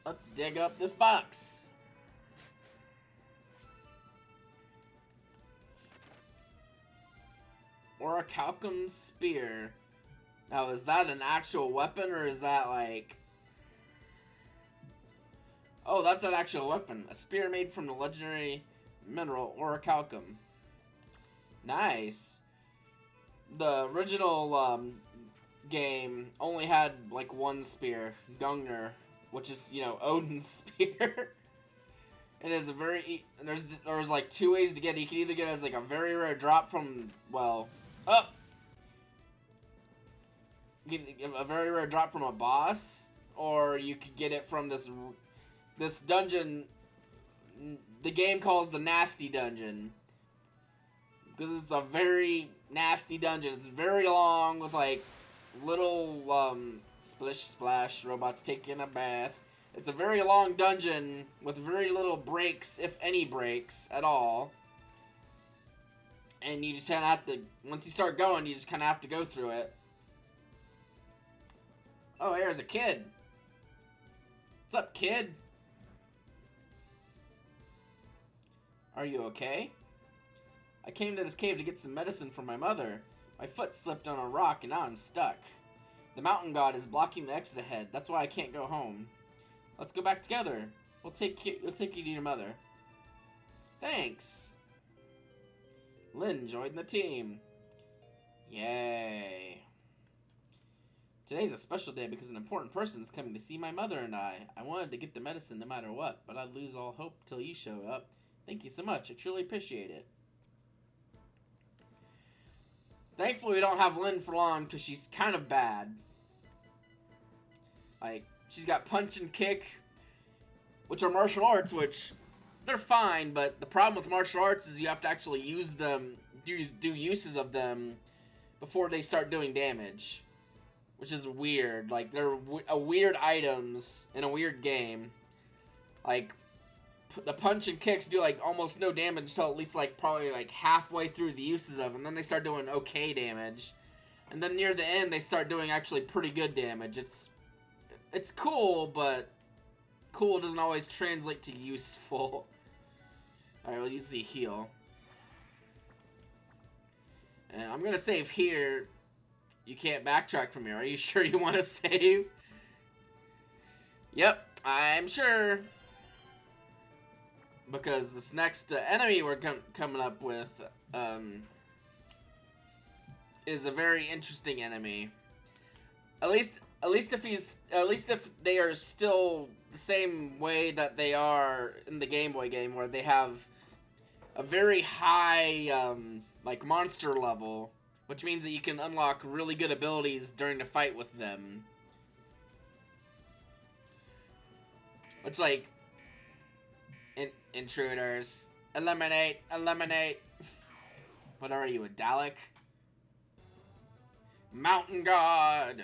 Speaker 1: Let's dig up this box. Orichalcum Spear. Now, is that an actual weapon, or is that like... Oh, that's an actual weapon. A spear made from the legendary mineral Orichalcum. Nice. The original game only had like one spear, Gungnir, which is, you know, Odin's spear. And it's a very... There's like two ways to get it. You can either get it as like a very rare drop from, well... Oh! You can get a very rare drop from a boss, or you could get it from this dungeon the game calls the Nasty Dungeon. Because it's a very nasty dungeon. It's very long with like little splish splash robots taking a bath. It's a very long dungeon with very little breaks, if any breaks at all. And you just kind of have to, once you start going, you just kind of have to go through it. Oh, here's a kid. What's up, kid? Are you okay? I came to this cave to get some medicine for my mother. My foot slipped on a rock and now I'm stuck. The mountain god is blocking the exit ahead. That's why I can't go home. Let's go back together. We'll take you to your mother. Thanks. Lynn joined the team. Yay. Today's a special day because an important person is coming to see my mother and I. I wanted to get the medicine no matter what, but I'd lose all hope till you showed up. Thank you so much. I truly appreciate it. Thankfully, we don't have Lynn for long because she's kind of bad. Like, she's got punch and kick, which are martial arts, which they're fine, but the problem with martial arts is you have to actually use them, do uses of them before they start doing damage, which is weird. Like, they're weird items in a weird game. Like, the punch and kicks do like almost no damage until at least like probably like halfway through the uses of them. Then they start doing okay damage, and then near the end they start doing actually pretty good damage. It's cool, but cool doesn't always translate to useful. Alright, we'll use the heal. And I'm gonna save here. You can't backtrack from here. Are you sure you want to save? Yep, I'm sure. because this next enemy we're coming up with is a very interesting enemy. At least if they are still the same way that they are in the Game Boy game, where they have a very high like monster level, which means that you can unlock really good abilities during the fight with them. Which, like, intruders, eliminate. What are you, a Dalek? Mountain God.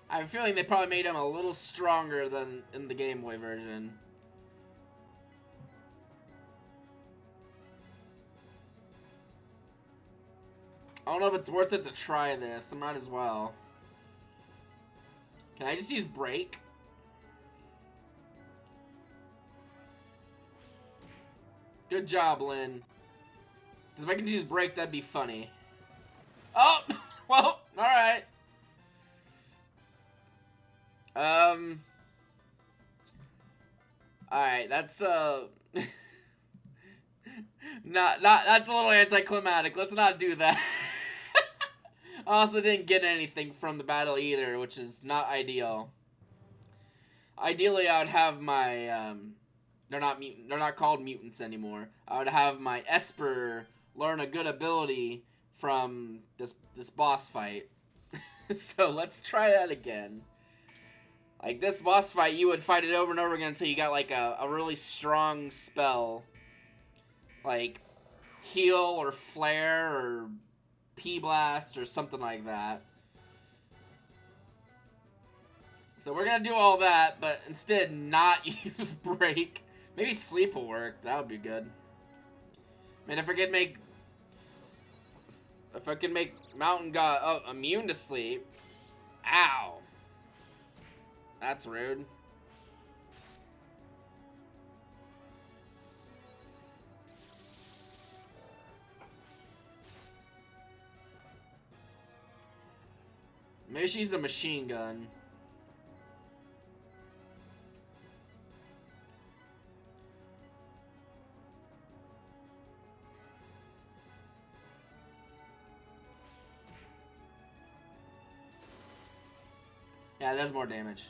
Speaker 1: I have a feeling they probably made him a little stronger than in the Game Boy version. I don't know if it's worth it to try this. I might as well. Can I just use break? Good job, Lynn. Because if I can use break, that'd be funny. Oh! Well, alright. Alright, that's, that's a little anticlimactic. Let's not do that. I also didn't get anything from the battle either, which is not ideal. Ideally, I would have my, they're not called mutants anymore. I would have my Esper learn a good ability from this boss fight. So let's try that again. Like, this boss fight, you would fight it over and over again until you got, like, a really strong spell. Like, heal or flare or P-blast or something like that. So we're gonna do all that, but instead not use break. Maybe sleep will work. That would be good. Man, if I can make Mountain God immune to sleep. Ow. That's rude. Maybe she's a machine gun. Yeah, that's more damage.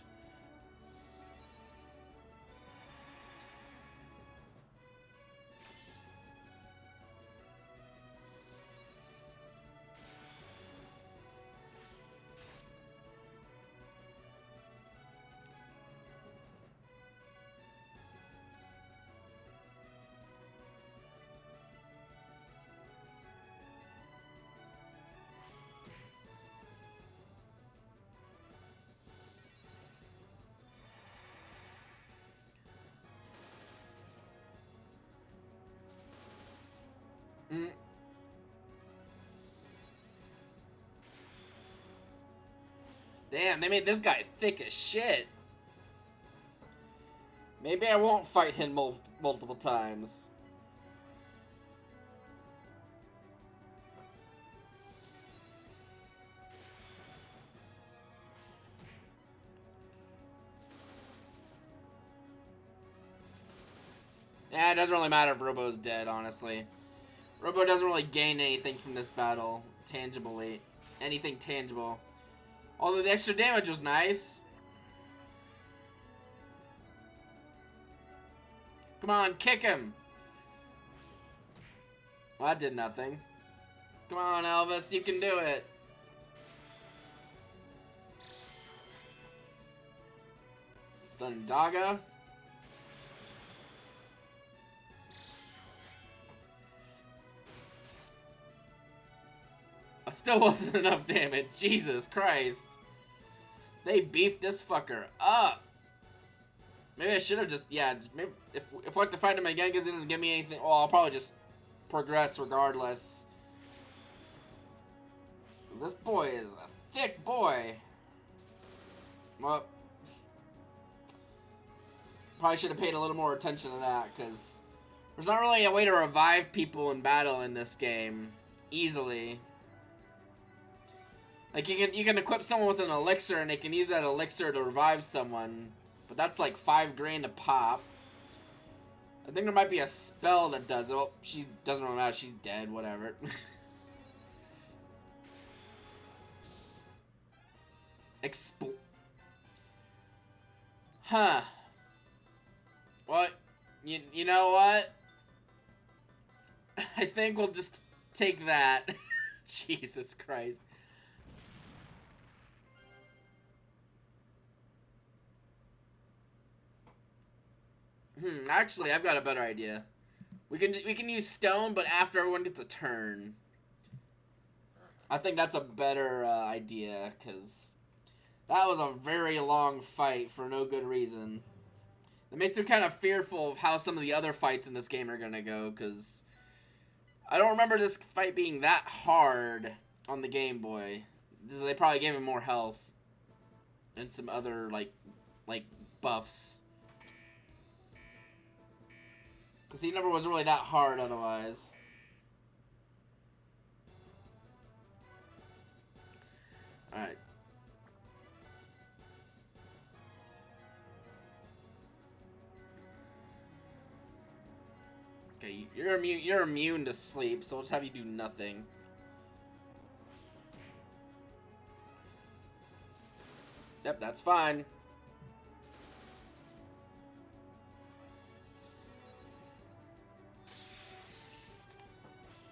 Speaker 1: Damn, they made this guy thick as shit. Maybe I won't fight him multiple times. Yeah, it doesn't really matter if Robo's dead, honestly. Robo doesn't really gain anything from this battle, tangibly. Anything tangible. Although the extra damage was nice. Come on, kick him. Well, that did nothing. Come on, Elvis, you can do it. Thundaga. Still wasn't enough damage. Jesus Christ. They beefed this fucker up. Maybe I should have just, yeah, maybe if I have to fight him again because it doesn't give me anything, well, I'll probably just progress regardless. This boy is a thick boy. Well, probably should have paid a little more attention to that because there's not really a way to revive people in battle in this game easily. Like, you can equip someone with an elixir, and they can use that elixir to revive someone. But that's like $5 grand a pop. I think there might be a spell that does it. Oh, she doesn't really matter. She's dead. Whatever. Huh. What? You know what? I think we'll just take that. Jesus Christ. Actually, I've got a better idea. We can use stone, but after everyone gets a turn. I think that's a better idea, because that was a very long fight for no good reason. It makes me kind of fearful of how some of the other fights in this game are going to go, because I don't remember this fight being that hard on the Game Boy. They probably gave him more health and some other, like buffs. Because he never was really that hard otherwise. Alright. Okay, you're immune to sleep, so we'll just have you do nothing. Yep, that's fine.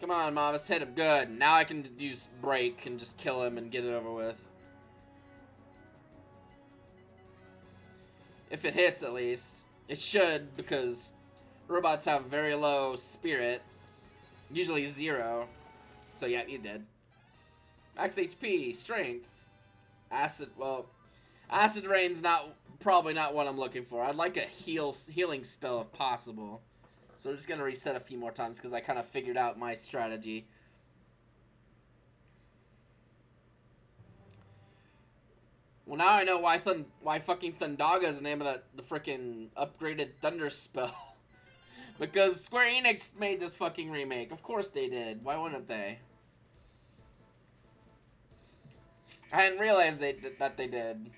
Speaker 1: Come on, Mavis, hit him. Good. Now I can use break and just kill him and get it over with. If it hits, at least. It should, because robots have very low spirit. Usually 0. So yeah, he's dead. Max HP, strength. Acid, well, acid rain's probably not what I'm looking for. I'd like a healing spell if possible. So we're just going to reset a few more times because I kind of figured out my strategy. Well, now I know why fucking Thundaga is the name of the freaking upgraded thunder spell. Because Square Enix made this fucking remake. Of course they did. Why wouldn't they? I hadn't realized that they did.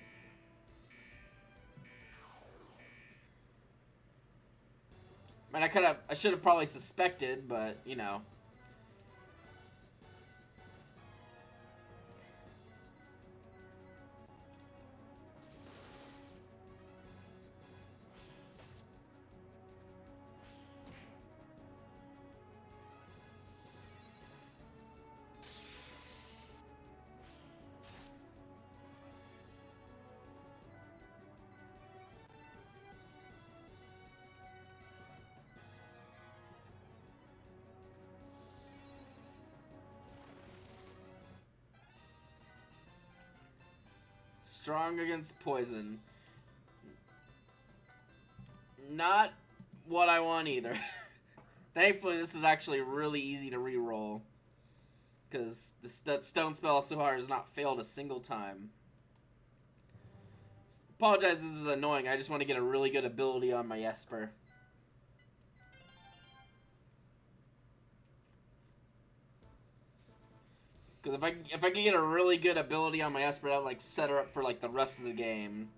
Speaker 1: I mean, I should have probably suspected, but, you know. Strong against poison. Not what I want either. Thankfully, this is actually really easy to re-roll. Because that stone spell so hard has not failed a single time. Apologize, this is annoying. I just want to get a really good ability on my Esper. Because if I can get a really good ability on my Esper, that'll like set her up for like the rest of the game.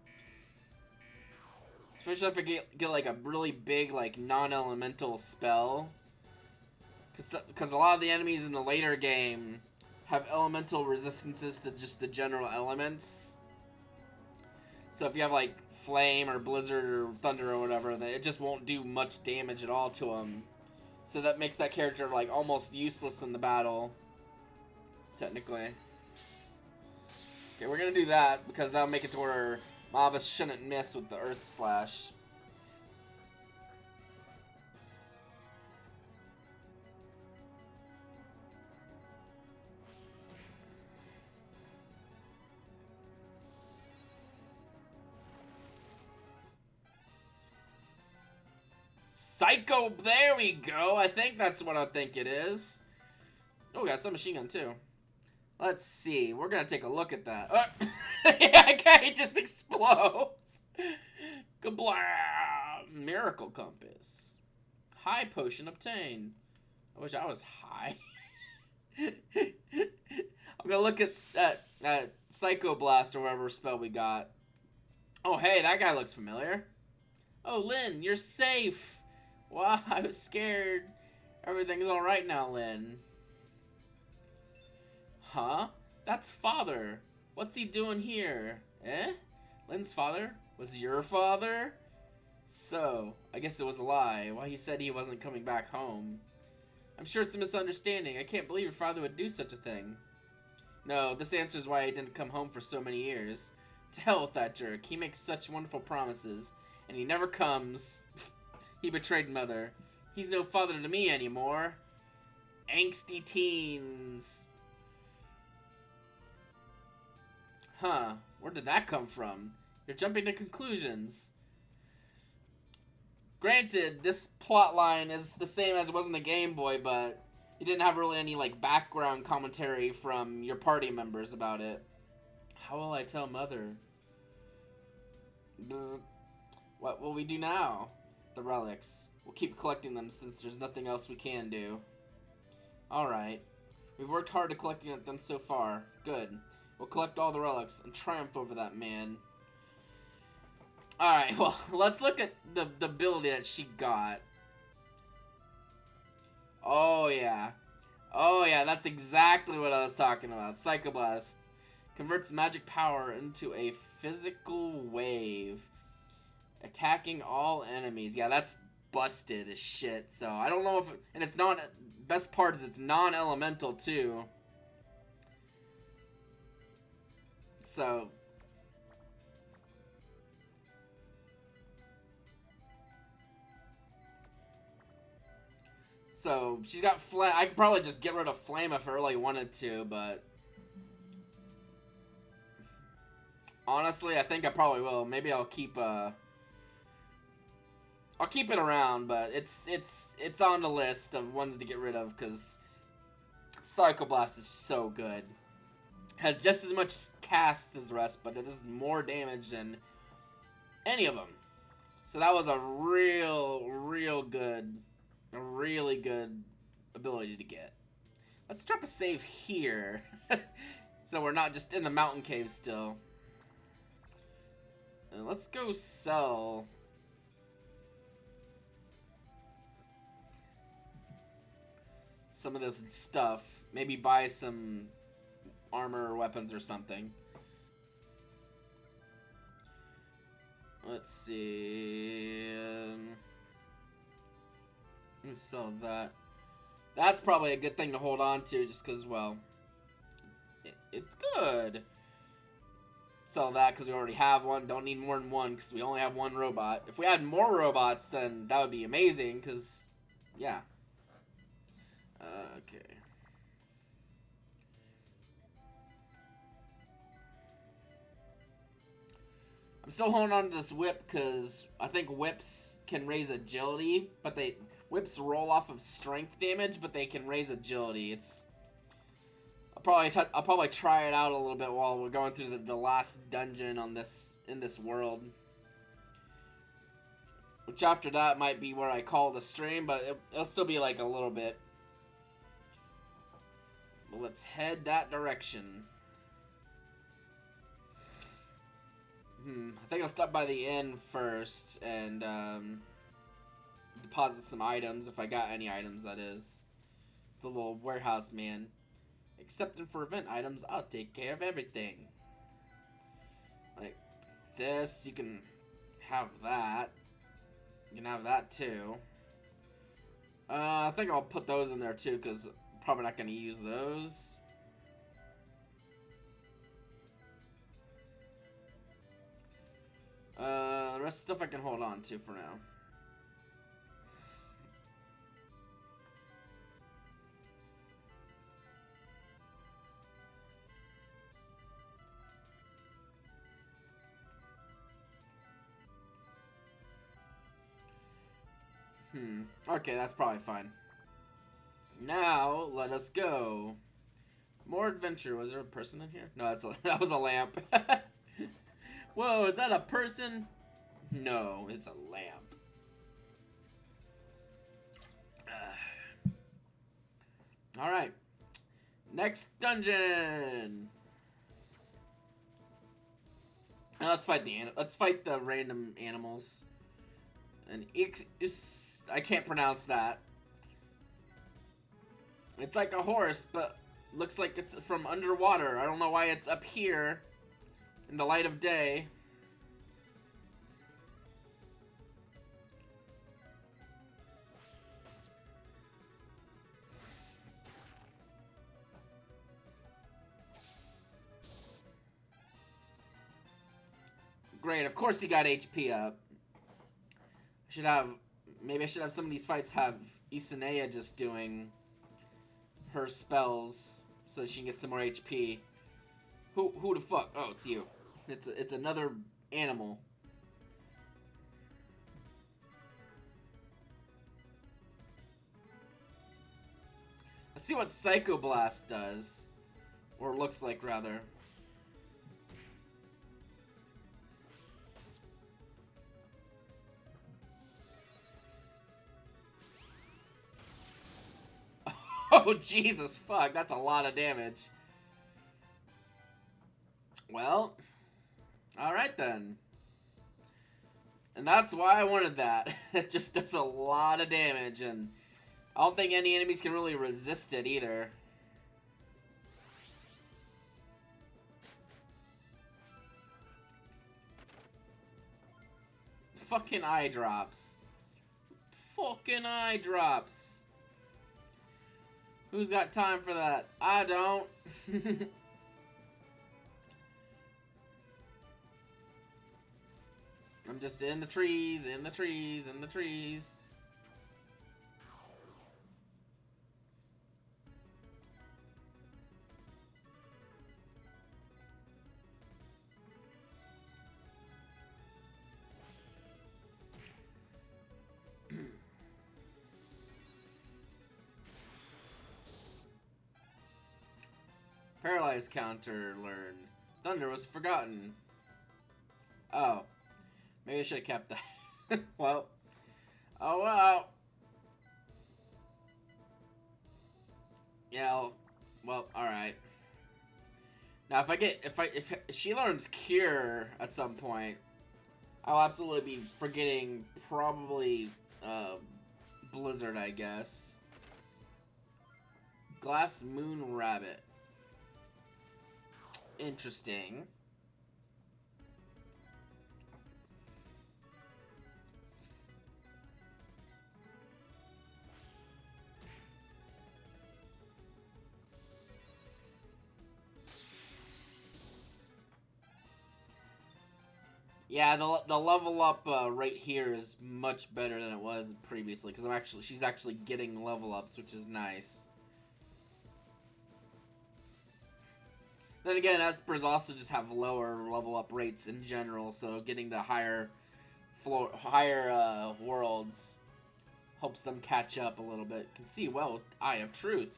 Speaker 1: Especially if I get like a really big like non-elemental spell. Because a lot of the enemies in the later game have elemental resistances to just the general elements. So if you have like flame or blizzard or thunder or whatever, it just won't do much damage at all to them. So that makes that character like almost useless in the battle. Technically. Okay, we're gonna do that because that'll make it to where Mavis shouldn't miss with the Earth Slash. Psycho, there we go. I think that's what I think it is. Oh, we got some machine gun too. Let's see. We're gonna take a look at that. Yeah, okay, just explodes. Kablam! Miracle compass. High potion obtained. I wish I was high. I'm gonna look at that Psycho Blast or whatever spell we got. Oh, hey, that guy looks familiar. Oh, Lynn, you're safe. Wow, I was scared. Everything's alright now, Lynn. Huh? That's father. What's he doing here? Eh? Lynn's father? Was your father? So, I guess it was a lie. Why he said he wasn't coming back home. I'm sure it's a misunderstanding. I can't believe your father would do such a thing. No, this answers why I didn't come home for so many years. To hell with that jerk. He makes such wonderful promises, and he never comes. He betrayed mother. He's no father to me anymore. Angsty teens. Huh, where did that come from? You're jumping to conclusions. Granted, this plot line is the same as it was in the Game Boy, but you didn't have really any, like, background commentary from your party members about it. How will I tell Mother? Bzz. What will we do now? The relics. We'll keep collecting them since there's nothing else we can do. Alright. We've worked hard to collecting them so far. Good. We'll collect all the relics and triumph over that man. Alright, well, let's look at the ability that she got. Oh, yeah. Oh, yeah, that's exactly what I was talking about. Psychoblast converts magic power into a physical wave, attacking all enemies. Yeah, that's busted as shit. So, I don't know if... And it's not... Best part is it's non-elemental, too. So... So, she's got flame. I could probably just get rid of flame if I really wanted to, but... Honestly, I think I probably will. Maybe I'll keep, I'll keep it around, but it's on the list of ones to get rid of, because Psychoblast is so good. Has just as much cast as the rest, but it does more damage than any of them. So that was a really good ability to get. Let's drop a save here. So we're not just in the mountain cave still. And let's go sell some of this stuff. Maybe buy some armor or weapons or something. Let's see. Let's sell that. That's probably a good thing to hold on to just because, well, it's good. Sell that because we already have one. Don't need more than one because we only have one robot. If we had more robots, then that would be amazing because, yeah. Okay. I'm still holding on to this whip because I think whips can raise agility, but whips roll off of strength damage, but they can raise agility. I'll probably try it out a little bit while we're going through the last dungeon on in this world. Which after that might be where I call the stream, but it'll still be like a little bit. But let's head that direction. I think I'll stop by the inn first and deposit some items, if I got any items, that is. The little warehouse man. Excepting for event items, I'll take care of everything. Like this, you can have that. You can have that too. I think I'll put those in there too, because I'm probably not going to use those. The rest of the stuff I can hold on to for now. Okay, that's probably fine. Now, let us go. More adventure. Was there a person in here? No, that was a lamp. Whoa, is that a person? No, it's a lamp. Alright. Next dungeon. Now let's fight the random animals. I can't pronounce that. It's like a horse, but looks like it's from underwater. I don't know why it's up here in the light of day. Great, of course he got HP up. Maybe I should have some of these fights have Isanea just doing her spells so she can get some more HP. Who the fuck? Oh, it's you. It's another animal. Let's see what Psycho Blast does. Or looks like, rather. Oh, Jesus, fuck. That's a lot of damage. Well, alright then. And that's why I wanted that. It just does a lot of damage, and I don't think any enemies can really resist it either. Fucking eye drops. Fucking eye drops. Who's got time for that? I don't. I'm just in the trees, in the trees, in the trees. Paralyzed counter learned. Thunder was forgotten. Oh. Maybe I should have kept that. Well. Oh well. Yeah, well, alright. Now if she learns Cure at some point, I'll absolutely be forgetting probably Blizzard, I guess. Glass Moon Rabbit. Interesting. Yeah, the level up right here is much better than it was previously because she's actually getting level ups, which is nice. Then again, Espers also just have lower level up rates in general, so getting the higher worlds helps them catch up a little bit. Can see well with Eye of Truth.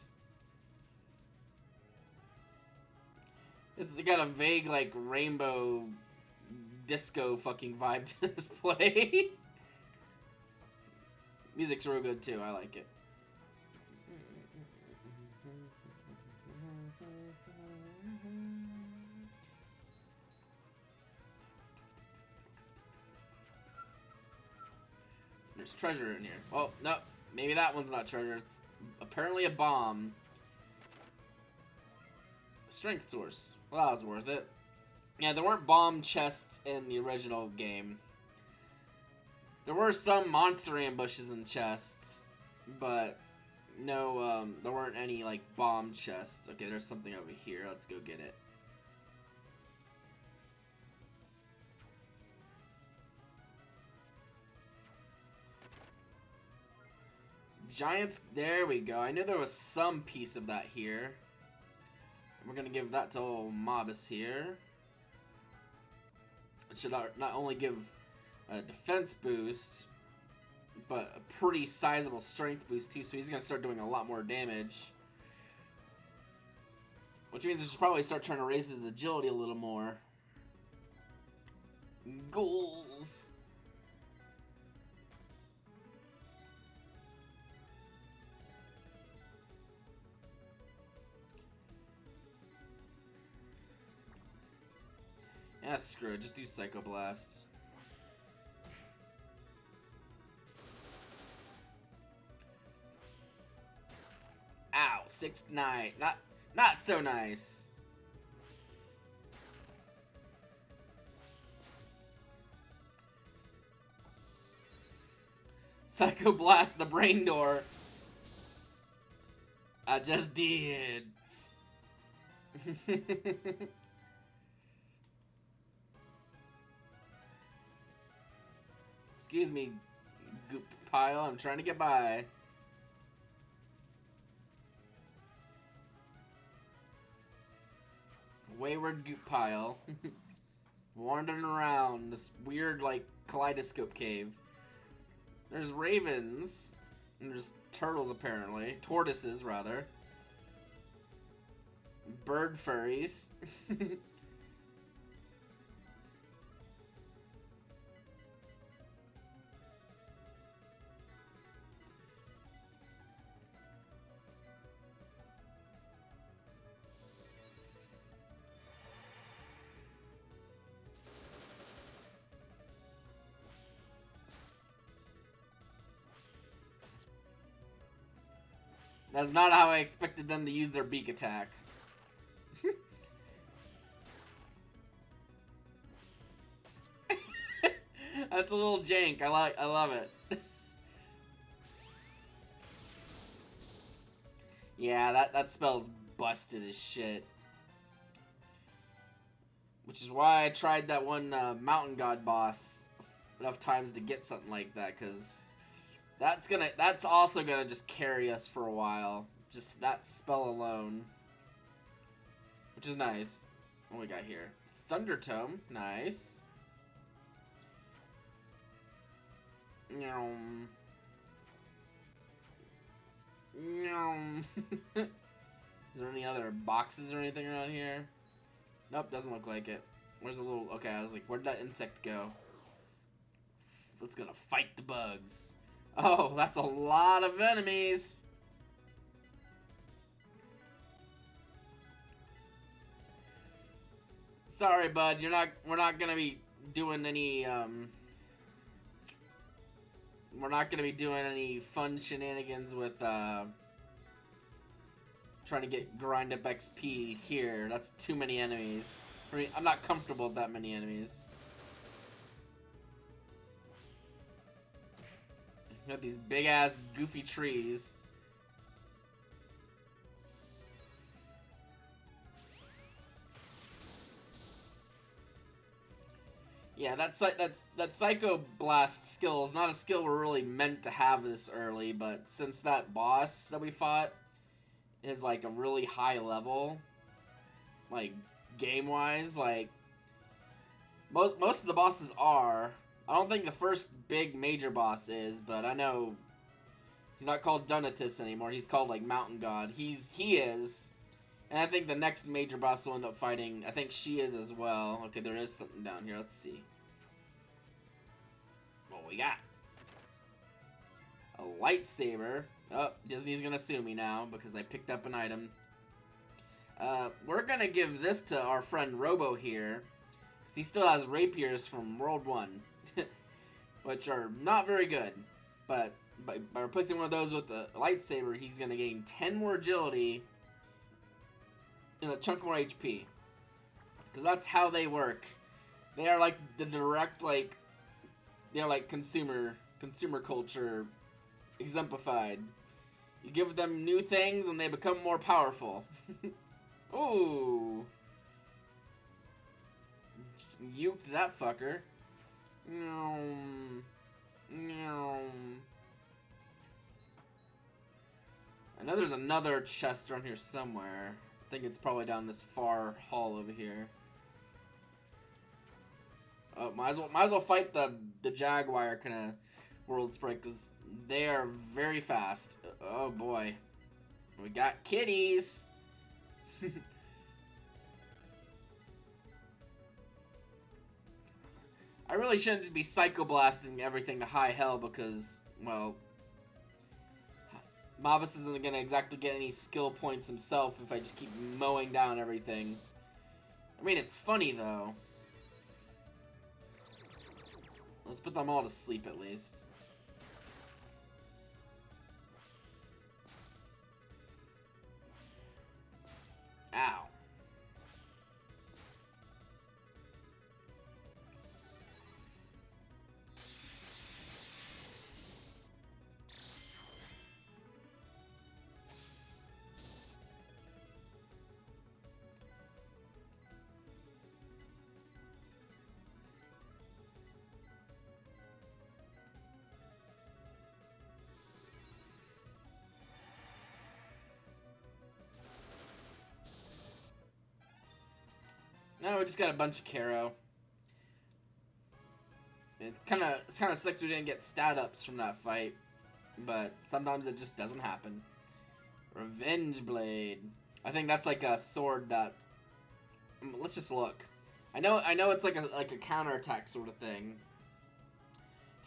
Speaker 1: It's got a vague like rainbow disco fucking vibe to this place. Music's real good too. I like it. There's treasure in here. Oh, no. Maybe that one's not treasure. It's apparently a bomb. Strength source. Well, that was worth it. Yeah, there weren't bomb chests in the original game. There were some monster ambushes and chests, but no, there weren't any, like, bomb chests. Okay, there's something over here. Let's go get it. Giants, there we go. I knew there was some piece of that here. We're gonna give that to old Mobus here. It should not only give a defense boost, but a pretty sizable strength boost too, so he's gonna start doing a lot more damage. Which means I should probably start trying to raise his agility a little more. Goals! Yeah, screw it. Just do Psycho Blast. 6-9. Not so nice. Psycho Blast the brain door. I just did. Excuse me, goop pile. I'm trying to get by. Wayward goop pile. Wandering around this weird, like, kaleidoscope cave. There's ravens. And there's turtles, apparently. Tortoises, rather. Bird furries. That's not how I expected them to use their beak attack. That's a little jank. I love it. Yeah, that spell's busted as shit. Which is why I tried that one Mountain God boss enough times to get something like that, because that's also gonna just carry us for a while. Just that spell alone. Which is nice. What we got here? Thunder Tome, nice. Nyom. Nyom. Is there any other boxes or anything around here? Nope, doesn't look like it. Where's the little... Okay, I was like, where'd that insect go? It's gonna fight the bugs. Oh, that's a lot of enemies. Sorry, bud. We're not gonna be doing any, we're not gonna be doing any fun shenanigans with, trying to get grind up XP here. That's too many enemies. I mean, I'm not comfortable with that many enemies. You got these big ass goofy trees. Yeah, that Psycho Blast skill is not a skill we're really meant to have this early, but since that boss that we fought is like a really high level, like game wise, like most of the bosses are. I don't think the first big major boss is, but I know he's not called Donatus anymore. He's called like Mountain God. He is. And I think the next major boss will end up fighting, I think she is as well. Okay, there is something down here. Let's see. What we got? A lightsaber. Oh, Disney's gonna sue me now because I picked up an item. We're gonna give this to our friend Robo here, because he still has rapiers from World 1, which are not very good. But by replacing one of those with a lightsaber, he's gonna gain 10 more agility and a chunk more HP. Because that's how they work. They are like the direct, like, they're like consumer culture exemplified. You give them new things and they become more powerful. Ooh. Uked that fucker. I know there's another chest around here somewhere. I think it's probably down this far hall over here. Oh, might as well fight the Jaguar kind of world sprite, because they are very fast. Oh boy, we got kitties. I really shouldn't just be psycho-blasting everything to high hell because, well, Mobus isn't gonna exactly get any skill points himself if I just keep mowing down everything. I mean, it's funny though. Let's put them all to sleep at least. Ow. No, we just got a bunch of Caro. It's kind of sucks we didn't get stat ups from that fight, but sometimes it just doesn't happen. Revenge Blade. I think that's like a sword that. Let's just look. I know it's like a counterattack sort of thing.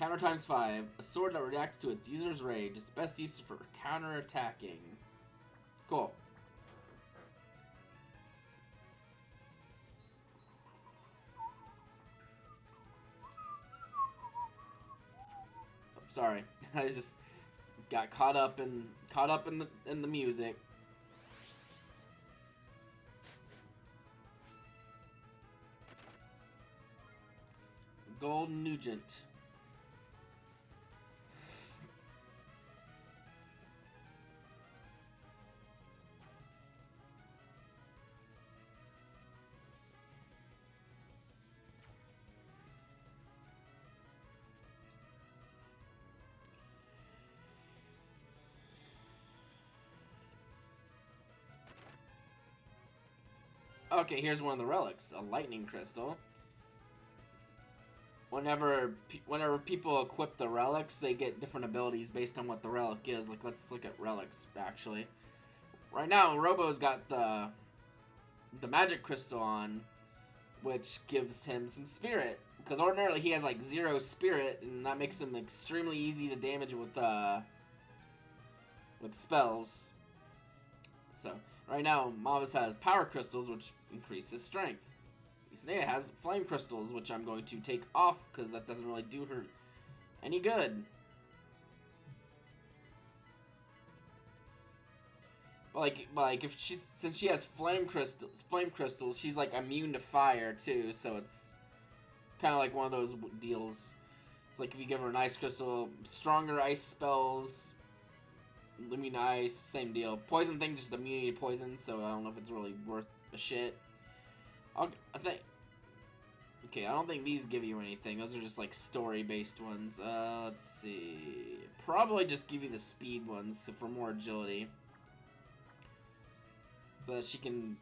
Speaker 1: Counter times 5. A sword that reacts to its user's rage. It's best used for counterattacking. Cool. Sorry, I just got caught up in the music. Golden Nugent. Okay, here's one of the relics, a lightning crystal. Whenever people equip the relics, they get different abilities based on what the relic is. Like, let's look at relics, actually. Right now, Robo's got the magic crystal on, which gives him some spirit. Because ordinarily he has, like, 0 spirit, and that makes him extremely easy to damage with spells. So, right now, Mavis has power crystals, which increase his strength. Snea has flame crystals, which I'm going to take off because that doesn't really do her any good. But like if since she has flame crystals, she's like immune to fire too. So it's kind of like one of those deals. It's like if you give her an ice crystal, stronger ice spells. Immune to ice, same deal. Poison thing, just immunity to poison. So I don't know if it's really worth a shit. I think. Okay, I don't think these give you anything. Those are just like story-based ones. Let's see. Probably just give you the speed ones for more agility, so that she can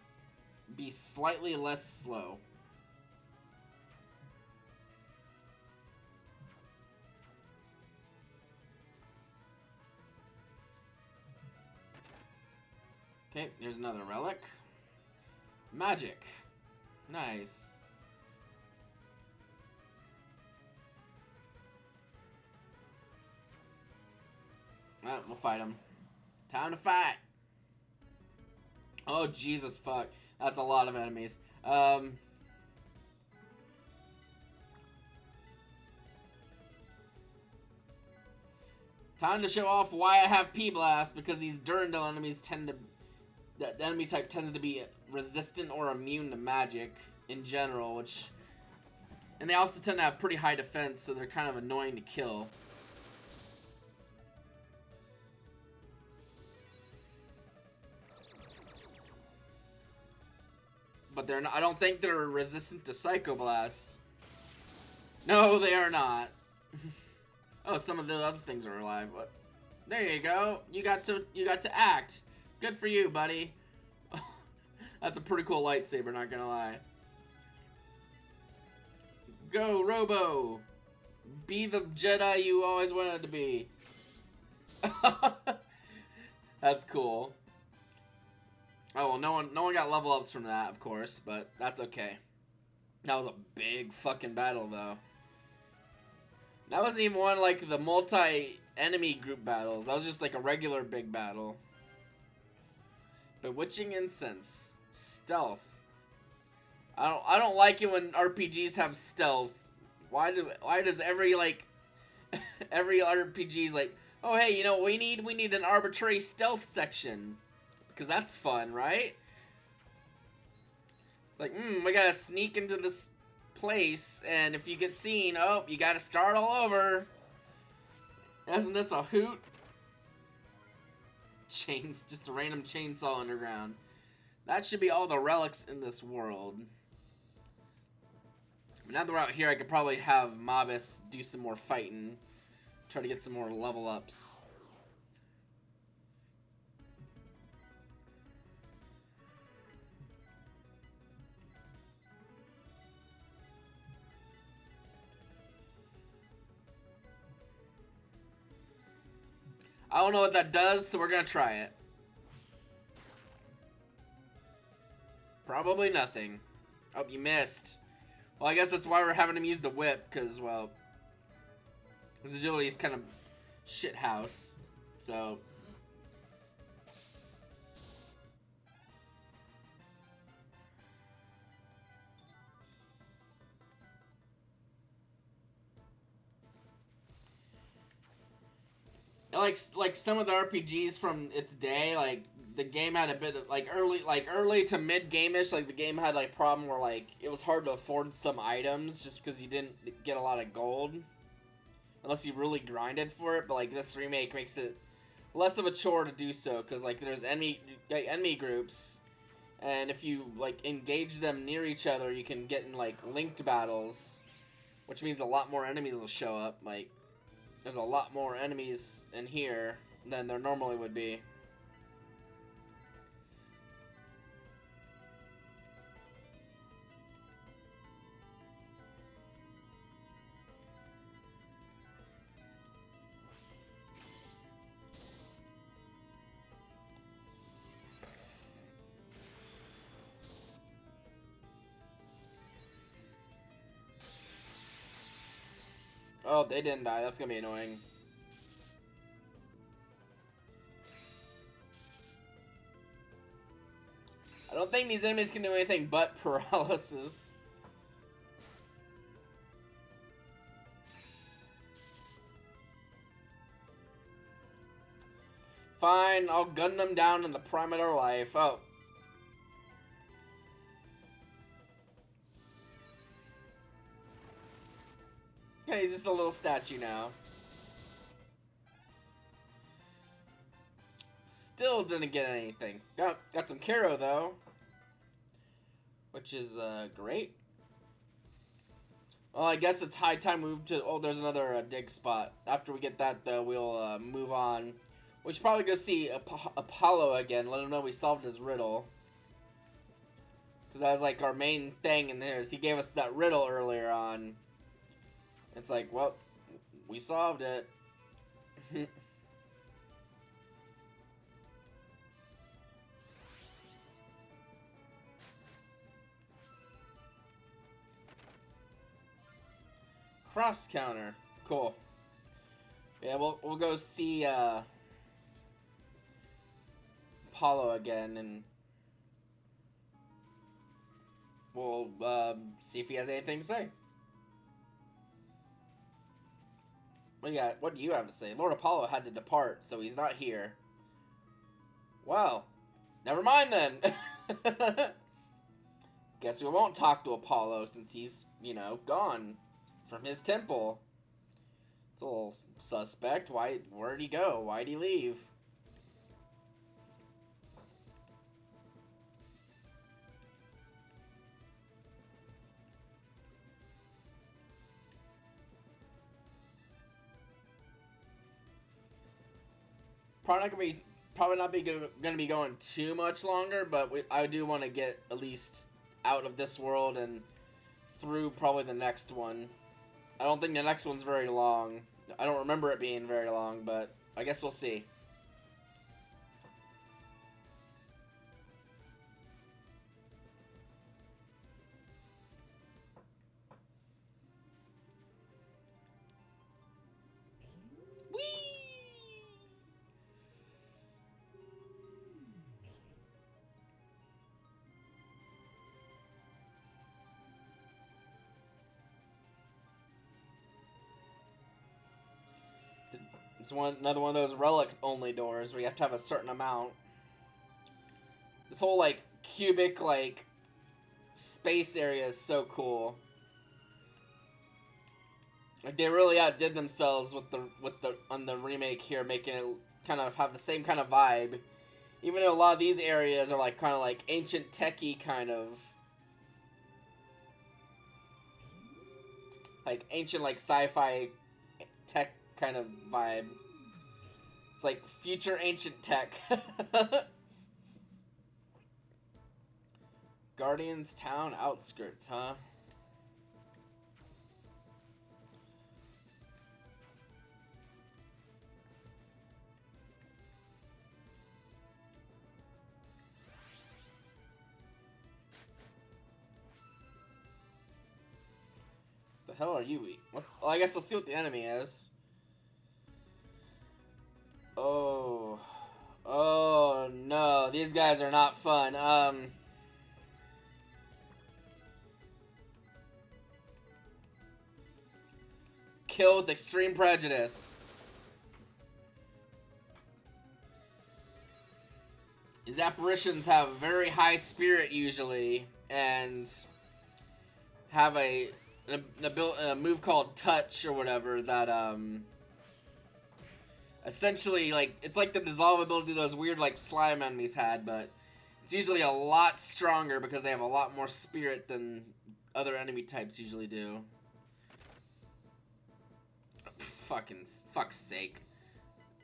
Speaker 1: be slightly less slow. Okay, here's another relic. Magic. Nice. Alright, we'll fight him. Time to fight! Oh, Jesus, fuck. That's a lot of enemies. Time to show off why I have P-Blast, because these Durandal enemies tend to... The enemy type tends to be resistant or immune to magic in general, which... And they also tend to have pretty high defense, so they're kind of annoying to kill. But they're not, I don't think they're resistant to Psycho Blast. No, they are not. Oh, some of the other things are alive. What? There you go. You got to act. Good for you, buddy. That's a pretty cool lightsaber, not gonna lie. Go, Robo. Be the Jedi you always wanted to be. That's cool. Oh, well, no one got level ups from that, of course, but that's okay. That was a big fucking battle, though. That wasn't even one like the multi-enemy group battles. That was just like a regular big battle. Bewitching Incense. Stealth. I don't like it when RPGs have stealth. Why does every like every RPG's like, oh hey, you know what we need? We need an arbitrary stealth section. Because that's fun, right? It's like, we gotta sneak into this place, and if you get seen, oh, you gotta start all over. Isn't this a hoot? Chains, just a random chainsaw underground. That should be all the relics in this world. Now that we're out here, I could probably have Mobus do some more fighting. Try to get some more level ups. I don't know what that does, so we're gonna try it. Probably nothing. Oh, you missed. Well, I guess that's why we're having him use the whip, because, well, his agility is kind of shithouse, so... Like some of the RPGs from its day, like the game had a bit of early to mid game-ish, like the game had like problem where like it was hard to afford some items just because you didn't get a lot of gold unless you really grinded for it. But like this remake makes it less of a chore to do so because like there's enemy groups, and if you like engage them near each other, you can get in like linked battles, which means a lot more enemies will show up. Like there's a lot more enemies in here than there normally would be. Oh, they didn't die. That's gonna be annoying. I don't think these enemies can do anything but paralysis. Fine, I'll gun them down in the prime of their life. Oh. Okay, he's just a little statue now. Still didn't get anything. Got some Caro though, which is great. Well, I guess it's high time we move to. Oh, there's another dig spot. After we get that, though, we'll move on. We should probably go see Apollo again. Let him know we solved his riddle. Because that was like our main thing in there. Is he gave us that riddle earlier on. It's like, well, we solved it. Cross counter. Cool. Yeah, we'll go see Apollo again, and we'll see if he has anything to say. What do you have to say? Lord Apollo had to depart, so he's not here. Well, never mind then. Guess we won't talk to Apollo since he's, gone from his temple. It's a little suspect. Where'd he go? Why'd he leave? Probably not gonna be going too much longer, but I do want to get at least out of this world and through probably the next one. I don't think the next one's very long. I don't remember it being very long, but I guess we'll see. It's another one of those relic-only doors where you have to have a certain amount. This whole, cubic, space area is so cool. Like they really outdid themselves with the on the remake here, making it kind of have the same kind of vibe. Even though a lot of these areas are like kind of like ancient techie kind of, like ancient like sci-fi tech kind of vibe. It's like future ancient tech. Guardians Town outskirts, huh? The hell are you? What's? Well, I guess let's see what the enemy is. Oh, oh no! These guys are not fun. Kill with extreme prejudice. These apparitions have very high spirit usually, and have a move called touch or whatever that essentially like it's like the dissolve ability those weird like slime enemies had, but it's usually a lot stronger because they have a lot more spirit than other enemy types usually do. Fuck's sake.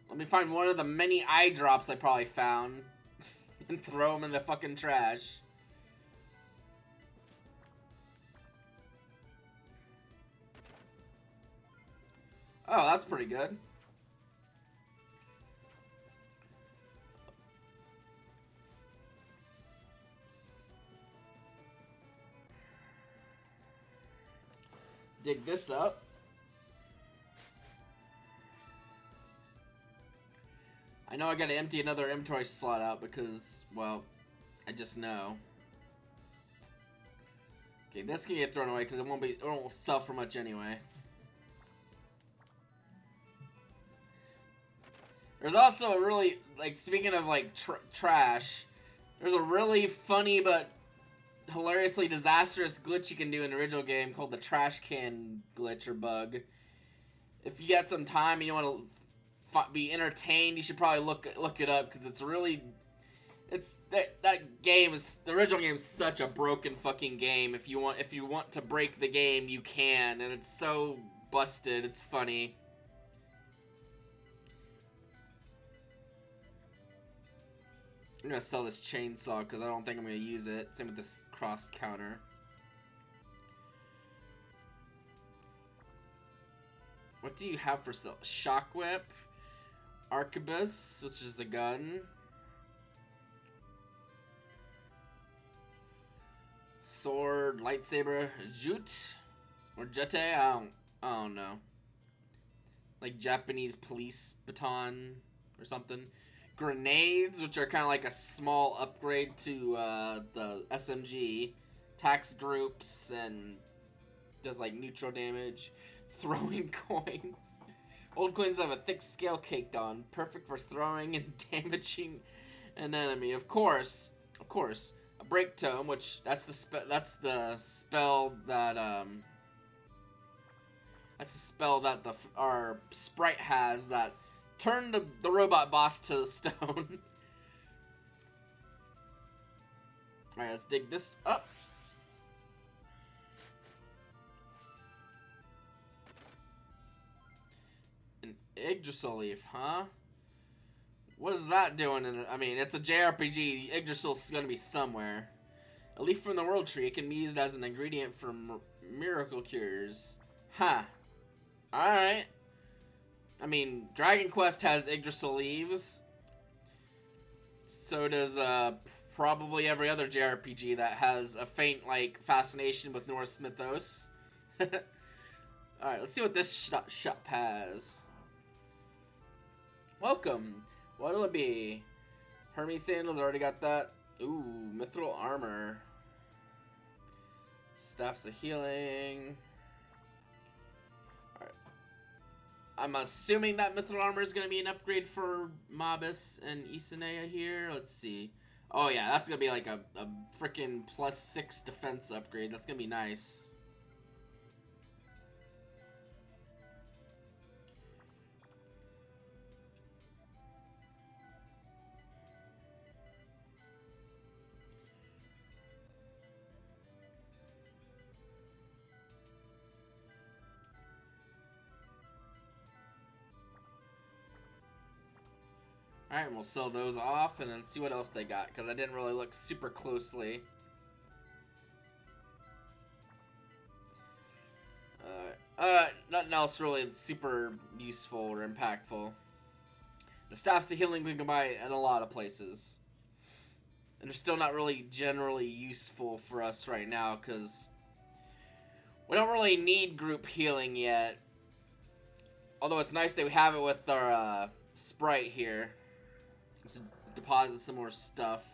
Speaker 1: Let me find one of the many eye drops I probably found and throw them in the fucking trash. Oh, that's pretty good. Dig this up. I know I gotta empty another inventory slot out because, well, I just know. Okay, this can get thrown away because it won't sell for much anyway. There's also a really, like, speaking of, like, trash, there's a really funny but hilariously disastrous glitch you can do in the original game called the trash can glitch or bug. If you got some time and you want to be entertained, you should probably look it up because it's really, that game is, the original game is such a broken fucking game. If you want to break the game, you can, and it's so busted. It's funny. I'm gonna sell this chainsaw because I don't think I'm gonna use it. Same with this cross counter. What do you have for sale? Shock whip, arquebus, which is a gun, sword, lightsaber, jute or jete. I don't know. Like Japanese police baton or something. Grenades, which are kind of like a small upgrade to the SMG. Tax groups and does like neutral damage. Throwing coins. Old coins have a thick scale caked on, perfect for throwing and damaging an enemy. Of course, a break tome, which that's the spell that our sprite has that turned the robot boss to stone. Alright, let's dig this up. An Yggdrasil leaf, huh? What is that doing in it? I mean, it's a JRPG. Yggdrasil's gonna be somewhere. A leaf from the World Tree. It can be used as an ingredient for miracle cures. Huh. Alright. I mean, Dragon Quest has Yggdrasil leaves. So does probably every other JRPG that has a faint like fascination with Norse mythos. Alright, let's see what this shop has. Welcome. What'll it be? Hermes sandals, already got that. Ooh, mithril armor. Staffs of healing. Alright. I'm assuming that mithril armor is going to be an upgrade for Mobus and Isanea here. Let's see. Oh yeah, that's gonna be like a freaking +6 defense upgrade. That's gonna be nice. Alright, we'll sell those off and then see what else they got, because I didn't really look super closely. Nothing else really super useful or impactful. The Staffs of Healing we can buy in a lot of places. And they're still not really generally useful for us right now, because we don't really need group healing yet. Although it's nice that we have it with our sprite here. Let's deposit some more stuff.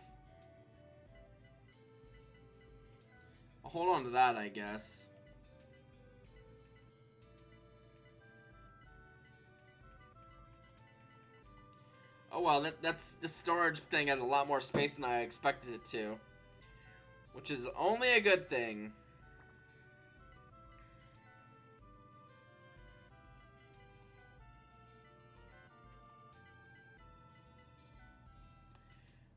Speaker 1: I'll hold on to that, I guess. Oh well, this storage thing has a lot more space than I expected it to. Which is only a good thing.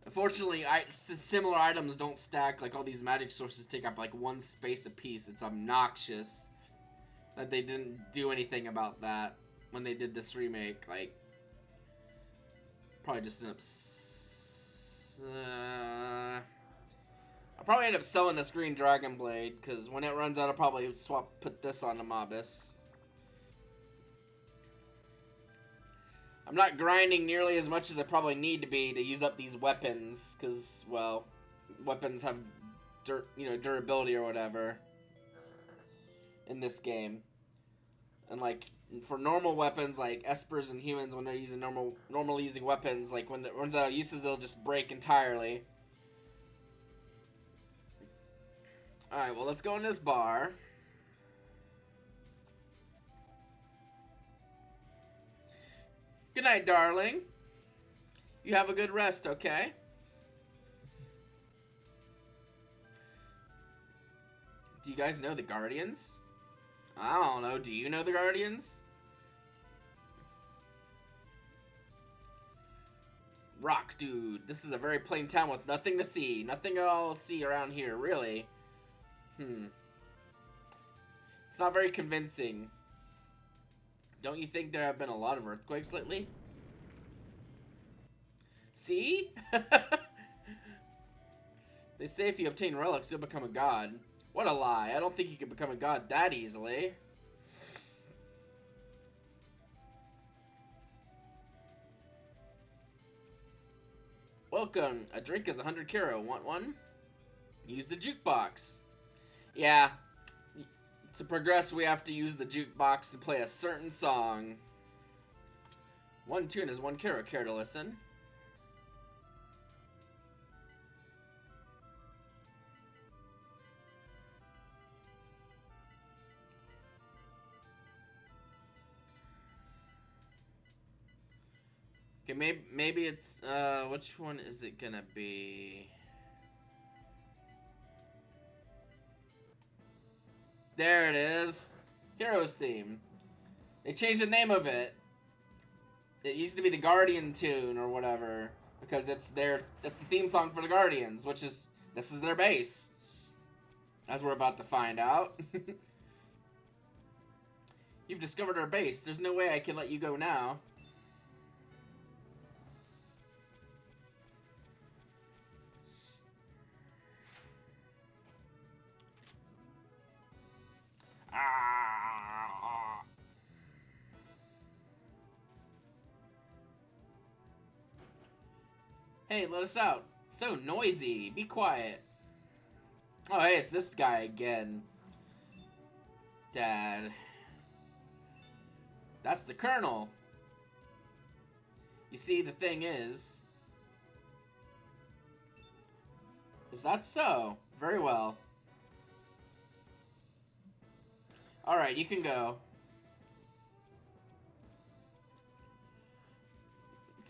Speaker 1: Unfortunately, similar items don't stack. Like, all these magic sources take up like 1 space apiece. It's obnoxious that they didn't do anything about that when they did this remake. Like, probably just end up... I'll probably end up selling this green dragon blade, because when it runs out, I'll probably put this on the Mobus. I'm not grinding nearly as much as I probably need to be to use up these weapons, because, well, weapons have durability or whatever in this game. And, like, for normal weapons, like espers and humans, when they're using normally using weapons, like, when it runs out of uses, they'll just break entirely. Alright, well, let's go in this bar. Good night, darling. You have a good rest, okay? Do you guys know the Guardians? I don't know. Do you know the Guardians? Rock, dude. This is a very plain town with nothing to see. Nothing at all to see around here, really. It's not very convincing. Don't you think there have been a lot of earthquakes lately? See? They say if you obtain relics, you'll become a god. What a lie. I don't think you can become a god that easily. Welcome. A drink is 100 kiro. Want one? Use the jukebox. Yeah. To progress, we have to use the jukebox to play a certain song. One tune is 1 kiro. Care to listen? Okay, maybe it's, which one is it gonna be? There it is. Heroes theme. They changed the name of it. It used to be the Guardian tune or whatever, because that's the theme song for the Guardians, which is, this is their base. As we're about to find out. You've discovered our base. There's no way I can let you go now. Hey, let us out. So noisy. Be quiet. Oh, hey, it's this guy again. Dad. That's the Colonel. You see, the thing is that so? Very well. Alright, you can go.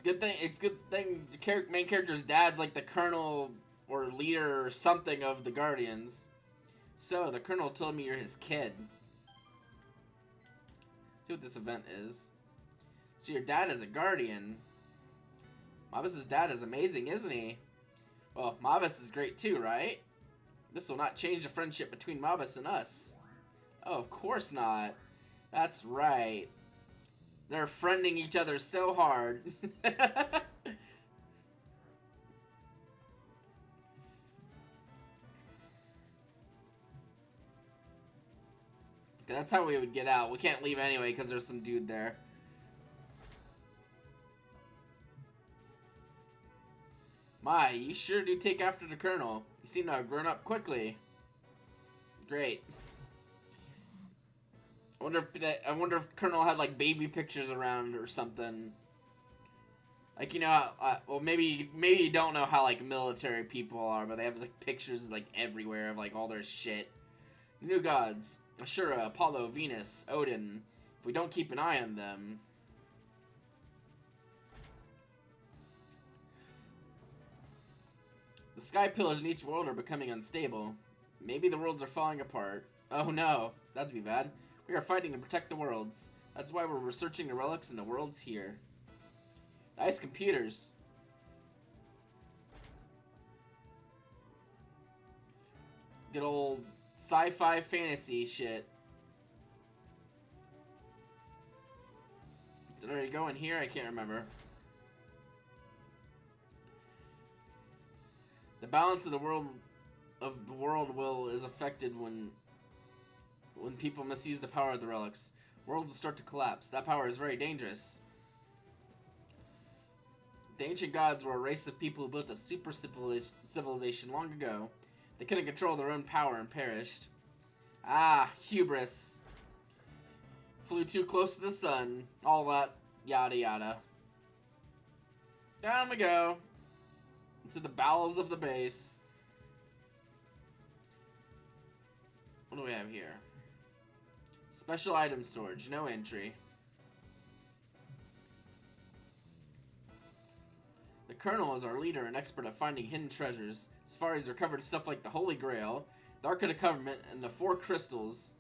Speaker 1: It's good thing the main character's dad's like the colonel or leader or something of the Guardians. So the colonel told me you're his kid. Let's see what this event is. So your dad is a Guardian. Mabus's dad is amazing, isn't he? Well, Mabus is great too, right? This will not change the friendship between Mabus and us. Oh, of course not. That's right. They're friending each other so hard. That's how we would get out. We can't leave anyway because there's some dude there. My, you sure do take after the colonel. You seem to have grown up quickly. Great. I wonder if Colonel had like baby pictures around or something. Like, you know, well, maybe you don't know how like military people are, but they have like pictures like everywhere of like all their shit. New gods, Ashura, Apollo, Venus, Odin. If we don't keep an eye on them. The sky pillars in each world are becoming unstable. Maybe the worlds are falling apart. Oh no, that'd be bad. We are fighting to protect the worlds. That's why we're researching the relics in the worlds here. Nice computers. Good old sci-fi fantasy shit. Did I go in here? I can't remember. The balance of the world will is affected when people misuse the power of the relics. Worlds will start to collapse. That power is very dangerous. The ancient gods were a race of people who built a super civilization long ago. They couldn't control their own power and perished. Ah, hubris. Flew too close to the sun. All that yada yada. Down we go. Into the bowels of the base. What do we have here? Special item storage. No entry. The Colonel is our leader and expert at finding hidden treasures. As far as recovered stuff like the Holy Grail, the Ark of the Covenant, and the 4 crystals.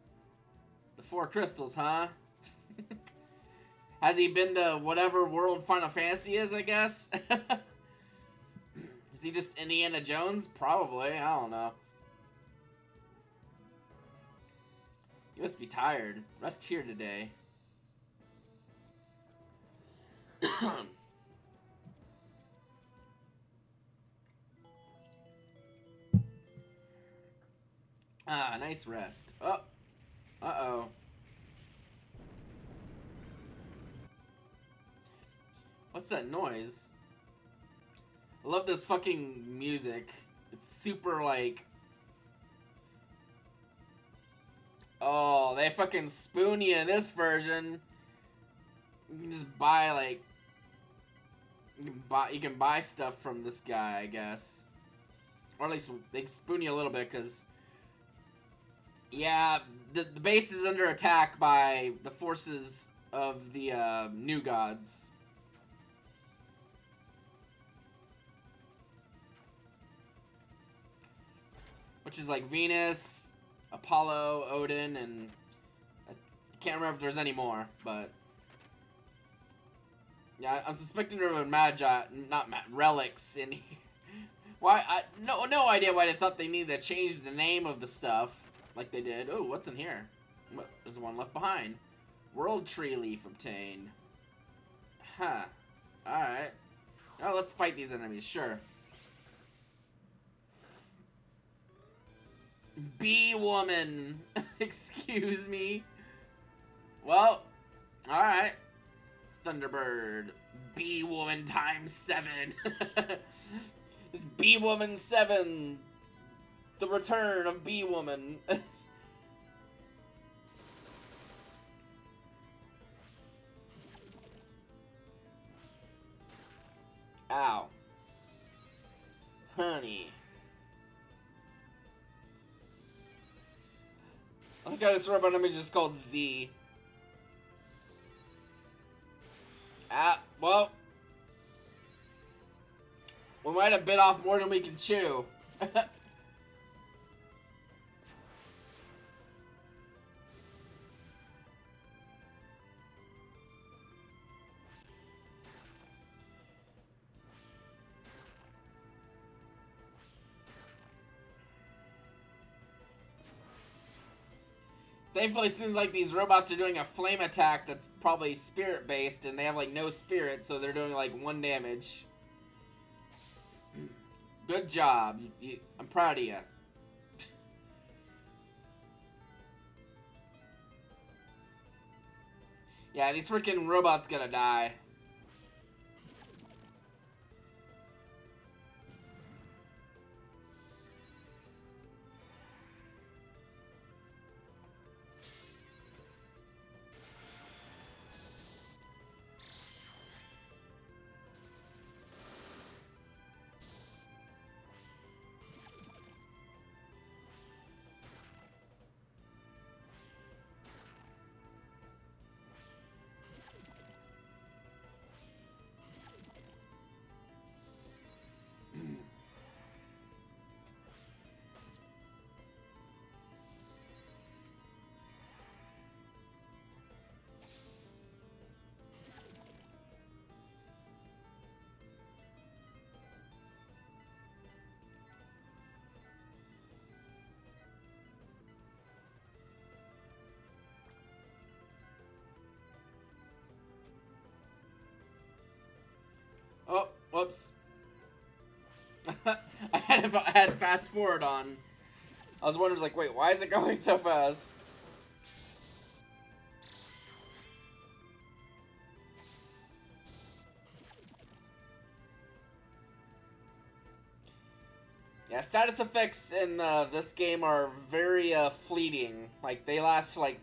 Speaker 1: The 4 crystals, huh? Has he been to whatever world Final Fantasy is, I guess? Is he just Indiana Jones? Probably. I don't know. You must be tired. Rest here today. Ah, nice rest. Oh. Uh-oh. What's that noise? I love this fucking music. It's super, like... Oh, they fucking spoon you in this version. You can just buy, like... You can buy stuff from this guy, I guess. Or at least they spoon you a little bit, because... Yeah, the base is under attack by the forces of the new gods. Which is like Venus, Apollo, Odin, and I can't remember if there's any more, but yeah, I'm suspecting there were relics in here. Why? No idea why they thought they needed to change the name of the stuff like they did. Oh, what's in here? There's one left behind. World Tree Leaf obtained. Huh. All right. Oh, let's fight these enemies. Sure. Bee woman. Excuse me. Well, alright. Thunderbird. Bee woman times 7. It's Bee Woman 7. The return of Bee Woman. Ow. Honey. I think this robot image is called Z. Ah, well. We might have bit off more than we can chew. Thankfully, it seems like these robots are doing a flame attack that's probably spirit-based, and they have, like, no spirit, so they're doing, like, 1 damage. Good job. I'm proud of you. Yeah, these freaking robots gonna die. Oh, whoops. I had fast forward on. I was wondering, like, wait, why is it going so fast? Yeah, status effects in this game are very fleeting. Like, they last, like,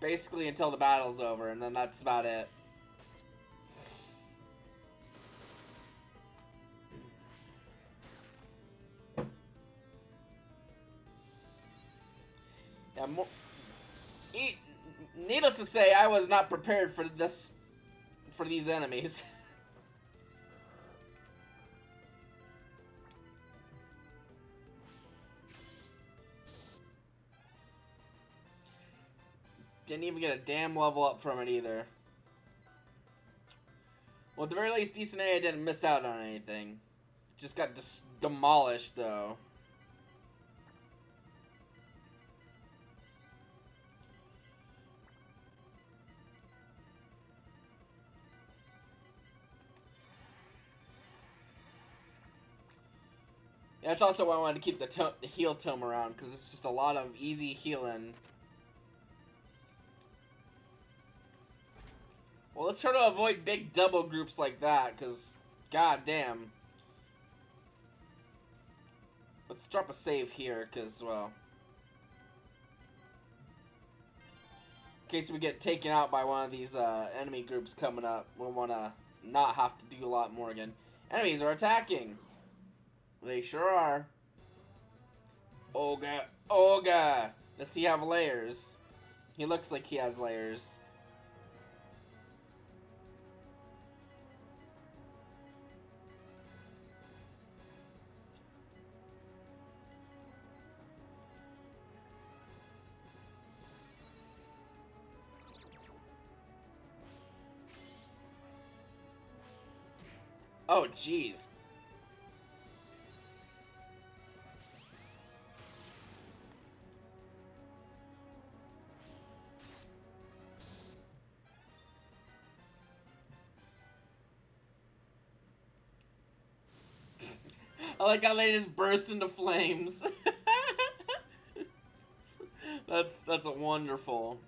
Speaker 1: basically until the battle's over, and then that's about it. Yeah, needless to say, I was not prepared for these enemies. Didn't even get a damn level up from it either. Well, at the very least, decent A, I didn't miss out on anything. Just got demolished, though. Yeah, that's also why I wanted to keep the heal tome around, because it's just a lot of easy healing. Well, let's try to avoid big double groups like that, because, god damn. Let's drop a save here, because, well, in case we get taken out by one of these enemy groups coming up, we'll want to not have to do a lot more again. Enemies are attacking. They sure are. Olga, Olga. Does he have layers? He looks like he has layers. Oh, jeez. I like how they just burst into flames. That's wonderful.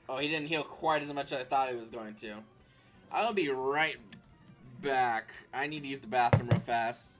Speaker 1: Oh, he didn't heal quite as much as I thought he was going to. I'll be right back. I need to use the bathroom real fast.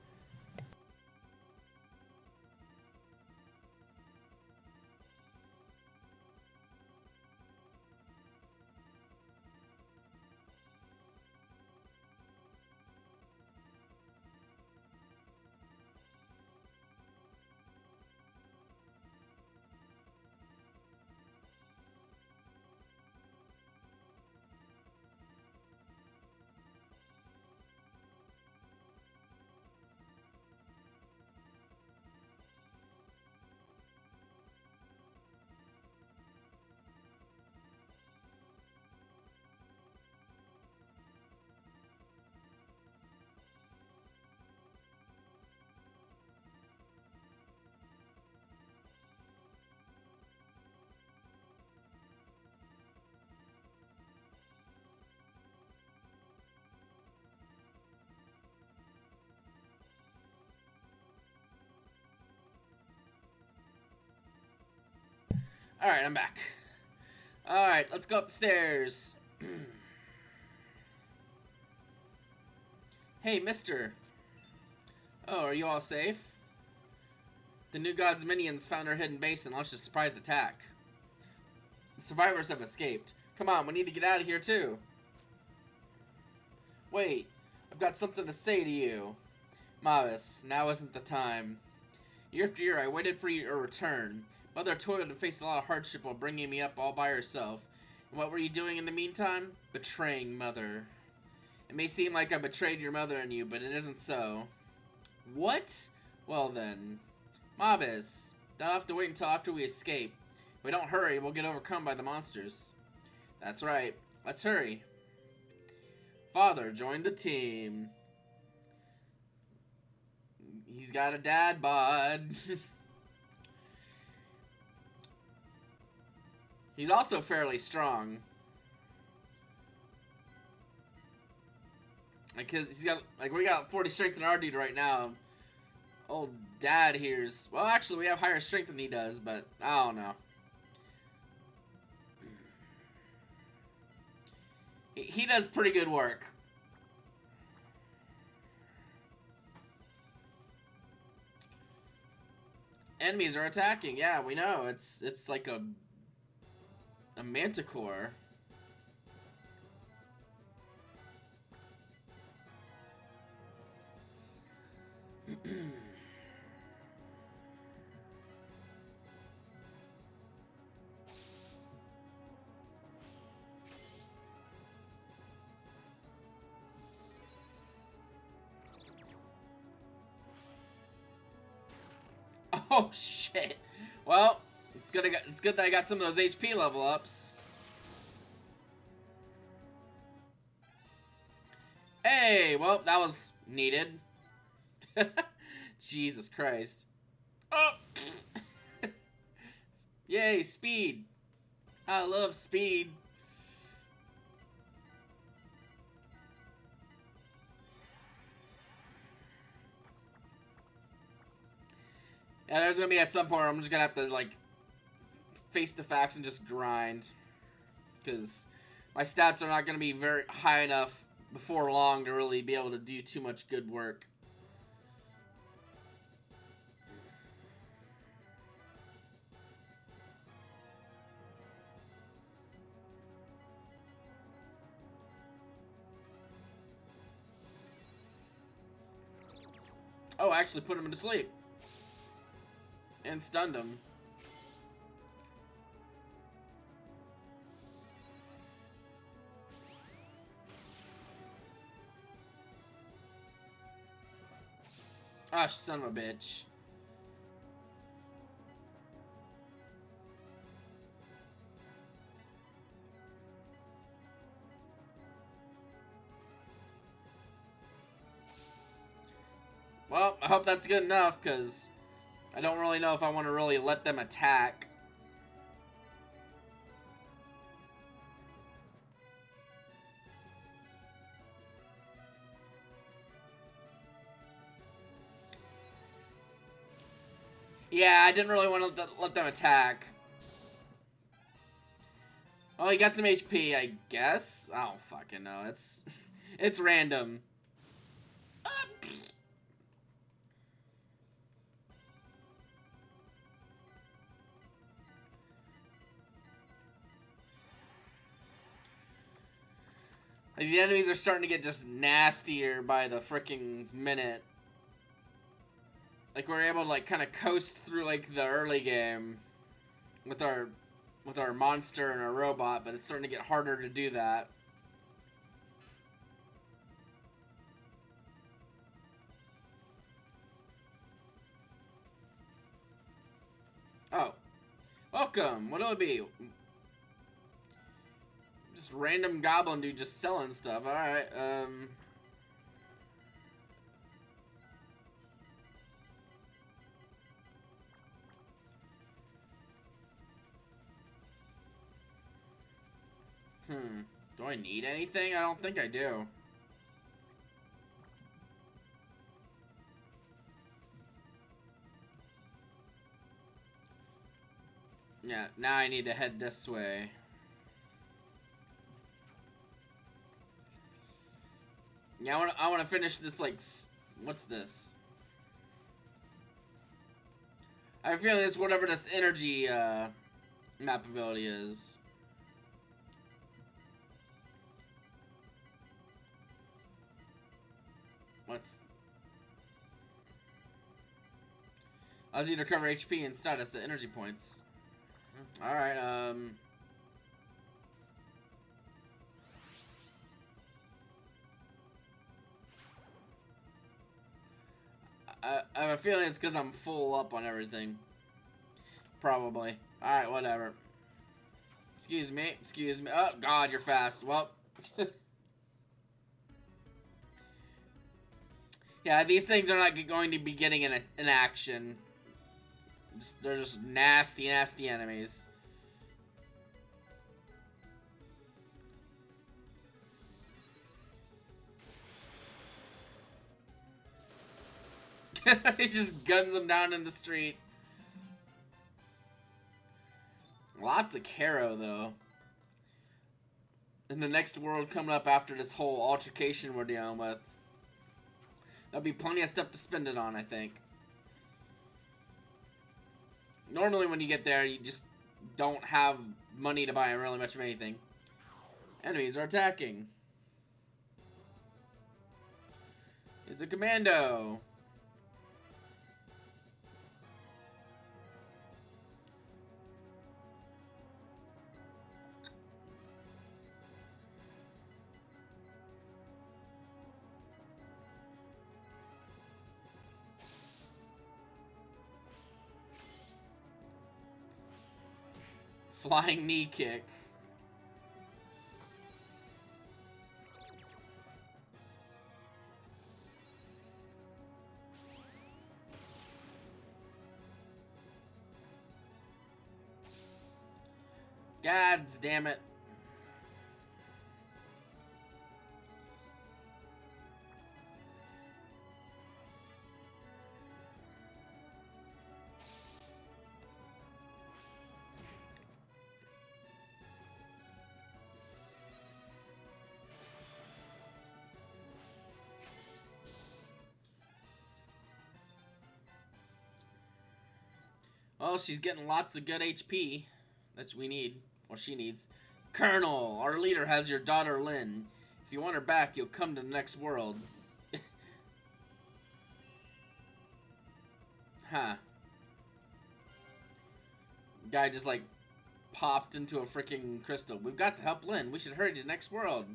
Speaker 1: Alright, I'm back. Alright, let's go up the stairs. Hey, mister. Oh, are you all safe? The New God's minions found our hidden base and launched a surprise attack. The survivors have escaped. Come on, we need to get out of here too. Wait, I've got something to say to you. Mavis, now isn't the time. Year after year, I waited for your return. Mother toiled and faced a lot of hardship while bringing me up all by herself. And what were you doing in the meantime? Betraying Mother. It may seem like I betrayed your mother and you, but it isn't so. What? Well then. Mavis, don't have to wait until after we escape. If we don't hurry, we'll get overcome by the monsters. That's right. Let's hurry. Father joined the team. He's got a dad bod. He's also fairly strong. Like, he's got, like, we got 40 strength in our dude right now. Old dad here's, well, actually, we have higher strength than he does, but I don't know. He does pretty good work. Enemies are attacking. Yeah, we know. It's like a manticore. Oh shit. Well, it's good that I got some of those HP level ups. Hey, well, that was needed. Jesus Christ. Oh! Yay, speed. I love speed. Yeah, there's gonna be at some point where I'm just gonna have to, like, face the facts and just grind. Because my stats are not gonna be very high enough before long to really be able to do too much good work. Oh, I actually put him to sleep. And stunned him. Ah, son of a bitch. Well, I hope that's good enough, because I don't really know if I want to really let them attack. Yeah, I didn't really want to let them attack. Oh, he got some HP, I guess? I don't fucking know. It's random. Like, the enemies are starting to get just nastier by the freaking minute. Like, we're able to, like, kind of coast through, like, the early game with our monster and our robot, but it's starting to get harder to do that. Oh. Welcome. What'll it be? Just random goblin dude just selling stuff. Alright, Do I need anything? I don't think I do. Yeah, now I need to head this way. Yeah, I wanna finish this, like, what's this? I feel it's whatever this energy, map ability is. What's... Allows you to recover HP and status at energy points. Alright, I have a feeling it's because I'm full up on everything. Probably. Alright, whatever. Excuse me. Excuse me. Oh, God, you're fast. Well. Yeah, these things are not going to be getting an action. They're just nasty, nasty enemies. He just guns them down in the street. Lots of Caro, though. In the next world coming up after this whole altercation we're dealing with. There'll be plenty of stuff to spend it on, I think. Normally when you get there, you just don't have money to buy really much of anything. Enemies are attacking. It's a commando. Flying knee kick. God damn it. Well, she's getting lots of good HP that we need, or she needs. Colonel, our leader has your daughter Lynn. If you want her back, you'll come to the next world. Huh. Guy just like popped into a freaking crystal. We've got to help Lynn. We should hurry to the next world.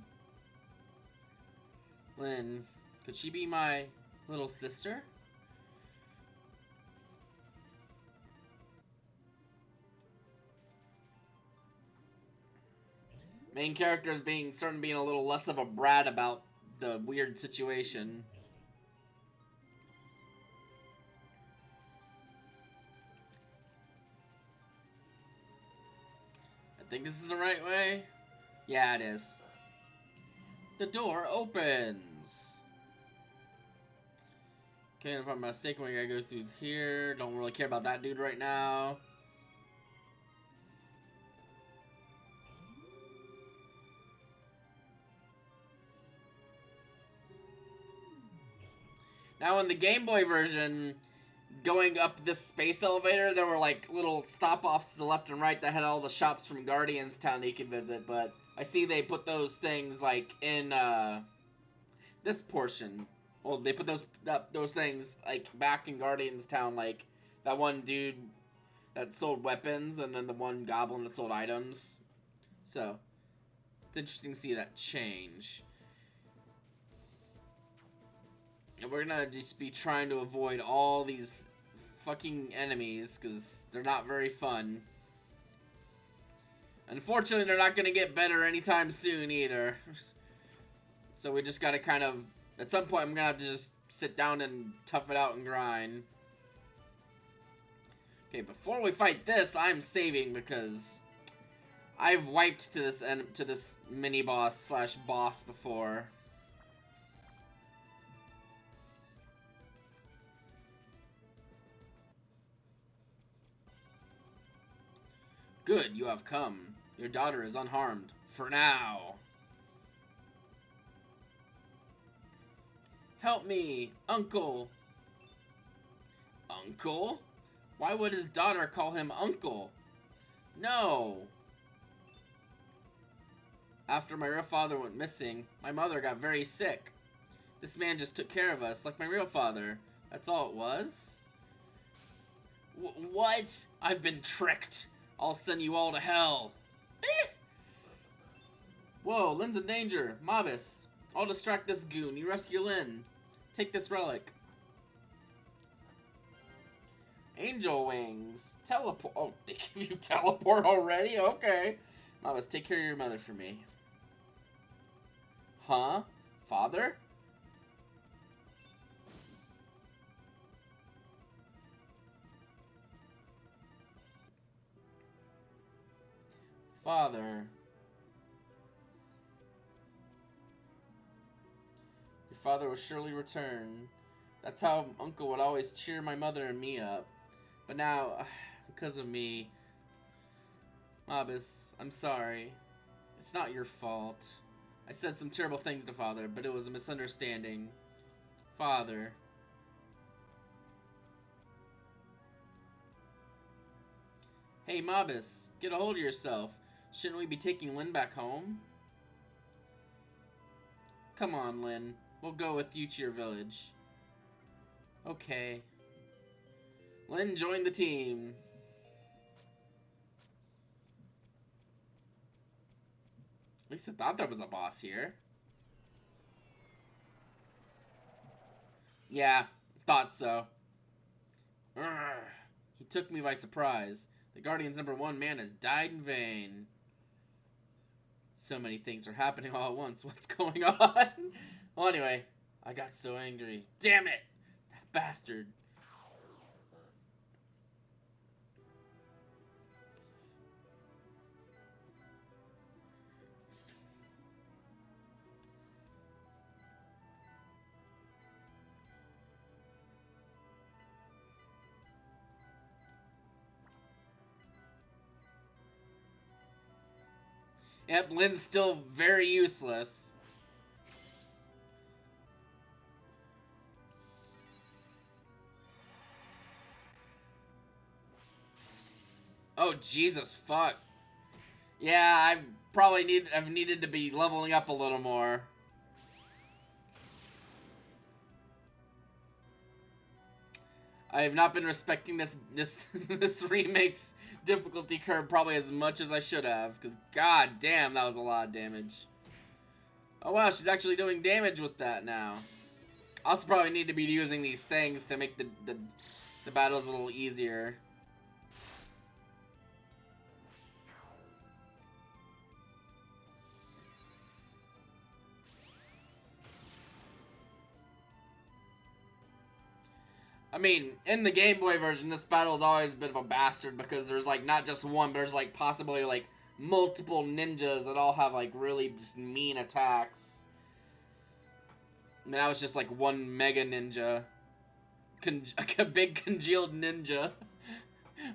Speaker 1: Lynn, could she be my little sister? Main character is starting being a little less of a brat about the weird situation. I think this is the right way. Yeah, it is. The door opens. Okay, if I'm mistaken, we gotta go through here. Don't really care about that dude right now. Now, in the Game Boy version, going up this space elevator, there were like little stop-offs to the left and right that had all the shops from Guardians Town that you could visit, but I see they put those things like in this portion. Well, they put those things like back in Guardians Town, like that one dude that sold weapons and then the one goblin that sold items. So, it's interesting to see that change. And we're gonna just be trying to avoid all these fucking enemies because they're not very fun. Unfortunately, they're not gonna get better anytime soon either. So we just gotta kind of, at some point, I'm gonna have to just sit down and tough it out and grind. Okay, before we fight this, I'm saving because I've wiped to this mini boss slash boss before. Good, you have come. Your daughter is unharmed. For now. Help me, Uncle. Uncle? Why would his daughter call him Uncle? No. After my real father went missing, my mother got very sick. This man just took care of us like my real father. That's all it was? What? I've been tricked. I'll send you all to hell. Whoa, Lynn's in danger. Mobus, I'll distract this goon. You rescue Lynn. Take this relic. Angel wings. Teleport. Oh, they give you teleport already? Okay. Mobus, take care of your mother for me. Huh? Father? Father. Your father will surely return. That's how Uncle would always cheer my mother and me up. But now, because of me, Mobus, I'm sorry. It's not your fault. I said some terrible things to Father, but it was a misunderstanding. Father. Hey, Mobus, get a hold of yourself. Shouldn't we be taking Lynn back home? Come on, Lynn. We'll go with you to your village. Okay. Lynn joined the team. At least I thought there was a boss here. Yeah, thought so. Urgh. He took me by surprise. The Guardian's #1 man has died in vain. So many things are happening all at once. What's going on? Well, anyway, I got so angry. Damn it! That bastard. Yep, Lynn's still very useless. Oh, Jesus, fuck. Yeah, I've needed to be leveling up a little more. I have not been respecting this this remake's difficulty curve probably as much as I should have, because god damn, that was a lot of damage. Oh wow, she's actually doing damage with that now. Also probably need to be using these things to make the battles a little easier. I mean, in the Game Boy version, this battle is always a bit of a bastard because there's like not just one, but there's like possibly like multiple ninjas that all have like really just mean attacks. I mean, that was just like one mega ninja. A big congealed ninja.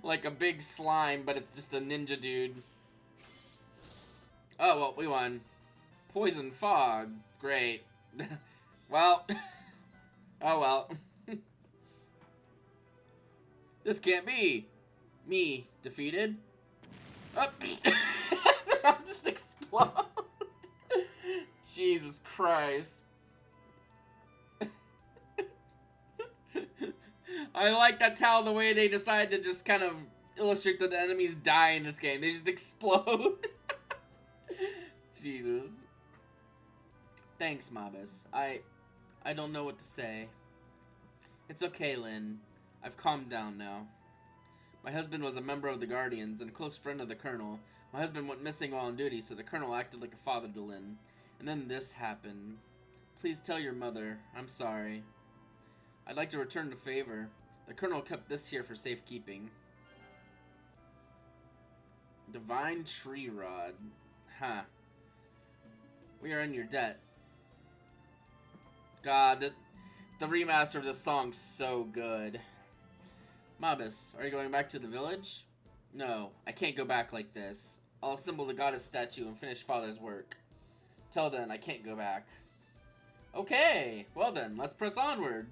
Speaker 1: Like a big slime, but it's just a ninja dude. Oh, well, we won. Poison fog. Great. Well. Oh, well. This can't be. Me defeated. Oh. I'll just explode. Jesus Christ. I like that's how the way they decide to just kind of illustrate that the enemies die in this game. They just explode. Jesus. Thanks, Mobus. I don't know what to say. It's okay, Lynn. I've calmed down now. My husband was a member of the Guardians and a close friend of the Colonel. My husband went missing while on duty, so the Colonel acted like a father to Lynn. And then this happened. Please tell your mother. I'm sorry. I'd like to return the favor. The Colonel kept this here for safekeeping. Divine Tree Rod. Huh. We are in your debt. God, the remaster of this song's so good. Mobus, are you going back to the village? No, I can't go back like this. I'll assemble the goddess statue and finish Father's work. Till then, I can't go back. Okay, well then, let's press onward.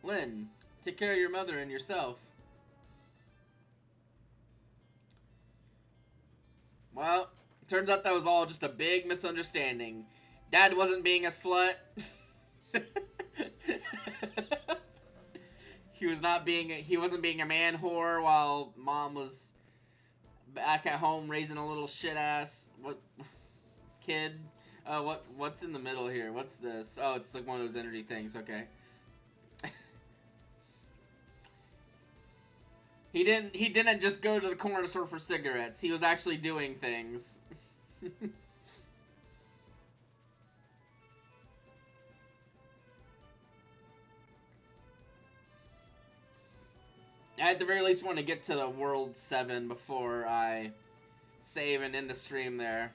Speaker 1: Lynn, take care of your mother and yourself. Well, turns out that was all just a big misunderstanding. Dad wasn't being a slut. He wasn't being a man whore while mom was back at home raising a little shit ass kid. What's in the middle here? What's this? Oh, it's like one of those energy things. Okay. He didn't just go to the corner store for cigarettes. He was actually doing things. I at the very least want to get to the World 7 before I save and end the stream there.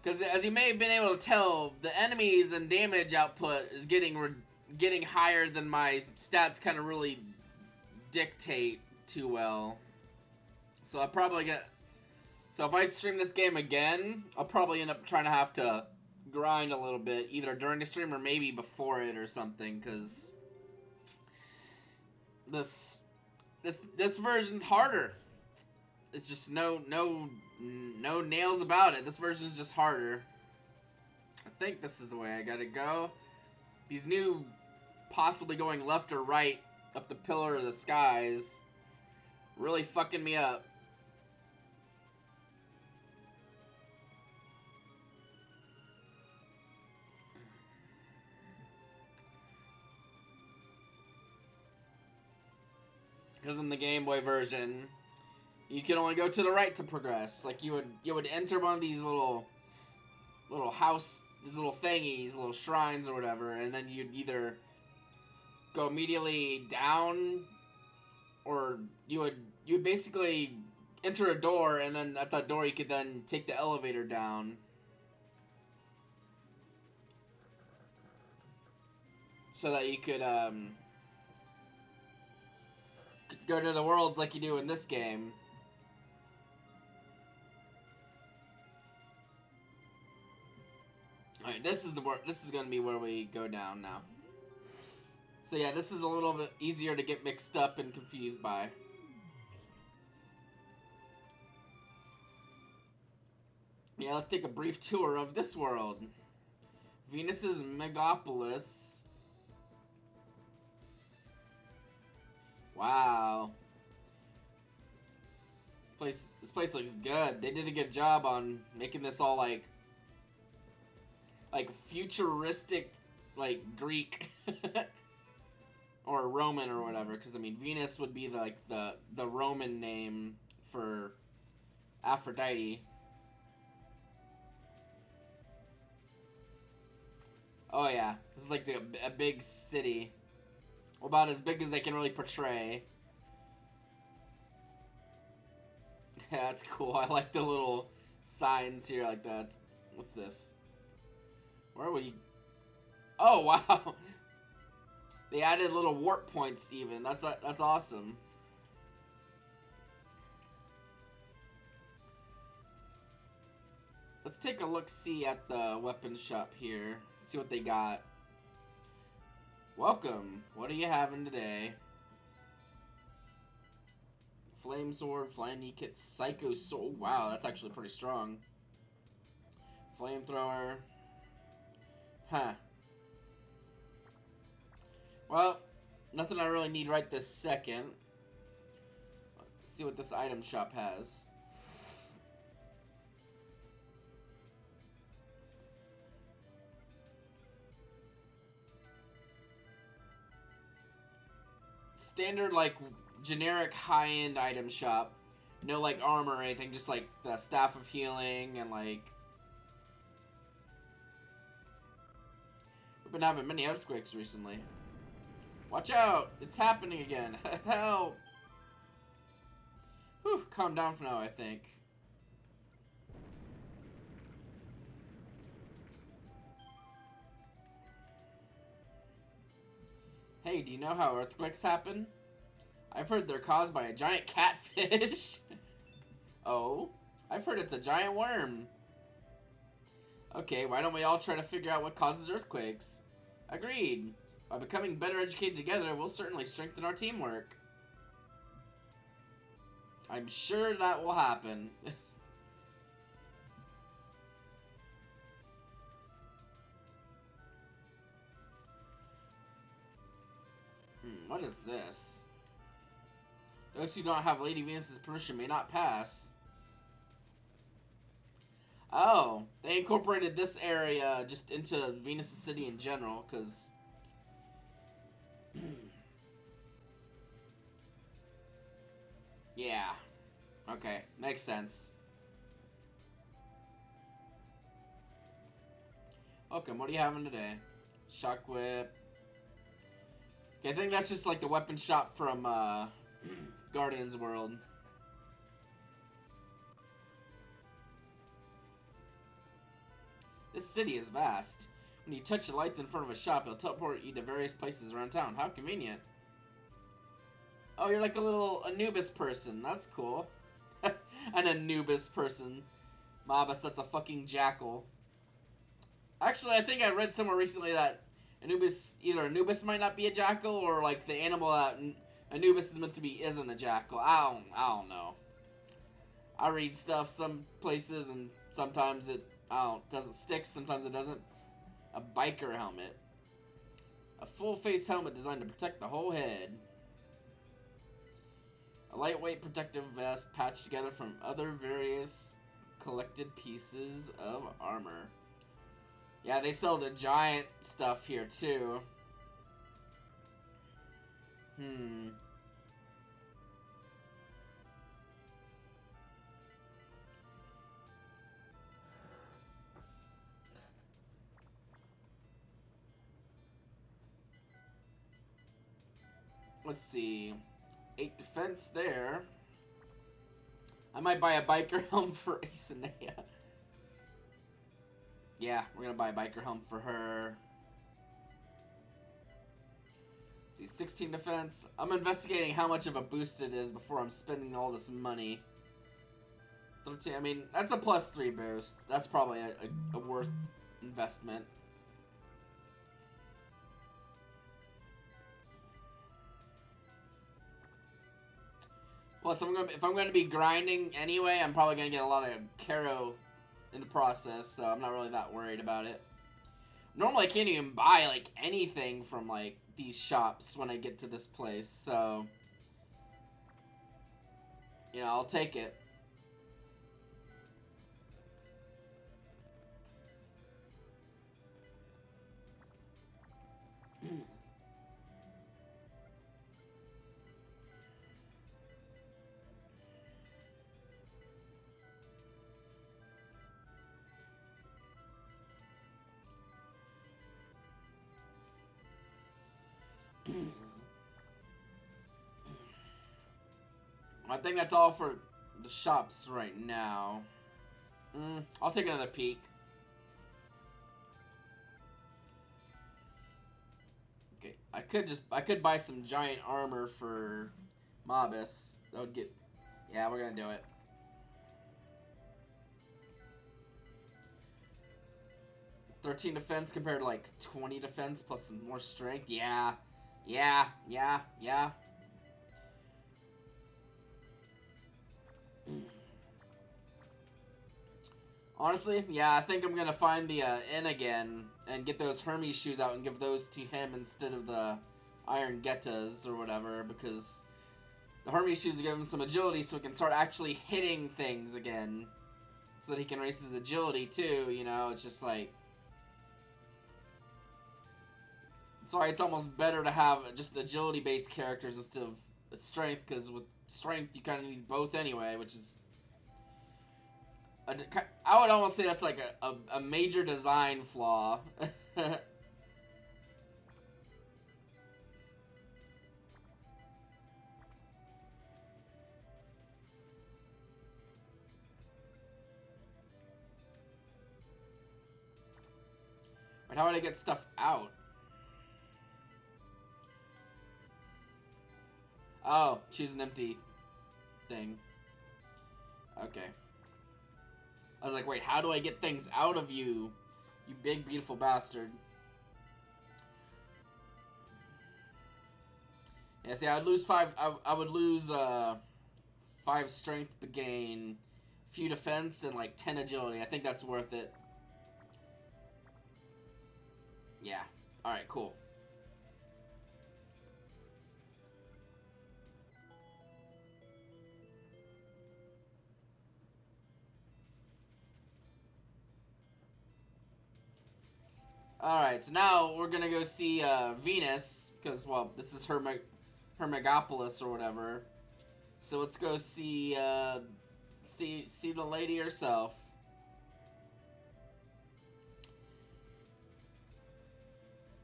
Speaker 1: Because as you may have been able to tell, the enemies and damage output is getting higher than my stats kind of really dictate too well. So I probably get... So if I stream this game again, I'll probably end up trying to have to grind a little bit, either during the stream or maybe before it or something, because this version's harder. It's just no nails about it. This version's just harder. I think this is the way I gotta go. These new possibly going left or right up the pillar of the skies really fucking me up. Because in the Game Boy version, you can only go to the right to progress. Like you would enter one of these little house, these little thingies, little shrines or whatever, and then you'd either go immediately down, or you would basically enter a door, and then at that door you could then take the elevator down. So that you could go to the worlds like you do in this game. Alright, this is gonna be where we go down now. So yeah, this is a little bit easier to get mixed up and confused by. Yeah, let's take a brief tour of this world. Venus's Megapolis. Wow. This place looks good. They did a good job on making this all like futuristic, like Greek or Roman or whatever. Because I mean, Venus would be like the Roman name for Aphrodite. Oh yeah, this is like a big city. About as big as they can really portray. Yeah, that's cool. I like the little signs here like that. What's this? Where would you... Oh, wow. They added little warp points even. That's awesome. Let's take a look-see at the weapon shop here. See what they got. Welcome. What are you having today? Flame sword, flying kit, psycho sword. Wow, that's actually pretty strong. Flamethrower. Huh. Well, nothing I really need right this second. Let's see what this item shop has. Standard, like, generic high-end item shop. No, like, armor or anything. Just, like, the Staff of Healing and, like... We've been having many earthquakes recently. Watch out! It's happening again. Help! Whew, calm down for now, I think. Hey, do you know how earthquakes happen? I've heard they're caused by a giant catfish. Oh, I've heard it's a giant worm. Okay, why don't we all try to figure out what causes earthquakes? Agreed. By becoming better educated together, we'll certainly strengthen our teamwork. I'm sure that will happen. What is this? Those who don't have Lady Venus's permission may not pass. Oh, they incorporated this area just into Venus' city in general, because... yeah. Okay, makes sense. Welcome, what are you having today? Shock whip. Okay, I think that's just like the weapon shop from Guardian's World. This city is vast. When you touch the lights in front of a shop, it'll teleport you to various places around town. How convenient. Oh, you're like a little Anubis person. That's cool. An Anubis person. Mabas, that's a fucking jackal. Actually, I think I read somewhere recently that either Anubis might not be a jackal, or like the animal that Anubis is meant to be isn't a jackal. I don't know. I read stuff some places, and sometimes it doesn't stick, sometimes it doesn't. A biker helmet. A full-face helmet designed to protect the whole head. A lightweight protective vest patched together from other various collected pieces of armor. Yeah, they sell the giant stuff here, too. Let's see. 8 defense there. I might buy a biker helm for Asanea. Yeah, we're gonna buy a biker helm for her. Let's see, 16 defense. I'm investigating how much of a boost it is before I'm spending all this money. 13, I mean, that's a +3 boost. That's probably a worth investment. Plus, if I'm gonna be grinding anyway, I'm probably gonna get a lot of Caro in the process, so I'm not really that worried about it. Normally, I can't even buy like anything from like these shops when I get to this place, so you know, I'll take it. I think that's all for the shops right now. I'll take another peek. Okay, I could buy some giant armor for Mabas. That would get, yeah, we're gonna do it. $13 defense compared to like 20 defense plus some more strength. Yeah. Honestly, yeah, I think I'm gonna find the inn again and get those Hermes shoes out and give those to him instead of the Iron Gettas or whatever, because the Hermes shoes give him some agility so he can start actually hitting things again, so that he can raise his agility too. You know, it's just like, sorry, it's almost better to have just agility-based characters instead of strength, because with strength you kind of need both anyway, which is... I would almost say that's like a major design flaw. Right, how would I get stuff out? Oh, choose an empty thing. Okay. I was like, wait, how do I get things out of you? You big, beautiful bastard. Yeah, see, I would lose 5... I would lose, 5 strength to gain few defense and, like, 10 agility. I think that's worth it. Yeah. Alright, cool. Alright, so now we're gonna go see Venus, because, well, this is her Megapolis or whatever. So let's go see see the lady herself.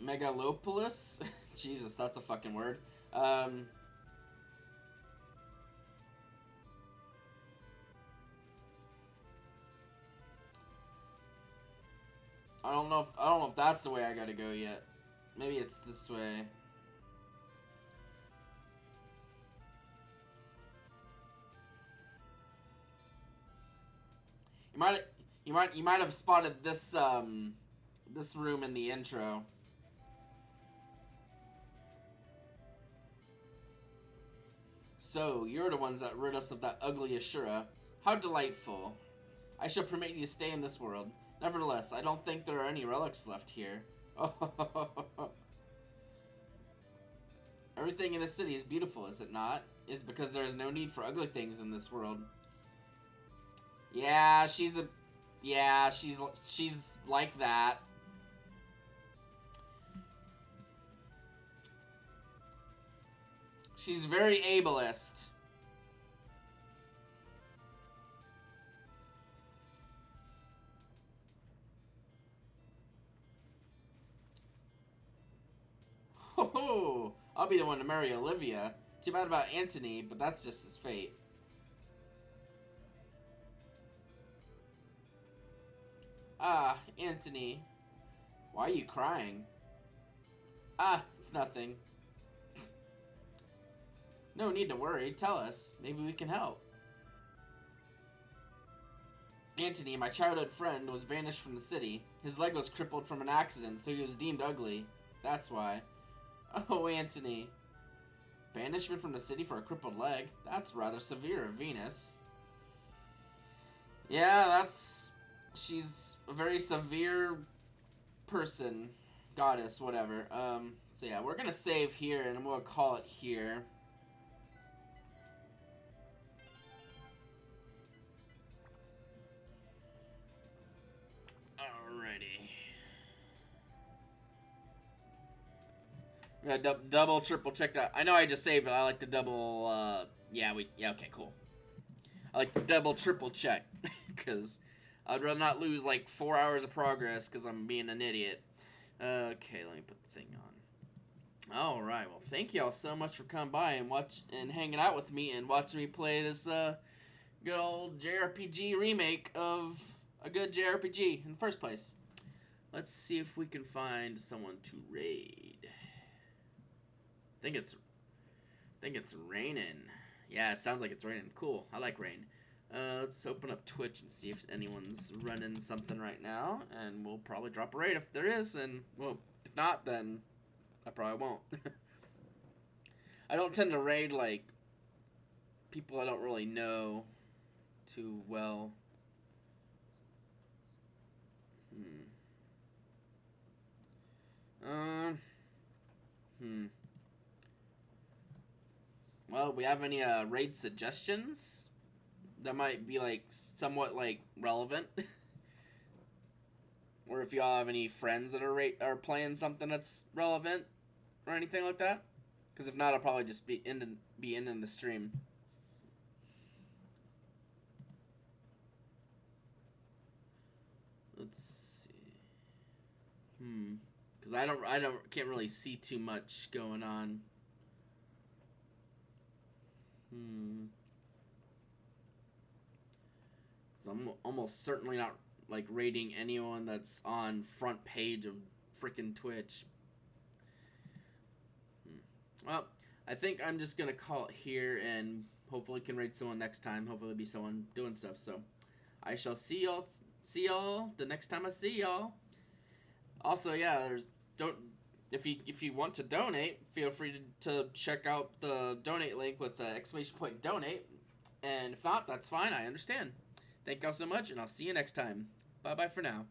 Speaker 1: Megalopolis? Jesus, that's a fucking word. I don't know if that's the way I gotta go yet. Maybe it's this way. You might have spotted this this room in the intro. So, you're the ones that rid us of that ugly Ashura. How delightful. I shall permit you to stay in this world. Nevertheless, I don't think there are any relics left here. Everything in the city is beautiful, is it not? It's because there is no need for ugly things in this world. Yeah, she's like that. She's very ableist. Oh, I'll be the one to marry Olivia. Too bad about Antony, but that's just his fate. Ah, Antony. Why are you crying? Ah, it's nothing. No need to worry. Tell us. Maybe we can help. Antony, my childhood friend, was banished from the city. His leg was crippled from an accident, so he was deemed ugly. That's why. Oh, Antony. Banishment from the city for a crippled leg? That's rather severe of Venus. Yeah, that's... She's a very severe person. Goddess, whatever. So yeah, we're gonna save here, and we'll call it here. Alrighty. Yeah, double, triple check that. I know I just saved, but I like to double, yeah, okay, cool. I like to double, triple check, because I'd rather not lose, like, 4 hours of progress, because I'm being an idiot. Okay, let me put the thing on. Alright, well, thank y'all so much for coming by and hanging out with me and watching me play this, good old JRPG remake of a good JRPG in the first place. Let's see if we can find someone to raid. I think it's raining. Yeah, it sounds like it's raining. Cool. I like rain. Let's open up Twitch and see if anyone's running something right now, and we'll probably drop a raid if there is, and, well, if not, then I probably won't. I don't tend to raid, like, people I don't really know too well. Well, we have any raid suggestions that might be like somewhat like relevant, or if y'all have any friends that are playing something that's relevant or anything like that. Because if not, I'll probably just be ending the stream. Let's see. Because I can't really see too much going on. I'm almost certainly not like rating anyone that's on front page of freaking Twitch. Well, I think I'm just gonna call it here, and hopefully can raid someone next time. Hopefully be someone doing stuff. So I shall see y'all. See y'all the next time I see y'all. Also, yeah, don't if you want to donate, feel free to check out the donate link with the exclamation point donate. And if not, that's fine. I understand. Thank y'all so much, and I'll see you next time. Bye bye for now.